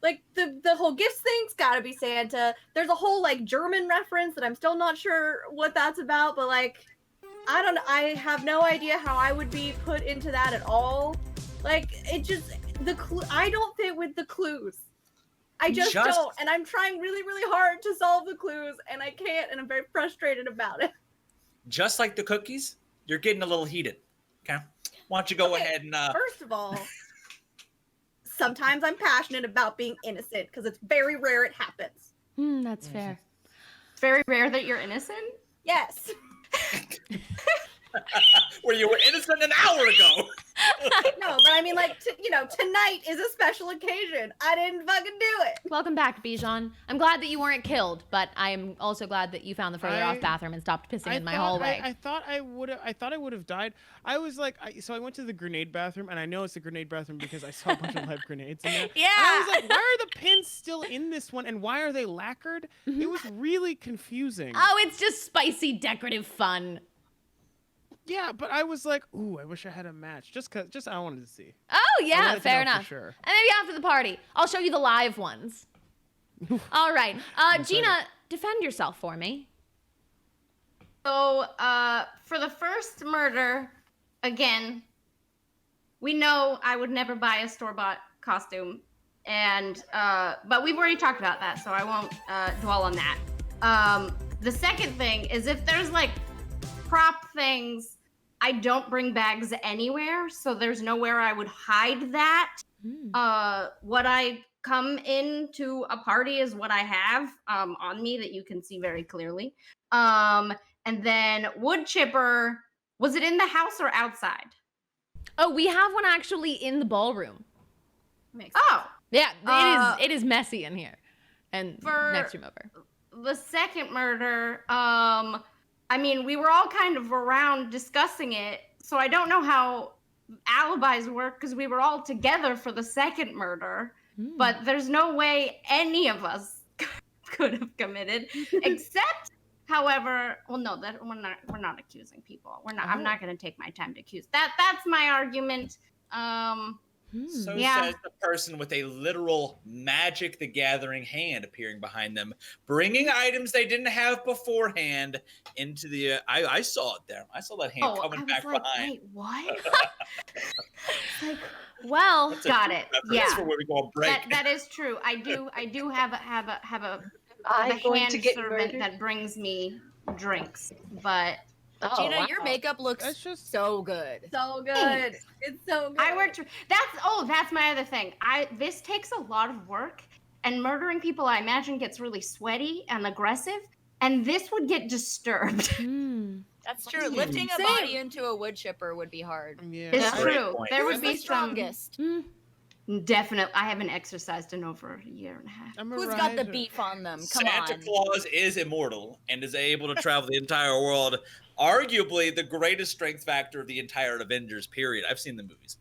Like the whole gifts thing's gotta be Santa. There's a whole like German reference that I'm still not sure what that's about, but like I don't know. I have no idea how I would be put into that at all. Like it just I don't fit with the clues. I just don't, and I'm trying really, really hard to solve the clues, and I can't, and I'm very frustrated about it. Just like the cookies, you're getting a little heated. Okay, why don't you go ahead and First of all, sometimes I'm passionate about being innocent because it's very rare it happens. That's fair. It's very rare that you're innocent? Yes. Where you were innocent an hour ago. No, but I mean, like, tonight is a special occasion. I didn't fucking do it. Welcome back, Bijan. I'm glad that you weren't killed, but I'm also glad that you found the further off bathroom and stopped pissing in my hallway. I thought I would have died. I was like, so I went to the grenade bathroom, and I know it's the grenade bathroom because I saw a bunch of live grenades in there. Yeah. And I was like, why are the pins still in this one, and why are they lacquered? It was really confusing. Oh, it's just spicy, decorative fun. Yeah, but I was like, ooh, I wish I had a match. Just I wanted to see. Oh, yeah, fair enough. For sure. And maybe after the party, I'll show you the live ones. All right. Gina, defend yourself for me. So, for the first murder, again, we know I would never buy a store-bought costume. And, but we've already talked about that, so I won't dwell on that. The second thing is if there's like prop things, I don't bring bags anywhere, so there's nowhere I would hide that. What I come into a party is what I have on me that you can see very clearly. And then wood chipper, was it in the house or outside? Oh, we have one actually in the ballroom. Yeah, it is messy in here. And next room over. The second murder, I mean, we were all kind of around discussing it, so I don't know how alibis work because we were all together for the second murder, but there's no way any of us could have committed, except, however, well, no, that we're not accusing people. I'm not going to take my time to accuse. That's my argument. So yeah. says the person with a literal Magic the Gathering hand appearing behind them, bringing items they didn't have beforehand into the. I saw it there. I saw that hand coming back behind. Wait, what? Well, got it. Yeah, that's for where we go on break. That is true. I do have a I'm going hand to get servant murdered. that brings me drinks, but. Gina, your makeup looks so good. So good. It's so good. I worked. That's my other thing. This takes a lot of work, and murdering people, I imagine, gets really sweaty and aggressive, and this would get disturbed. That's true. Lifting a body into a wood chipper would be hard. Yeah. It's true. There would Who's be the strongest. Definitely. I haven't exercised in over a year and a half. Who's got the beef on them? Come Santa on. Claus is immortal and is able to travel the entire world. Arguably the greatest strength factor of the entire Avengers period. I've seen the movies.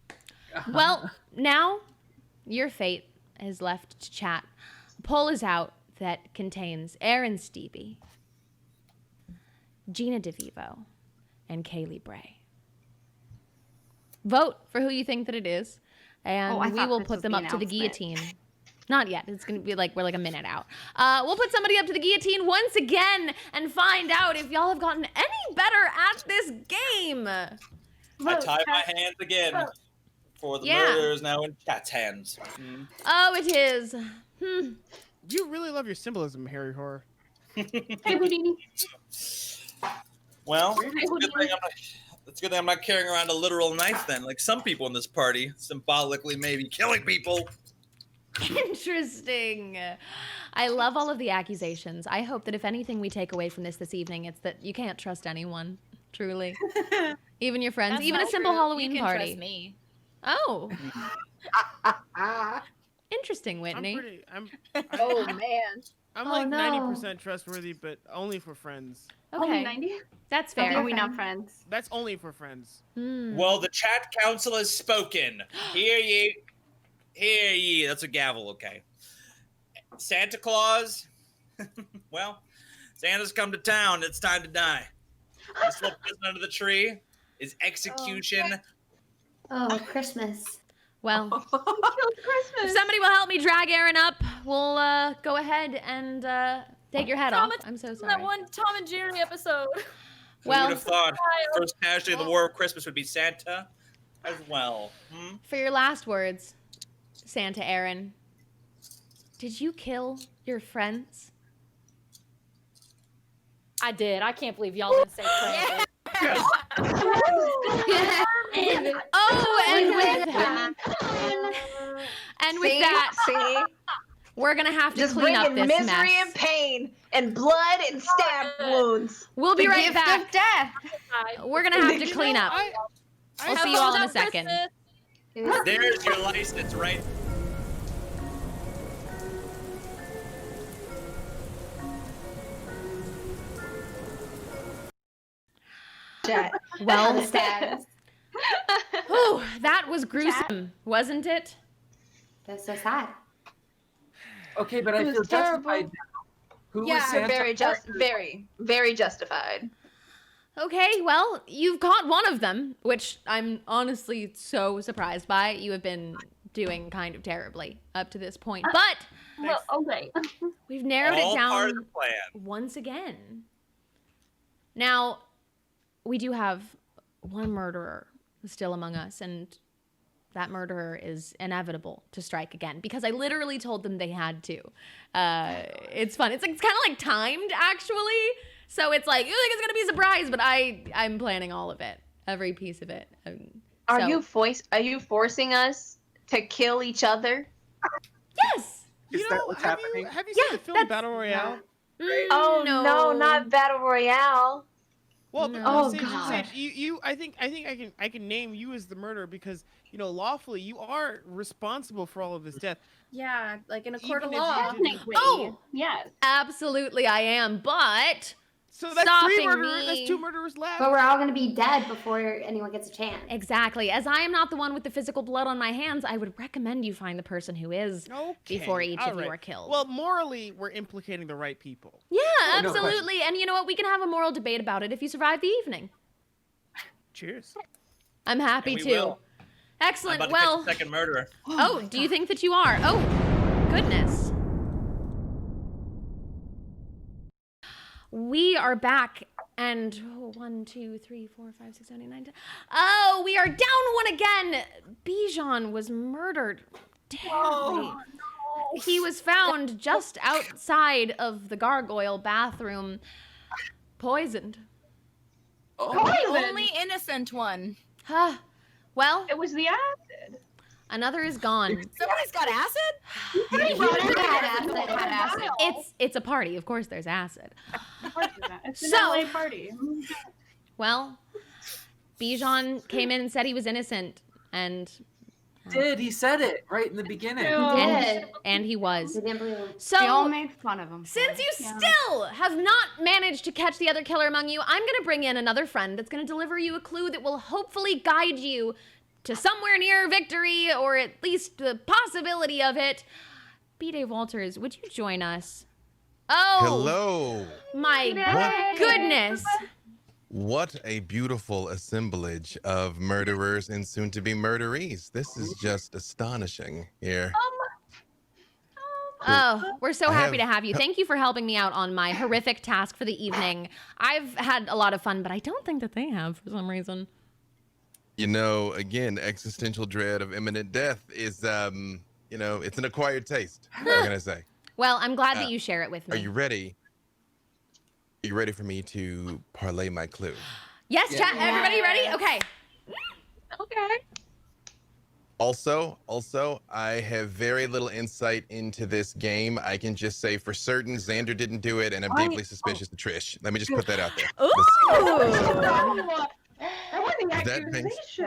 Well, now your fate is left to chat. A poll is out that contains Aaron Stevie, Gina DeVivo, and Kaylee Bray. Vote for who you think that it is, and I we thought will this put was them the up to the announcement. guillotine. Not yet. It's going to be like, we're like a minute out. We'll put somebody up to the guillotine once again and find out if y'all have gotten any better at this game. I tie my hands again for the murderers now in chat's hands. Oh, it is. You really love your symbolism, Harry Horror. Hey, Houdini. Well, it's a good thing I'm not carrying around a literal knife then, like some people in this party, symbolically maybe killing people. Interesting. I love all of the accusations. I hope that if anything we take away from this evening, it's that you can't trust anyone, truly. Even your friends, That's even a not simple true. Halloween You can party. trust me. Oh. Interesting, Whitney. Oh man. I'm Oh, like no. 90% trustworthy, but only for friends. Okay. 90? That's fair. Are we not friends? That's only for friends. Well, the chat council has spoken. Hear ye. Hear ye. That's a gavel, okay. Santa Claus. Well, Santa's come to town. It's time to die. This little person under the tree is execution. Oh, Christmas. Well, Christmas. if somebody will help me drag Aaron up, we'll go ahead and take your head off. I'm so sorry. That one Tom and Jerry episode. Who would have thought first casualty of the War of Christmas would be Santa as well? For your last words, Santa Aaron, did you kill your friends? I did. I can't believe y'all didn't say friends. And with that, we're gonna have to just clean up bringing this misery mess. and pain and blood and stab wounds. We'll be The right gift back. of death. We're gonna have to clean up. We'll see you all in a second. There's your license, right? Well, whew, that was gruesome, wasn't it? That's so sad. Okay, but I feel justified now. Who was Santa? Very justified. Okay, well, you've caught one of them, which I'm honestly so surprised by. You have been doing kind of terribly up to this point, but Well, okay. we've narrowed All it down part of the plan. once again. Now, we do have one murderer still among us, and that murderer is inevitable to strike again because I literally told them they had to. It's fun. It's kind of like timed, actually. So it's like, you think it's gonna be a surprise, but I'm planning all of it, every piece of it. Are So- you forcing us to kill each other? Yes. Is that what's happening? Have you seen the film Battle Royale? Oh no, not Battle Royale. Well, Oh, Saige, God. Saige, I think I can name you as the murderer because lawfully you are responsible for all of this death. Yeah, like in a court of Even if you law. didn't- Oh, yes, absolutely, I am. But so that's stopping three murderers. me. That's two murderers left. But we're all going to be dead before anyone gets a chance. Exactly. As I am not the one with the physical blood on my hands, I would recommend you find the person who is before each all of you right. are killed. Well, morally, we're implicating the right people. Yeah, Oh, no absolutely. And you know what? We can have a moral debate about it if you survive the evening. Cheers. I'm happy And we to. will. Excellent. I'm about to Well, catch the second murderer. oh, do you think that you are? Oh, goodness. We are back, and 1, 2, 3, 4, 5, 6, 7, 8, 9, 10. Oh, we are down one again. Bijan was murdered terribly. He was found just outside of the gargoyle bathroom, poisoned. The only innocent one. Huh. Well, it was the acid. Another is gone. Somebody's got acid? It's a party. Of course, there's acid. It's an So- LA party. Well, Bijan came in and said he was innocent, and He said it right in the beginning. and he was. So They all made fun of him. Since you still have not managed to catch the other killer among you, I'm going to bring in another friend that's going to deliver you a clue that will hopefully guide you to somewhere near victory, or at least the possibility of it. B-Day Walters, would you join us? Oh, Hello. my What? goodness. What a beautiful assemblage of murderers and soon to be murderees. This is just astonishing here. Oh, we're so I happy have- to have you. Thank you for helping me out on my horrific task for the evening. I've had a lot of fun, but I don't think that they have for some reason. You know, again, existential dread of imminent death is, it's an acquired taste. What can I say? Well, I'm glad that Uh, you share it with Are me. you ready? Are you ready for me to parlay my clue? Yes, chat. Everybody ready? Okay. Okay. Also, I have very little insight into this game. I can just say for certain Xander didn't do it, and I'm deeply suspicious of Trish. Let me just put that out there. That was the That makes- accusation.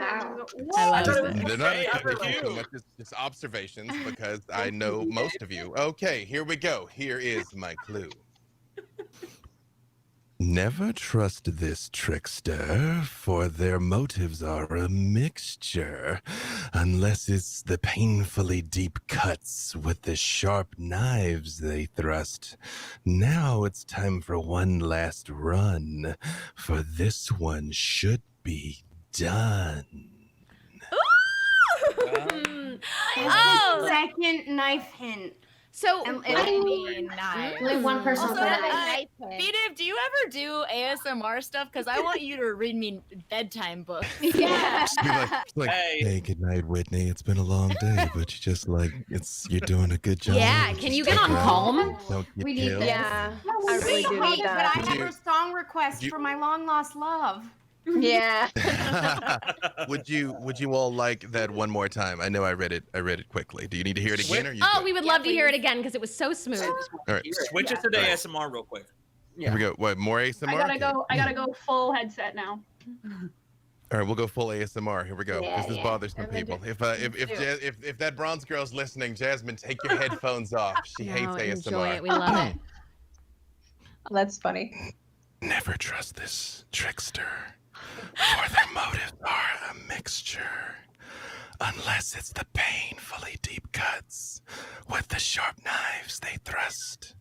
I love They're not accusations so much as just observations because I know most of you. Okay, here we go. Here is my clue. Never trust this trickster, for their motives are a mixture, unless it's the painfully deep cuts with the sharp knives they thrust. Now it's time for one last run, for this one should be done. Oh, second knife hint. So I mean, nice. Only one person Also, with a knife. Dave, do you ever do ASMR stuff? Because I want you to read me bedtime books. Yeah. Just be like, hey, good night, Whitney. It's been a long day, but you just you're doing a good job. Yeah, can you get on Calm? Don't get We need killed. this. Yeah, I really do need But I that. have a song request for my long lost love. Yeah. Would you all like that one more time? I know I read it quickly. Do you need to hear it again? Or you Oh, good? we would love to hear it again because it was so smooth. All right. Switch it to the ASMR real quick. Here we go. What, more ASMR? I gotta go full headset now. All right, we'll go full ASMR. Here we go. Yeah, This is bothers some people. If that bronze girl's listening, Jasmine, take your headphones off. She hates No, ASMR. enjoy it. We love it. That's funny. Never trust this trickster, for their motives are a mixture, unless it's the painfully deep cuts with the sharp knives they thrust.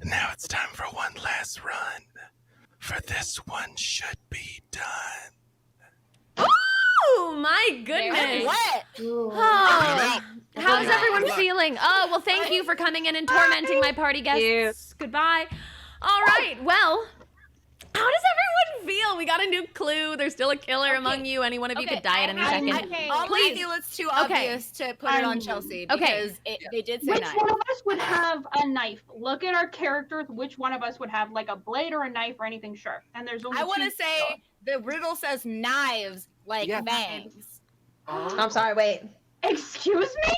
Now it's time for one last run, for this one should be done. Oh my goodness! What? Oh, how's everyone feeling? Oh well, thank you for coming in and tormenting my party guests. Goodbye. All right. Well, how does everyone feel? We got a new clue. There's still a killer among you. Any one of you could die at any second. I feel it's too obvious to put it on Chelsea because they did say Which knife. one of us would have a knife? Look at our characters. Which one of us would have like a blade or a knife or anything sharp? And there's only I want to two say people. the riddle says knives like fangs. I'm sorry, wait. Excuse me?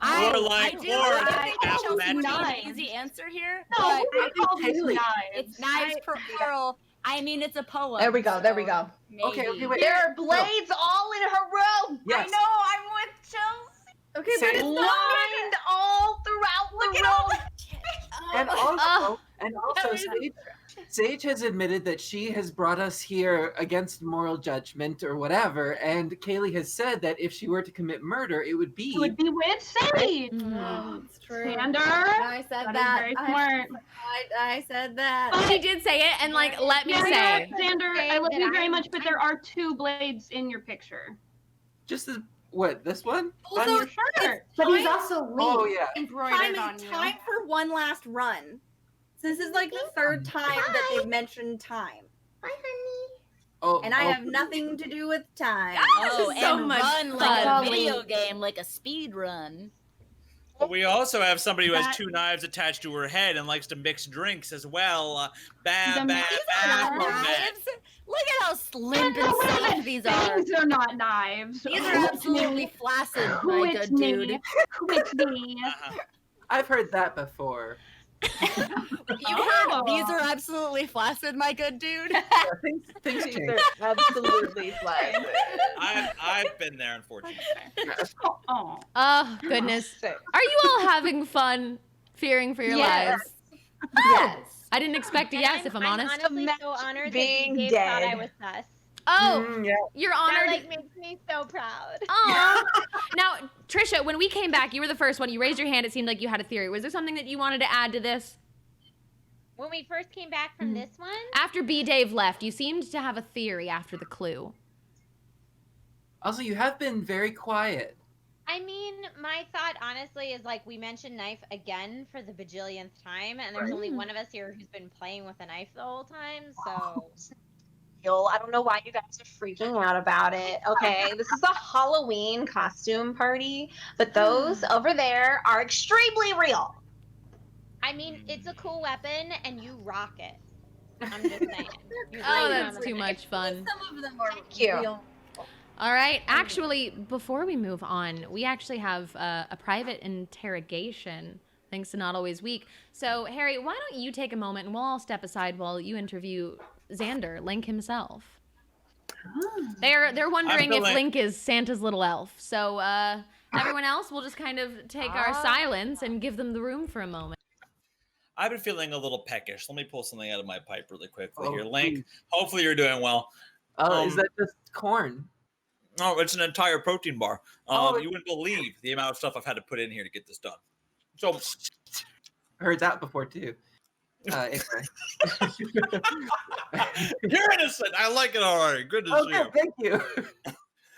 Or like, I do. or I think half Chelsea's magic. not an easy answer here. No, but we would call these Haley. knives. it's knives plural. I mean, it's a poem. There we go. There we go. Maybe. Okay, wait. There are blades all in her room. Yes. I know. I'm with Chelsea. Okay, Say but it. it's not. Lined all throughout the room. And also, Saige has admitted that she has brought us here against moral judgment or whatever, and Kaylee has said that if she were to commit murder, it would be. It would be with Sage. It's true. Sander. I said That is that. very smart. I said that. She did say it, and like, let me Yeah, say. Xander, I love you very much, but there are two blades in your picture. Just what, this one? Also, On your shirt. But he's also Oh, yeah. embroidered on It's you. time for one last run. So this is like the third time that they've mentioned time. Bye, honey. Oh, And I have nothing to do with time. Oh, so and much run like fun. a video game, like a speed run. But we also have somebody who has two knives attached to her head and likes to mix drinks as well. Bad. Knives? Look at how slim and sleek these are. These are not knives. These are absolutely flaccid, my good dude. Quit me. I've heard that before. You heard these are absolutely flaccid, my good dude. Things These change. are absolutely flaccid. I've been there, unfortunately. Oh goodness, are you all having fun, fearing for your lives? Yes. I didn't expect a yes, if I'm honest. honestly so honored being that Dave thought I dead. was sus. Oh, Yeah. you're That honored. like makes me so proud. Oh, now Trisha, when we came back, you were the first one. You raised your hand. It seemed like you had a theory. Was there something that you wanted to add to this? When we first came back from this one, After B Dave left, you seemed to have a theory after the clue. Also, you have been very quiet. I mean, my thought honestly is like we mentioned knife again for the bajillionth time, and there's only one of us here who's been playing with a knife the whole time, so. I don't know why you guys are freaking out about it. Okay, this is a Halloween costume party, but those over there are extremely real. I mean, it's a cool weapon, and you rock it. I'm just saying. You're Oh, really that's too much fun. Some of them are Thank you. real. All right. Actually, before we move on, we actually have a private interrogation, thanks to Not Always Weak. So, Harry, why don't you take a moment and we'll all step aside while you interview Xander, Link himself. They're wondering if Link is Santa's little elf. So, everyone else will just kind of take our silence and give them the room for a moment. I've been feeling a little peckish. Let me pull something out of my pipe really quickly Oh, here. Link, please. hopefully you're doing well. Oh, is that just corn? No, it's an entire protein bar. Oh, You wouldn't believe the amount of stuff I've had to put in here to get this done. So, heard that before too. Anyway. You're innocent. I like it already. Good to see you. Thank you.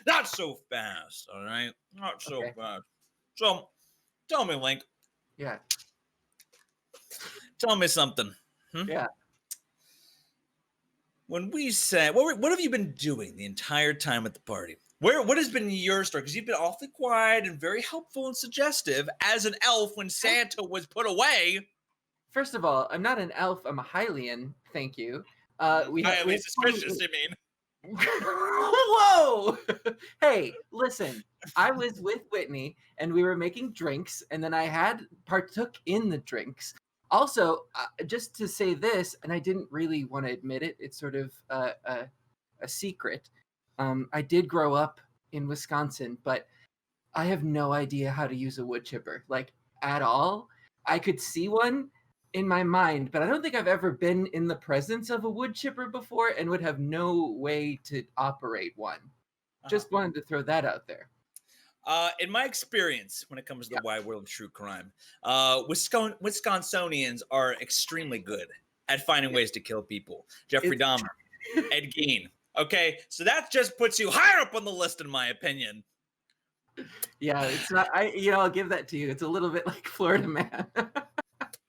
Not so fast, all right? Not so fast. So, tell me, Link. Yeah. Tell me something. Yeah. When we say, what have you been doing the entire time at the party? What has been your story? Because you've been awfully quiet and very helpful and suggestive as an elf when Santa was put away. First of all, I'm not an elf. I'm a Hylian. Thank you. Highly suspicious, you mean? Whoa! Hey, listen. I was with Whitney, and we were making drinks, and then I partook in the drinks. Also, just to say this, and I didn't really want to admit it. It's sort of a secret. I did grow up in Wisconsin, but I have no idea how to use a wood chipper, like at all. I could see one in my mind, but I don't think I've ever been in the presence of a wood chipper before and would have no way to operate one. Just wanted to throw that out there. In my experience, when it comes to the wide world of true crime, Wisconsinians are extremely good at finding ways to kill people. Jeffrey Dahmer, Ed Gein. Okay, so that just puts you higher up on the list, in my opinion. Yeah, it's not. I'll give that to you. It's a little bit like Florida Man.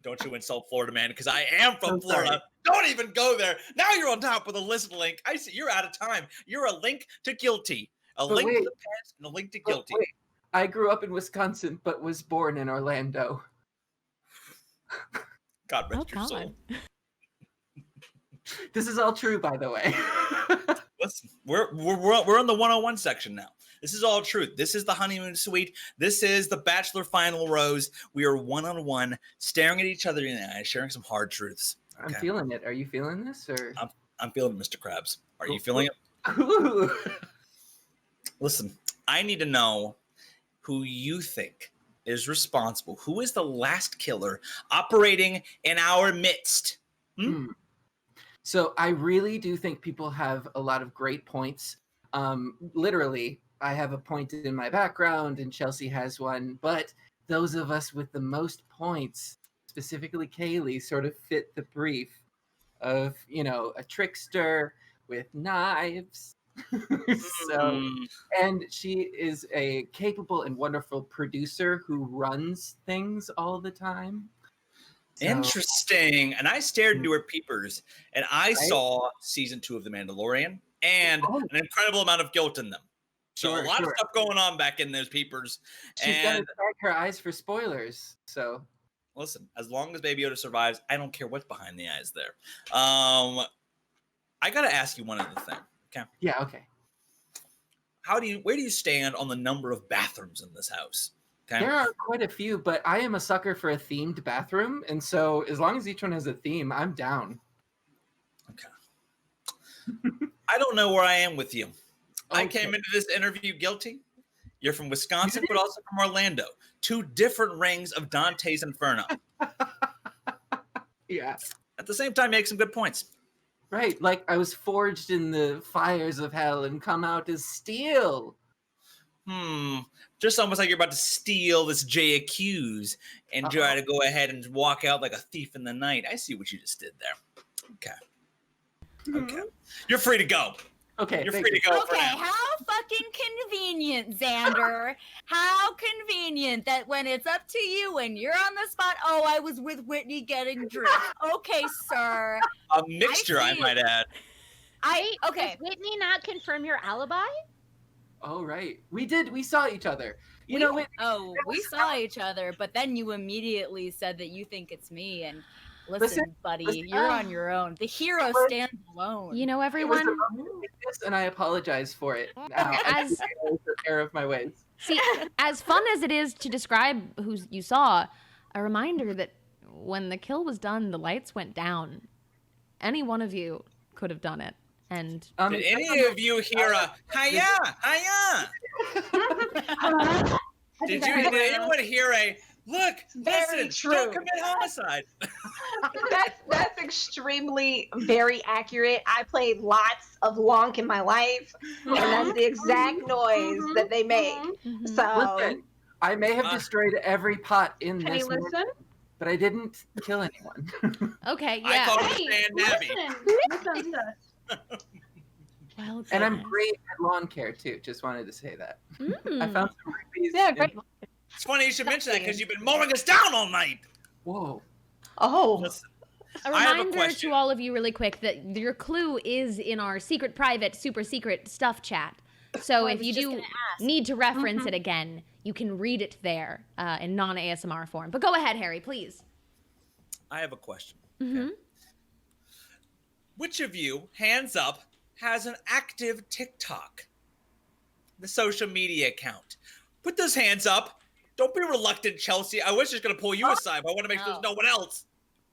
Don't you insult Florida Man, because I am from Florida. Sorry. Don't even go there. Now you're on top of the list, Link. I see you're out of time. You're a link to guilty. Link to the past and a link to guilty. Wait. I grew up in Wisconsin, but was born in Orlando. God rest your soul. This is all true, by the way. Listen, we're on the 101 section now. This is all truth. This is the honeymoon suite. This is the bachelor final rose. We are one-on-one, staring at each other in the eyes, sharing some hard truths. Okay. I'm feeling it. Are you feeling this, or I'm feeling it, Mr. Krabs. Are you feeling it? Ooh. Listen, I need to know who you think is responsible. Who is the last killer operating in our midst? So I really do think people have a lot of great points. Literally, I have a point in my background, and Chelsea has one. But those of us with the most points, specifically Kaylee, sort of fit the brief of, a trickster with knives. And she is a capable and wonderful producer who runs things all the time. Interesting. And I stared into her peepers, and I saw season 2 of The Mandalorian and an incredible amount of guilt in them. So a lot of stuff going on back in those peepers. She's got to tag her eyes for spoilers. So listen, as long as Baby Yoda survives, I don't care what's behind the eyes there. I got to ask you one other thing. Okay. Yeah. Okay. Where do you stand on the number of bathrooms in this house? Okay. There are quite a few, but I am a sucker for a themed bathroom, and so as long as each one has a theme, I'm down. Okay. I don't know where I am with you. I Okay. came into this interview guilty. You're from Wisconsin, but also from Orlando. 2 different rings of Dante's Inferno. Yeah. At the same time, make some good points. Right, like I was forged in the fires of hell and come out as steel. Just almost like you're about to steal this J accuse and try to go ahead and walk out like a thief in the night. I see what you just did there. Okay. You're free to go. Okay. You're free to go for now. How fucking convenient, Xander. How convenient that when it's up to you and you're on the spot, I was with Whitney getting drunk. Okay, sir. A mixture, I might add. Did Whitney not confirm your alibi? Oh, right. We did. We saw each other. We saw each other, but then you immediately said that you think it's me. And listen, buddy, you're on your own. The hero stands alone. Everyone. And I apologize for it. Now, I take care of my ways. See, as fun as it is to describe who you saw, a reminder that when the kill was done, the lights went down. Any one of you could have done it. And did any of you hear a hiya? Did anyone hear a look? Listen, don't commit homicide. That's extremely very accurate. I played lots of Lonk in my life, and that's the exact noise that they make. So Listen, I may have destroyed every pot in Can this you listen? but I didn't kill anyone. Okay, I yeah. call it Hey, Stan Nabby. listen to this. Well, And I'm great at lawn care too. Just wanted to say that. I found some rupees. Yeah, great. It's funny you should mention that because you've been mowing us down all night. Whoa. Oh. Listen, A I have a reminder question. to all of you really quick that your clue is in our secret, private, super secret stuff chat. So I if was you just do gonna ask. need to reference it again, you can read it there in non-ASMR form. But go ahead, Harry, please. I have a question. Mm-hmm. Which of you, hands up, has an active TikTok? The social media account. Put those hands up. Don't be reluctant, Chelsea. I was just going to pull you aside, but I want to make sure there's no one else.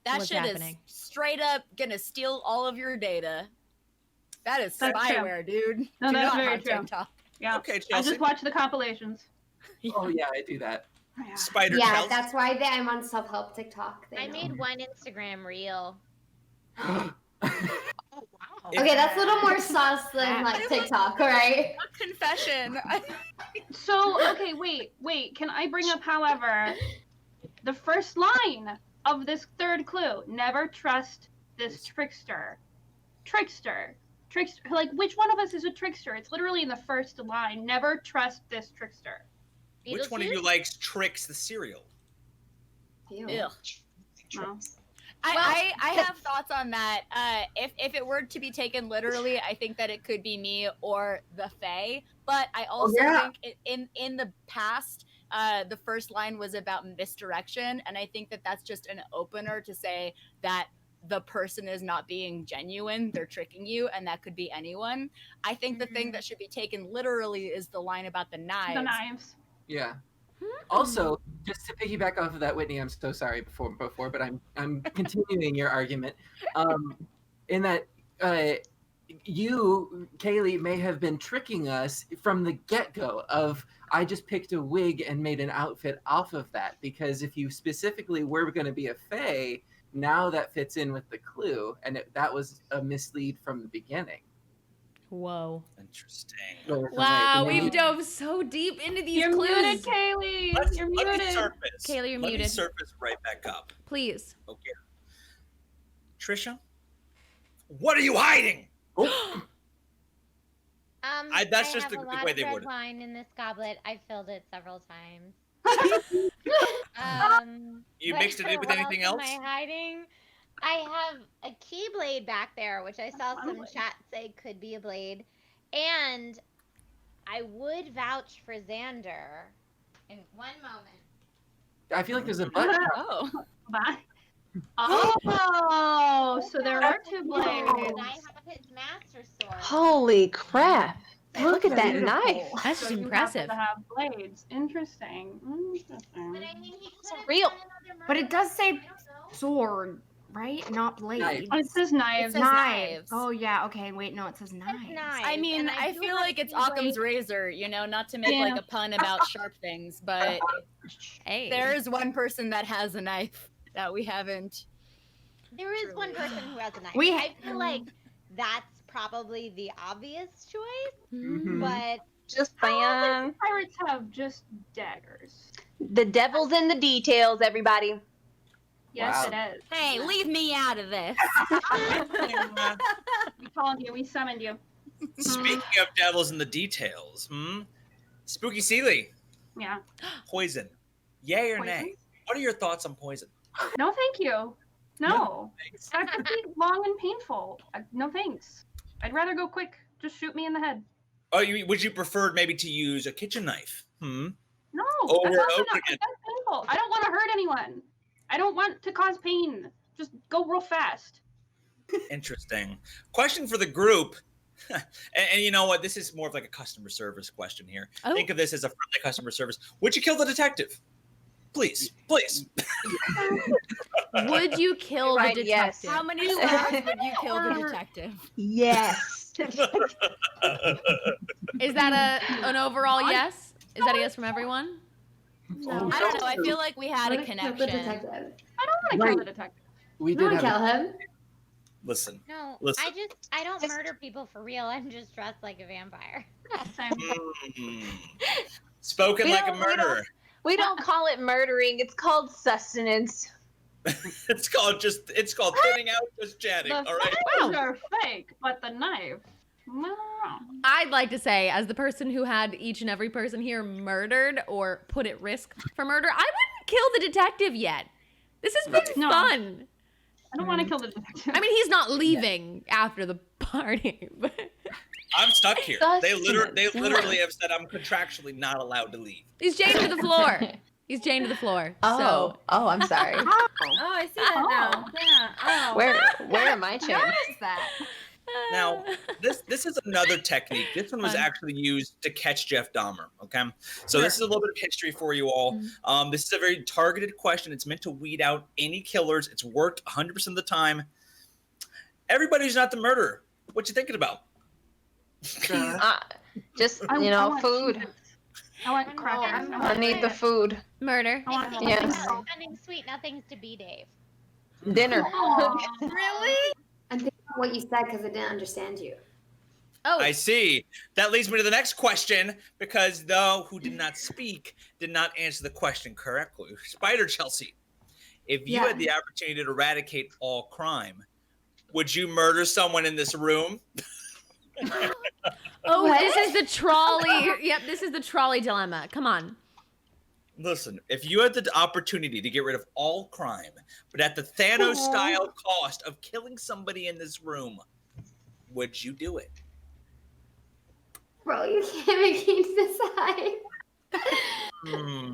That What's shit happening? is straight up gonna steal all of your data. That is That's spyware, dude. No, Do that's not very have true. TikTok. Yeah. Okay, I Chelsea. just watched the compilations. Oh yeah, I do that. Spider Yeah, Chelsea. that's why I'm on self-help TikTok. I made one Instagram reel. Okay, that's a little more sauce than like TikTok, right? Confession. So, okay, wait. Can I bring up, however, the first line of this third clue? Never trust this trickster. Trickster. Like, which one of us is a trickster? It's literally in the first line. Never trust this trickster. Which one of you likes Tricks the cereal? Ew. No. I have thoughts on that. If it were to be taken literally, I think that it could be me or the Fae. But I also think in the past, the first line was about misdirection, and I think that that's just an opener to say that the person is not being genuine, they're tricking you, and that could be anyone. I think the thing that should be taken literally is the line about the knives. The knives. Yeah. Also, just to piggyback off of that, Whitney, I'm so sorry before, but I'm continuing your argument. In that you, Kaylee, may have been tricking us from the get-go of I just picked a wig and made an outfit off of that, because if you specifically were going to be a fae, now that fits in with the clue, and that was a mislead from the beginning. Whoa. Interesting. Wow, we've dove so deep into these You're clues. muted, Kaylee. You're Let me muted. surface. Kaylee, you're Let me muted. surface right back up. Please. Okay. Trisha, what are you hiding? That's just I have the a lot way of they red worded it. wine in this goblet. I filled it several times. You but mixed it in with what anything else? else? Am I hiding? I have a keyblade back there, which I saw some chat say could be a blade, and I would vouch for Xander. In one moment. I feel like there's a button. Oh. Bye. Oh, so there are two blades. And I have his master sword. Holy crap. Look at that knife. That's So just you impressive. happen to have blades. Interesting. But I mean, he could real. But it does say sword, right? Not blade. Oh, it says knives. It says knives. Oh yeah. Okay. Wait. No, it says knives. I mean, and I do feel have like it's keyblade. Occam's razor, you know, not to make Yeah. like a pun about sharp things, but Hey. there's one person that has a knife that we haven't. There is one person who has a knife. We- I feel like that's probably the obvious choice, Mhm. but Just How bam. often pirates have just daggers? The devil's in the details, everybody. Yes, Wow. it is. Hey, leave me out of this. We called you. We summoned you. Speaking of devils in the details, Spooky Sealy, Yeah. poison. Yay or Poison? nay? What are your thoughts on poison? No, thank you. No. That could be long and painful. No thanks. I'd rather go quick. Just shoot me in the head. Oh, would you prefer maybe to use a kitchen knife? No, Over that's and also over not again. that's painful. I don't want to hurt anyone. I don't want to cause pain. Just go real fast. Interesting. Question for the group. and you know what? This is more of like a customer service question here. Oh. Think of this as a friendly customer service. Would you kill the detective? Please, please. Would you kill Right, the yes. detective? How many stars would you kill the detective? Yes. Is that an overall yes? Is that a yes from everyone? No. I don't know. I feel like we had a Kill the connection. detective. I don't want to kill the detective. We No did one have kill him. Listen. No, Listen. I don't murder people for real. I'm just dressed like a vampire. Spoken We like a don't- we don't- murderer. We don't call it murdering. It's called sustenance. It's called thinning out, just chatting. The All right. fangs are fake, but the knife. No. I'd like to say, as the person who had each and every person here murdered or put at risk for murder, I wouldn't kill the detective yet. This has been No. fun. I don't want to kill the detective. I mean, he's not leaving after the party. But I'm stuck here. They Sustenance. literally have said I'm contractually not allowed to leave. he's chained to the floor. He's chained to the floor. So. I'm sorry. Oh, I see that now. Yeah. Oh. Where am I chained? Noticed that. Now, this is another technique. This one was actually used to catch Jeff Dahmer. Okay, so this is a little bit of history for you all. This is a very targeted question. It's meant to weed out any killers. It's worked 100% of the time. Everybody's not the murderer. What you thinking about? Just I want food. I want crackers. I need the food. Murder. Yes. Something sweet, nothing's to be, Dave. Dinner. Really? I'm thinking of what you said because I didn't understand you. Oh. I see. That leads me to the next question, because those who did not speak did not answer the question correctly. Spider Chelsea, if you had the opportunity to eradicate all crime, would you murder someone in this room? Oh, this is the trolley. Yep, this is the trolley dilemma. Come on. Listen, if you had the opportunity to get rid of all crime, but at the Thanos-style cost of killing somebody in this room, would you do it? Bro, you can't make me decide.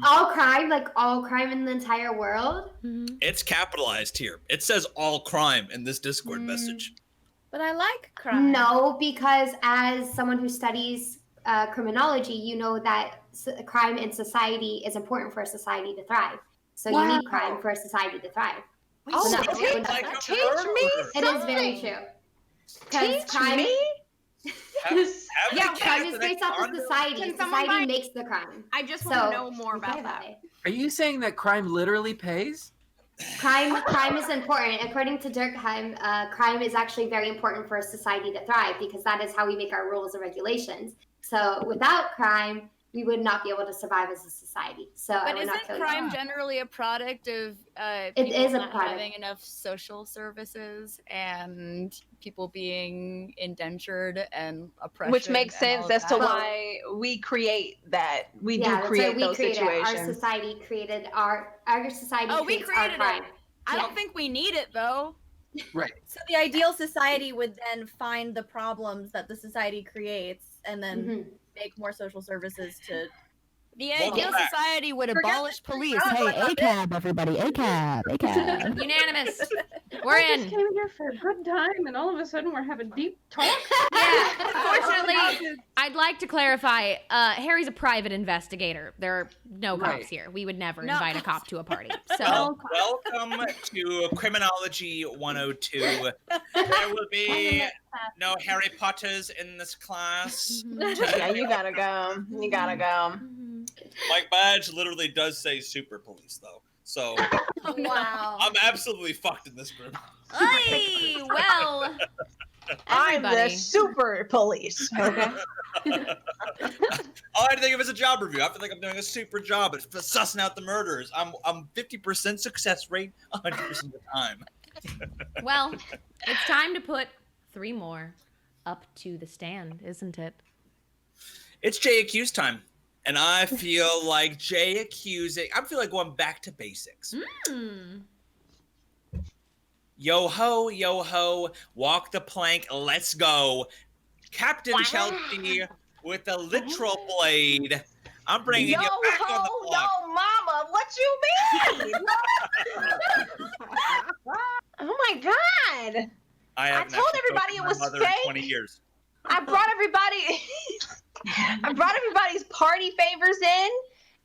All crime, like all crime in the entire world? It's capitalized here. It says all crime in this Discord message. But I like crime. No, because as someone who studies criminology, you know that crime in society is important for a society to thrive. So you need crime for a society to thrive. Oh, So teach me it is very true. Because crime, crime is based off of society. Can someone Society buy- makes the crime. I just So, want to know more you think about that. it. Are you saying that crime literally pays? Crime is important. According to Durkheim, crime is actually very important for a society to thrive because that is how we make our rules and regulations. So without crime, we would not be able to survive as a society. So I But would not isn't kill crime you. generally a product of It people is a not product. having enough social services and people being indentured and oppression? Which makes and sense all as of to that? why we create that. We Yeah, do that's create what we those created. situations. Our society created our society Oh, we creates our created crime. it. I don't think we need it though. Right. So the ideal society would then find the problems that the society creates and then make more social services to. The Welcome ideal back. society would Forget abolish the police. crowd Hey, like that. ACAB, everybody, ACAB, ACAB. Unanimous. We're I in. just came here for a good time, and all of a sudden we're having deep talk. Unfortunately, I'd like to clarify, Harry's a private investigator. There are no cops Right. here. We would never No invite a cop to a party. So Welcome to Criminology 102. There will be no Harry Potters in this class. Yeah, you gotta go. You gotta go. My badge literally does say super police, though. So Wow. I'm absolutely fucked in this group. Hey, well, I'm the everybody. super police. Okay. All I think of is a job review. I feel like I'm doing a super job at sussing out the murderers. I'm 50% success rate 100% of the time. well, it's time to put 3 more up to the stand, isn't it? It's JAQ's time. And I feel like JAQ's. I feel like going back to basics. Yo ho, walk the plank, let's go. Captain Chelsea with a literal blade. I'm bringing Yo you back on the ho, block. yo mama, what you mean? Oh my god! I haven't told actually everybody spoken to it my was mother in fake. 20 years. I brought everybody. I brought everybody's party favors in,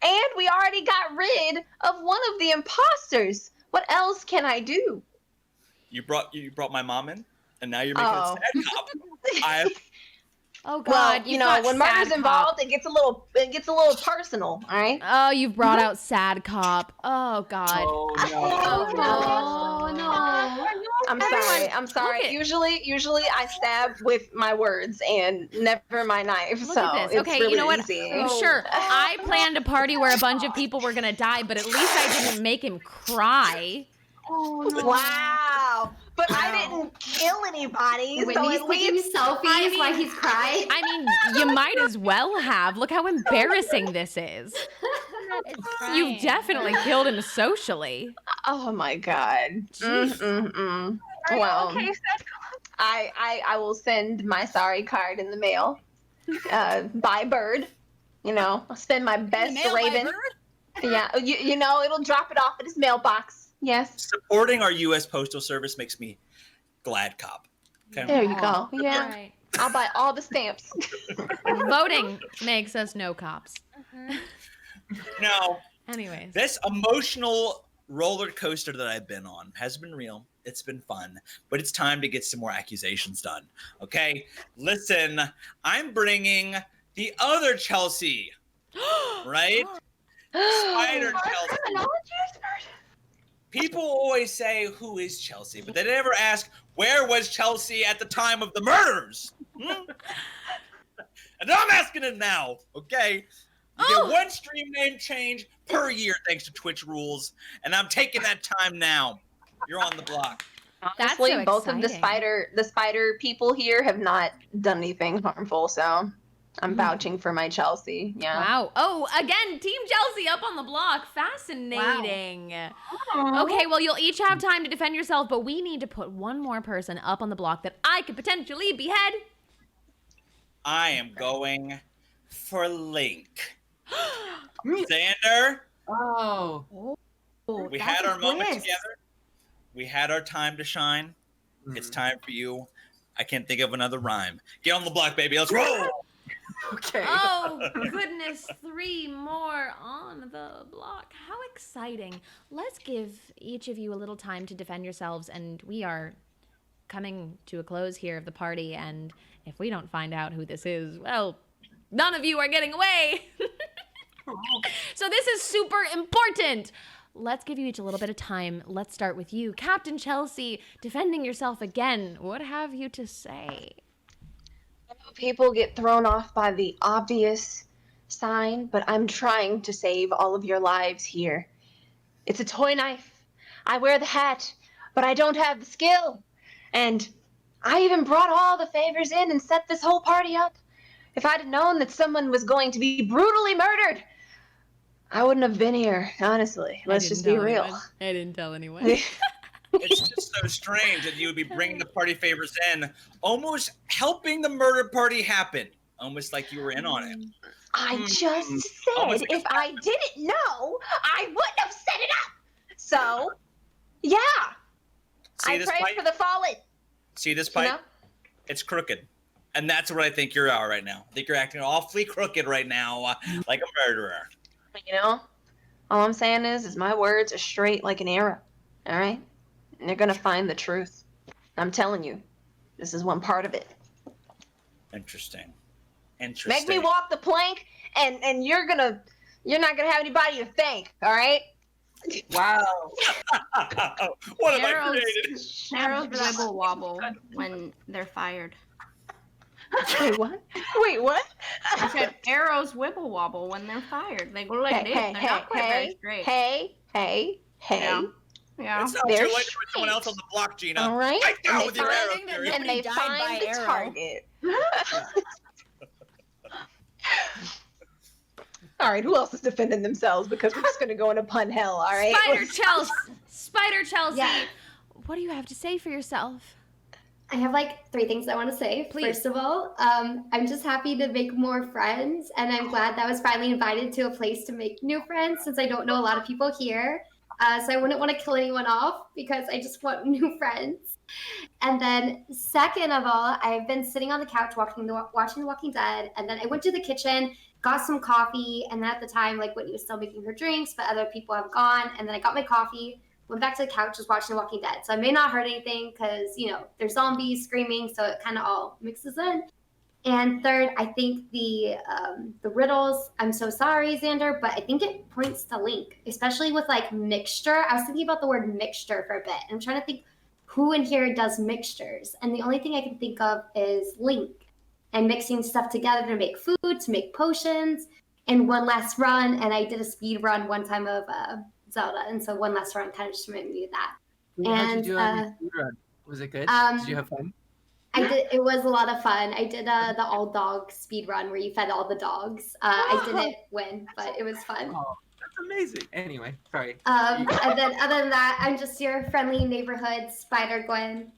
and we already got rid of one of the imposters. What else can I do? You brought my mom in, and now you're making Oh. a sad cop. Oh God! Well, you you've know, got when sad murder's cop. involved, it gets a little personal. All right. Oh, you've brought out sad cop. Oh God. Oh no. I'm sorry. I'm sorry. Usually I stab with my words and never my knife. Look so at this. it's Okay, really you know what? easy. Sure, I planned a party where a bunch of people were gonna die, but at least I didn't make him cry. Oh no! Wow. But I didn't kill anybody. Whitney's so at taking least selfies while he's crying. I mean, you might as well have. Look how embarrassing this is. You've definitely killed him socially. Oh my God. Jeez. Well, I will send my sorry card in the mail by bird. You know, I'll send my best raven. Yeah, you know, it'll drop it off at his mailbox. Yes. Supporting our U.S. Postal Service makes me glad cop. Okay? There you go. Yeah. Right. I'll buy all the stamps. Voting makes us no cops. Now, anyways, this emotional roller coaster that I've been on has been real. It's been fun, but it's time to get some more accusations done. Okay, listen, I'm bringing the other Chelsea, right? Spider Chelsea. People always say, "Who is Chelsea?" But they never ask, "Where was Chelsea at the time of the murders?" And I'm asking it now. Okay. You get one stream name change per year thanks to Twitch rules, and I'm taking that time now. You're on the block. Honestly, so both of the exciting. spider people here have not done anything harmful, so I'm vouching for my Chelsea. Yeah. Wow. Oh, again, Team Chelsea up on the block. Fascinating. Okay, well, you'll each have time to defend yourself, but we need to put one more person up on the block that I could potentially behead. I am going for Link. Xander. Oh. We had our moment together. We had our time to shine. It's time for you. I can't think of another rhyme. Get on the block, baby. Let's roll. Okay. Oh, goodness. 3 more on the block. How exciting. Let's give each of you a little time to defend yourselves, and we are coming to a close here of the party, and if we don't find out who this is, well, none of you are getting away. So this is super important. Let's give you each a little bit of time. Let's start with you, Captain Chelsea, defending yourself again. What have you to say? People get thrown off by the obvious sign, but I'm trying to save all of your lives here. It's a toy knife. I wear the hat, but I don't have the skill. And I even brought all the favors in and set this whole party up. If I'd have known that someone was going to be brutally murdered, I wouldn't have been here, honestly. Let's just be real. I didn't tell anyone. It's just so strange that you would be bringing the party favors in, almost helping the murder party happen, almost like you were in on it. I just said if I didn't know, I wouldn't have set it up. So, yeah. See I this pray pipe? for the fallen. See this pipe? You know? It's crooked. And that's what I think you are right now. I think you're acting awfully crooked right now, like a murderer. You know, all I'm saying is my words are straight like an arrow. All right? And they're going to find the truth. I'm telling you, this is one part of it. Interesting. Make me walk the plank, and you're not gonna have anybody to thank. All right? Wow. What have I created? Arrows wibble wobble when they're fired. Wait, what? Wait, what? I said arrows wibble wobble when they're fired. They go like this. They're not quite very straight. Hey. Yeah. It's not too late for someone else on the block, Gina. All right. Right now with your arrow theory. And they find the target. All right, who else is defending themselves? Because we're just going to go into pun hell, all right? Spider Chelsea, Yeah. what do you have to say for yourself? I have like 3 things I want to say. Please. First of all, I'm just happy to make more friends, and I'm glad that I was finally invited to a place to make new friends since I don't know a lot of people here. So I wouldn't want to kill anyone off because I just want new friends. And then second of all, I've been sitting on the couch watching The Walking Dead, and then I went to the kitchen, got some coffee, and then at the time, like, Whitney was still making her drinks, but other people have gone, and then I got my coffee, went back to the couch, was watching The Walking Dead. So I may not hurt anything because, you know, there's zombies screaming, so it kind of all mixes in. And third, I think the riddles. I'm so sorry, Xander, but I think it points to Link, especially with like mixture. I was thinking about the word mixture for a bit. I'm trying to think who in here does mixtures, and the only thing I can think of is Link and mixing stuff together to make food, to make potions. And one last run, and I did a speed run one time of Zelda, and so one last run kind of just reminded me of that. How'd you do on your speed run? Was it good? Did you have fun? I did. It was a lot of fun. I did the all dog speed run where you fed all the dogs. I didn't win, but it was fun. Oh, that's amazing. Anyway, sorry. And then other than that, I'm just your friendly neighborhood Spider Gwen.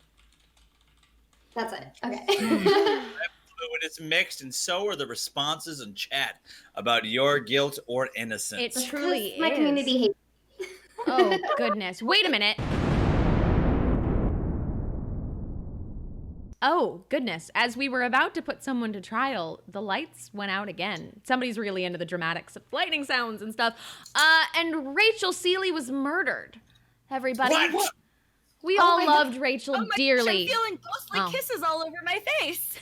That's it. Okay. Fluid is mixed, and so are the responses in chat about your guilt or innocence. It truly is. My community hates. Oh goodness! Wait a minute. Oh, goodness. As we were about to put someone to trial, the lights went out again. Somebody's really into the dramatics of lightning sounds and stuff. And Rachel Seeley was murdered. Everybody. What? We all loved Rachel dearly. I'm feeling ghostly kisses all over my face.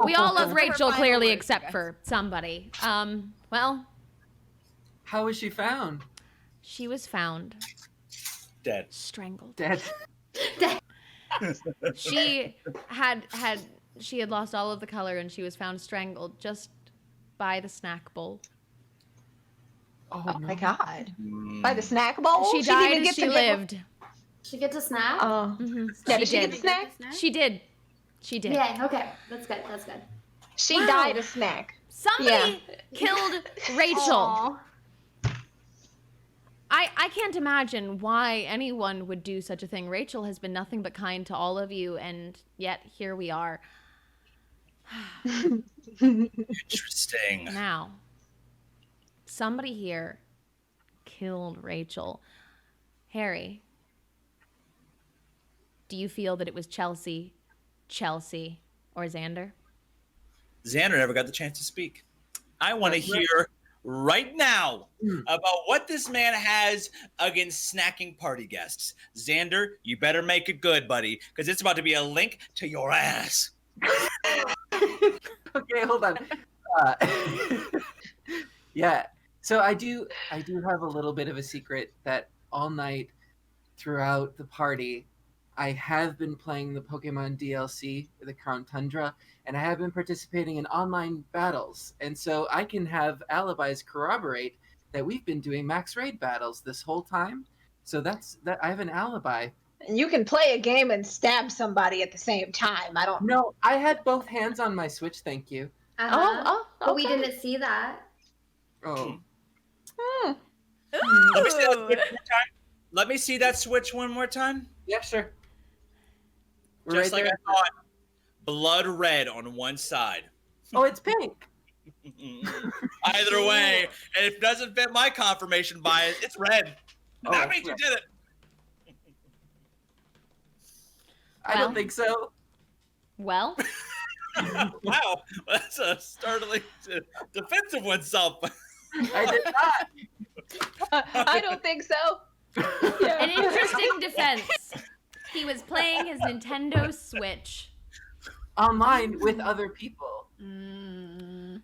We all love Her Rachel final clearly, words, except for somebody. Well. How was she found? She was found. Dead. Strangled. Dead. She had lost all of the color, and she was found strangled just by the snack bowl. Oh my god! By the snack bowl? She didn't died even as get she to lived. She get to snack? Oh. Yeah, Did she get the snack? She did. She did. Yeah. Okay. That's good. That's good. She died a snack. Somebody killed Rachel. I can't imagine why anyone would do such a thing. Rachel has been nothing but kind to all of you, and yet here we are. Interesting. Now, somebody here killed Rachel. Harry, do you feel that it was Chelsea, or Xander? Xander never got the chance to speak. I want to hear right now about what this man has against snacking party guests. Xander, you better make it good, buddy, because it's about to be a link to your ass. Okay, hold on. Yeah, so I do have a little bit of a secret that all night throughout the party, I have been playing the Pokemon DLC, the Crown Tundra, and I have been participating in online battles. And so I can have alibis corroborate that we've been doing max raid battles this whole time. So that's that. I have an alibi. And you can play a game and stab somebody at the same time. I don't know. I had both hands on my Switch, thank you. But we didn't see that. Oh. Let me see that Switch one more time. Let me see that Switch one more time. Yeah, sure. Just right like there. I thought. Blood red on one side. Oh, it's pink. Either way, and if it doesn't fit my confirmation bias, it's red. That means you did it. I don't think so. Well. Wow, that's a startling defense of oneself. I did not. I don't think so. An interesting defense. He was playing his Nintendo Switch. Online with other people.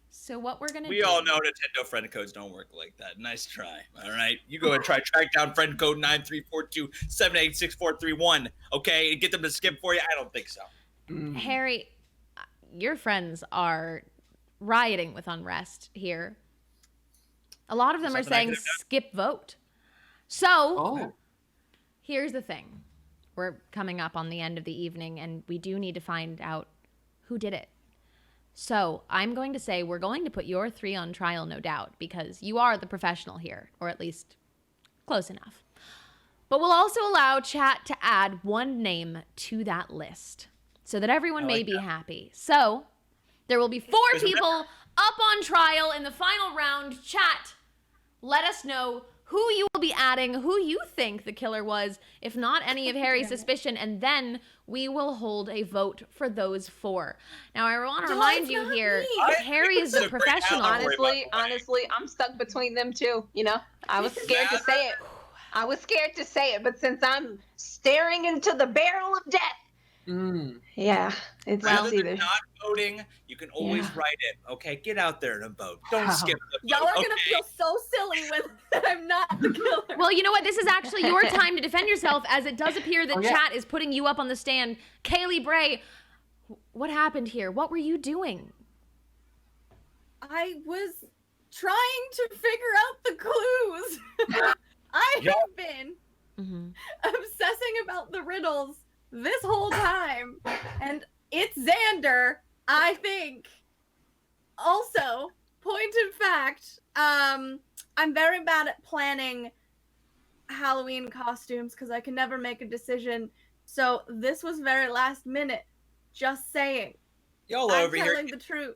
So what we're going to do... We all know Nintendo friend codes don't work like that. Nice try. All right. You go and track down friend code 9342786431, okay, and get them to skip for you. I don't think so. Harry, your friends are rioting with unrest here. A lot of them are saying skip vote. So, here's the thing. We're coming up on the end of the evening, and we do need to find out who did it. So, I'm going to say we're going to put your three on trial, no doubt, because you are the professional here, or at least close enough. But we'll also allow chat to add one name to that list so that everyone may be happy. So, there will be 4 people up on trial in the final round. Chat, let us know who you will be adding, who you think the killer was, if not any of Harry's suspicion, and then we will hold a vote for those 4. Now, I want to remind you here, Harry is the professional. Honestly, I'm stuck between them two. You know, I was scared to say it. But since I'm staring into the barrel of death, Yeah, it's Rather than either. not voting, you can always Yeah. write it. Okay, get out there and vote. Don't skip the vote. Y'all are gonna okay? feel so silly when I'm not the killer. Well, you know what? This is actually your time to defend yourself, as it does appear that chat is putting you up on the stand. Kaylee Bray, what happened here? What were you doing? I was trying to figure out the clues. I have been obsessing about the riddles this whole time, and it's Xander, I think. Also, point of fact, I'm very bad at planning Halloween costumes because I can never make a decision. So this was very last minute. Just saying. Y'all I'm over here. telling the truth.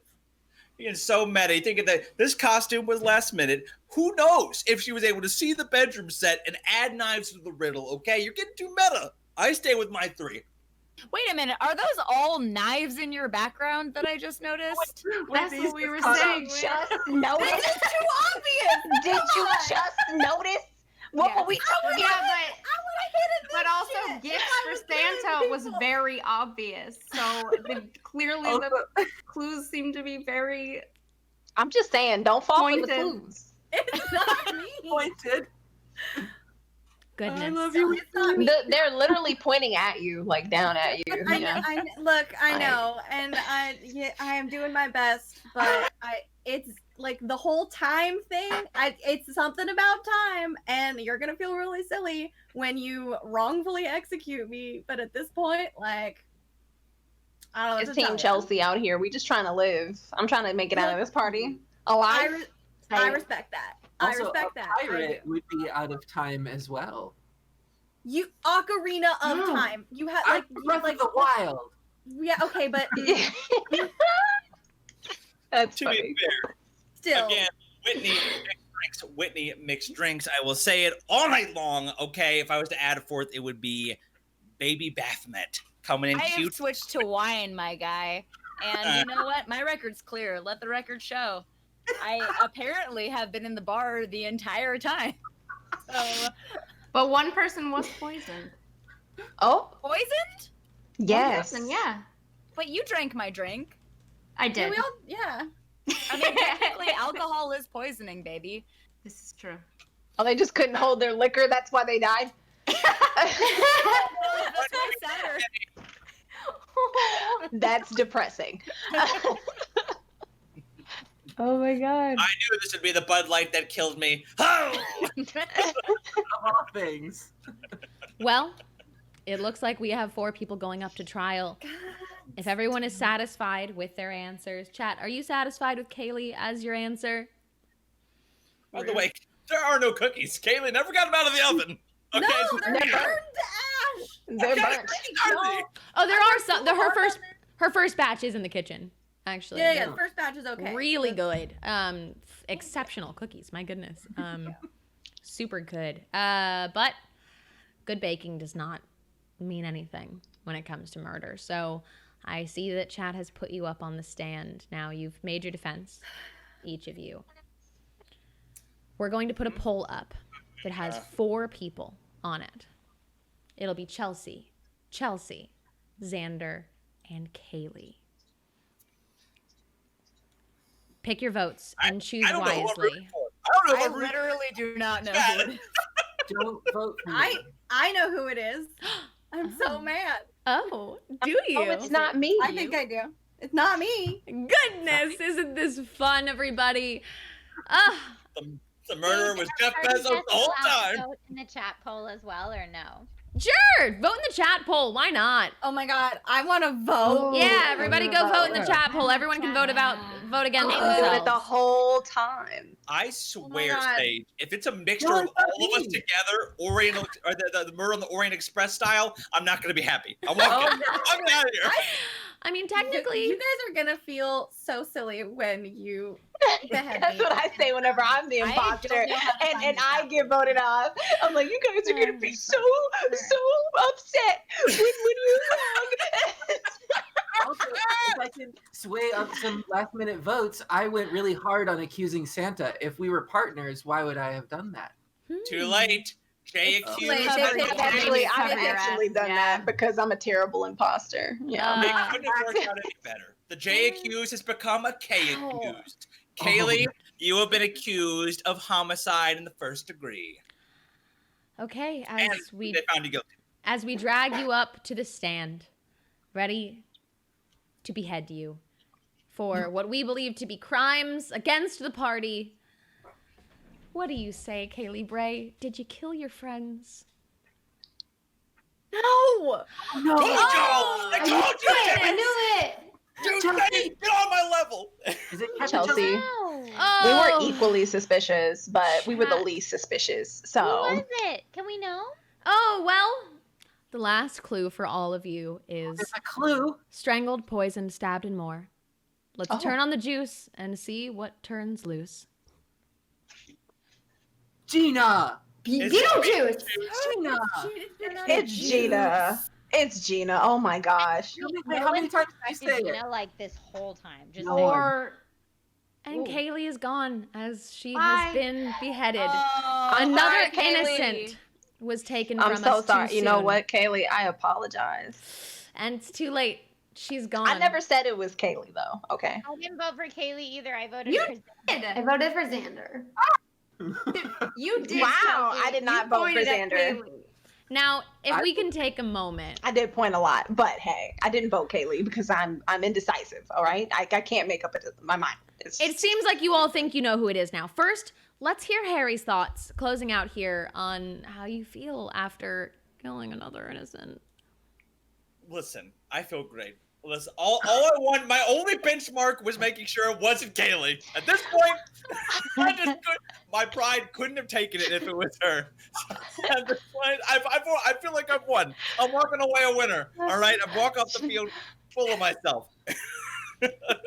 You're getting so meta. You thinking that this costume was last minute. Who knows if she was able to see the bedroom set and add knives to the riddle, okay? You're getting too meta. I stay with my 3. Wait a minute, are those all knives in your background that I just noticed? That's what we were Did saying. you just notice? This is too obvious! Did you just notice? What were we Yeah, but but also gifts for Santa was very obvious. So clearly the clues seem to be very. I'm just saying, don't fall for the pointed. clues. It's not me. Pointed. Goodness. I love you. It's not me. They're literally pointing at you, like down at you. I know, look, I know, and I am doing my best, but it's like the whole time thing. It's something about time, and you're gonna feel really silly when you wrongfully execute me. But at this point, like, I don't know. It's Team Chelsea out here. We just trying to live. I'm trying to make it out of this party alive. I respect that. I Also, respect a that. I pirate do. would be out of time as well. You Ocarina of Time. You have like Breath of the Wild. Yeah. Okay, but That's To funny. be fair, still. again, Whitney mixed drinks. I will say it all night long, okay? If I was to add a fourth, it would be Baby Baphomet coming in I have cute. switched to wine, my guy. And you know what? My record's clear. Let the record show. I apparently have been in the bar the entire time. So, But one person was poisoned. Oh, poisoned? yes. One person, yeah. But you drank my drink. I did. Yeah, we all, yeah. I mean, technically, alcohol is poisoning, baby. This is true. Oh, they just couldn't hold their liquor. That's why they died. That's my sadder. That's depressing. Oh my god. I knew this would be the Bud Light that killed me. Oh! Of all things. Well, it looks like we have 4 people going up to trial. If everyone is satisfied with their answers, chat, are you satisfied with Kaylee as your answer? By the way, there are no cookies. Kaylee never got them out of the oven. Okay, No, they're burned to ash. They're burnt. Oh, there are some. Her first batch is in the kitchen. Actually, Yeah, the first batch is okay. really good. Exceptional cookies. My goodness. Super good. But good baking does not mean anything when it comes to murder. So I see that chat has put you up on the stand. Now you've made your defense, each of you. We're going to put a poll up that has 4 people on it. It'll be Chelsea, Xander, and Kaylee. Pick your votes and choose wisely. I literally do not know who it is. Don't vote for me. I know who it is. I'm so mad. Oh, do you? Oh, it's not me. I think I do. It's not me. Goodness, isn't this fun, everybody? Ah, The murderer was Jeff Bezos the whole time. Vote in the chat poll as well, or no? sure. Vote in the chat poll. Why not? Oh my god, I want to vote. Yeah, everybody go vote in the chat poll. Everyone can vote against I was doing it the themselves. whole time. I swear, God. Sage, if it's a mixture of all of us together, Oriental or the murder on the Orient Express style, I'm not going to be happy. I'm walking. I'm out of here. I mean, technically, you guys are gonna feel so silly when you behead That's me. what I say whenever I'm the imposter and I get voted off. I'm like, you guys are gonna be so upset when you Also, if I can sway up some last minute votes, I went really hard on accusing Santa. If we were partners, why would I have done that? Too late. J I've accused. actually done that because I'm a terrible imposter. Yeah. It couldn't have worked out any better. The J accused has become a K accused. Kaylee, you have been accused of homicide in the first degree. Okay, And they found you guilty. as we drag you up to the stand, ready to behead you for what we believe to be crimes against the party. What do you say, Kaylee Bray? Did you kill your friends? No! No! I told you! I knew it! Dude, get on my level! Is it Chelsea? Oh. We were equally suspicious, but we were the least suspicious. Who So was it? Can we know? Oh, well, the last clue for all of you is There's a clue. strangled, poisoned, stabbed, and more. Let's turn on the juice and see what turns loose. Gina. Beetlejuice. Gina. it's Gina. It's Gina. Oh my gosh. How many times did I say it? Gina, like this whole time. Just And Kaylee is gone as she Bye. has been beheaded. I'm Another sorry, Kaylee. innocent was taken from I'm us so too sorry. You know soon. what, Kaylee? I apologize. And it's too late. She's gone. I never said it was Kaylee though. Okay. I didn't vote for Kaylee either. I voted You for did. I voted for Xander. You did. Wow, Chelsea. I did not You vote for pointed at Xander. Kaylee. Now, if we can take a moment. I did point a lot, but hey, I didn't vote Kaylee because I'm indecisive. All right, I can't make up my mind. It seems like you all think you know who it is now. First, let's hear Harry's thoughts, closing out here, on how you feel after killing another innocent. Listen, I feel great. Listen, all I want, my only benchmark was making sure it wasn't Kaylee. At this point, my pride couldn't have taken it if it was her. So at this point, I feel like I've won. I'm walking away a winner. All right, I'm walking off the field full of myself.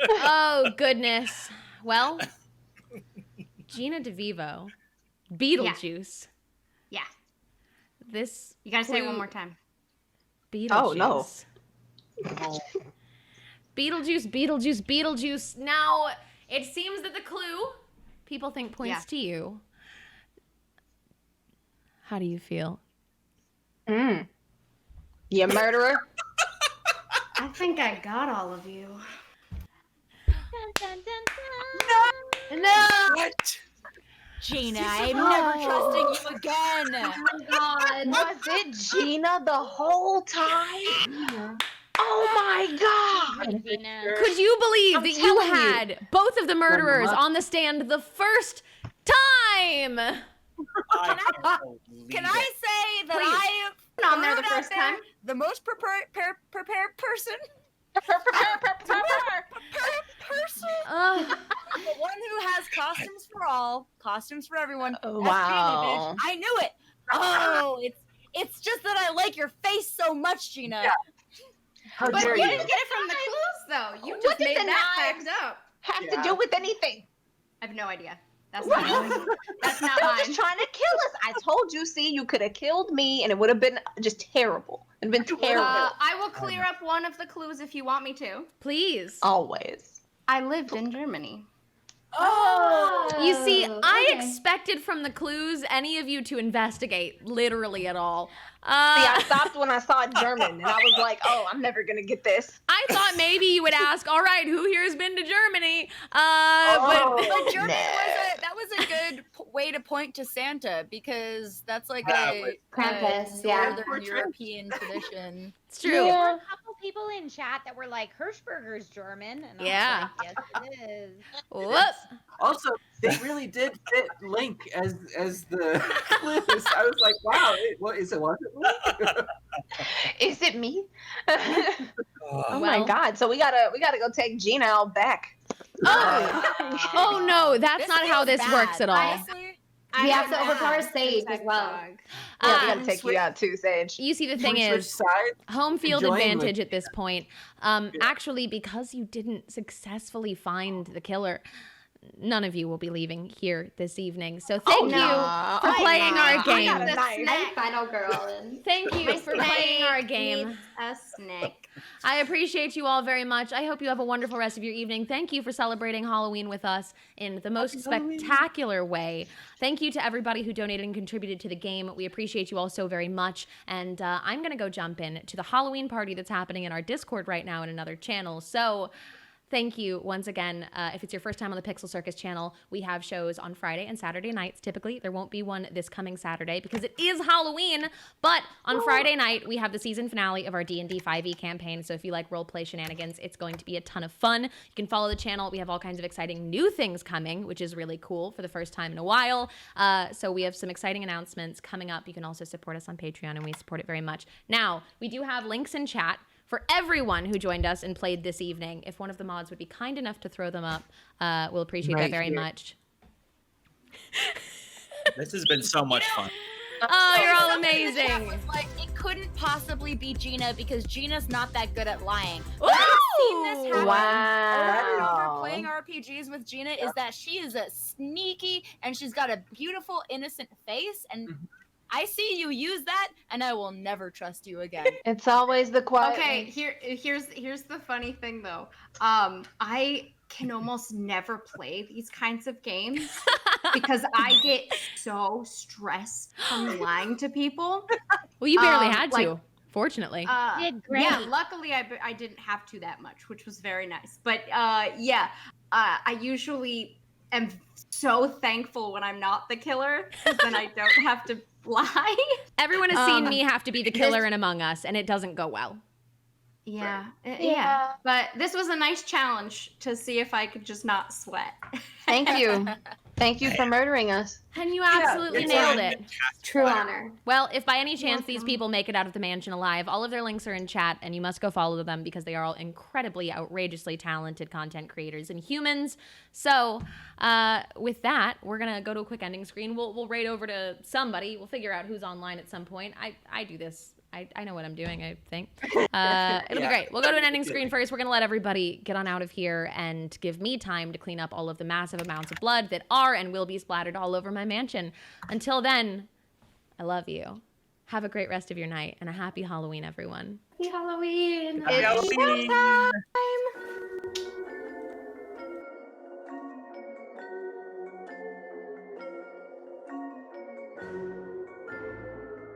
Oh, goodness. Well, Gina DeVivo, Beetlejuice. Yeah. This. You gotta say it one more time. Beetlejuice. Oh, no. Beetlejuice, Beetlejuice, Beetlejuice. Now, it seems that the clue people think points to you. How do you feel? You murderer. I think I got all of you. Dun, dun, dun, dun. No! What? Gina, I'm never trusting you again. Oh my God. Was it Gina the whole time? Oh my God! Gina. Could you believe that you telling you. had both of the murderers on the stand the first time? Can I say that I on there the first time? the most prepared person? person? The one who has costumes for all, costumes for everyone. Oh, That's wow. Gina, bitch. I knew it. Oh, it's just that I like your face so much, Gina. Yeah. How But dare you you? didn't get it from the clues, though. You What just did made the that knives fact up. Have Yeah. to do with anything? I have no idea. That's not mine. That's not They're mine. just trying to kill us. I told you, see, you could have killed me and it would have been just terrible. It'd been terrible. I will clear up one of the clues if you want me to. Please. Always. I lived in Germany. Oh! You see, I okay. expected from the clues any of you to investigate literally at all. See, I stopped when I saw German and I was like, oh, I'm never going to get this. I thought maybe you would ask, all right, who here has been to Germany? But Germany no. was a good way to point to Santa because that's like a Krampus, yeah. Northern European tradition. It's true. There were a couple people in chat that were like, Hirschberger's German. And I Yeah. was like, yes, it is. Whoops. Also, they really did fit Link as the clues. I was like, wow, was it? Is it me? Oh, Oh Well. my God. So we gotta go take Gina out back. Oh no, that's not how this works at all. Honestly, We have to overpower Sage as well. Yeah, we gotta take you out too, Sage. You see, the thing Switch is, sides? home field Enjoying advantage it. at this point. Actually, because you didn't successfully find the killer, none of you will be leaving here this evening. So thank you for playing our game. I'm final girl. And Thank you for playing our game. A snack. I appreciate you all very much. I hope you have a wonderful rest of your evening. Thank you for celebrating Halloween with us in the most spectacular way. Thank you to everybody who donated and contributed to the game. We appreciate you all so very much. And I'm going to go jump in to the Halloween party that's happening in our Discord right now in another channel. So thank you once again. If it's your first time on the PixelCircus channel, we have shows on Friday and Saturday nights. Typically, there won't be one this coming Saturday because it is Halloween. But on Friday night, we have the season finale of our D&D 5e campaign. So if you like roleplay shenanigans, it's going to be a ton of fun. You can follow the channel. We have all kinds of exciting new things coming, which is really cool for the first time in a while. So we have some exciting announcements coming up. You can also support us on Patreon, and we support it very much. Now, we do have links in chat for everyone who joined us and played this evening. If one of the mods would be kind enough to throw them up, we'll appreciate that very much. This has been so much fun. Oh, you're all amazing. Like, it couldn't possibly be Gina because Gina's not that good at lying. Ooh! I've seen this happen over and Wow. over playing RPGs with Gina is that she is a sneaky and she's got a beautiful, innocent face. And I see you use that, and I will never trust you again. It's always the quiet. Okay, here's the funny thing though. I can almost never play these kinds of games because I get so stressed from lying to people. Well, you barely had to, fortunately. Did great. Yeah, luckily I didn't have to that much, which was very nice. But I usually am so thankful when I'm not the killer because then I don't have to lie. Everyone has seen me have to be the killer in Among Us, and it doesn't go well. Yeah, yeah. But this was a nice challenge to see if I could just not sweat. Thank you. Thank you for murdering us. And you absolutely nailed it. True honor. Well, if by any chance these people make it out of the mansion alive, all of their links are in chat, and you must go follow them because they are all incredibly, outrageously talented content creators and humans. So, with that, we're gonna go to a quick ending screen. We'll raid over to somebody. We'll figure out who's online at some point. I do this. I know what I'm doing, I think. It'll be great. We'll go to an ending screen first. We're going to let everybody get on out of here and give me time to clean up all of the massive amounts of blood that are and will be splattered all over my mansion. Until then, I love you. Have a great rest of your night and a happy Halloween, everyone. Happy Halloween. Happy Halloween. Showtime.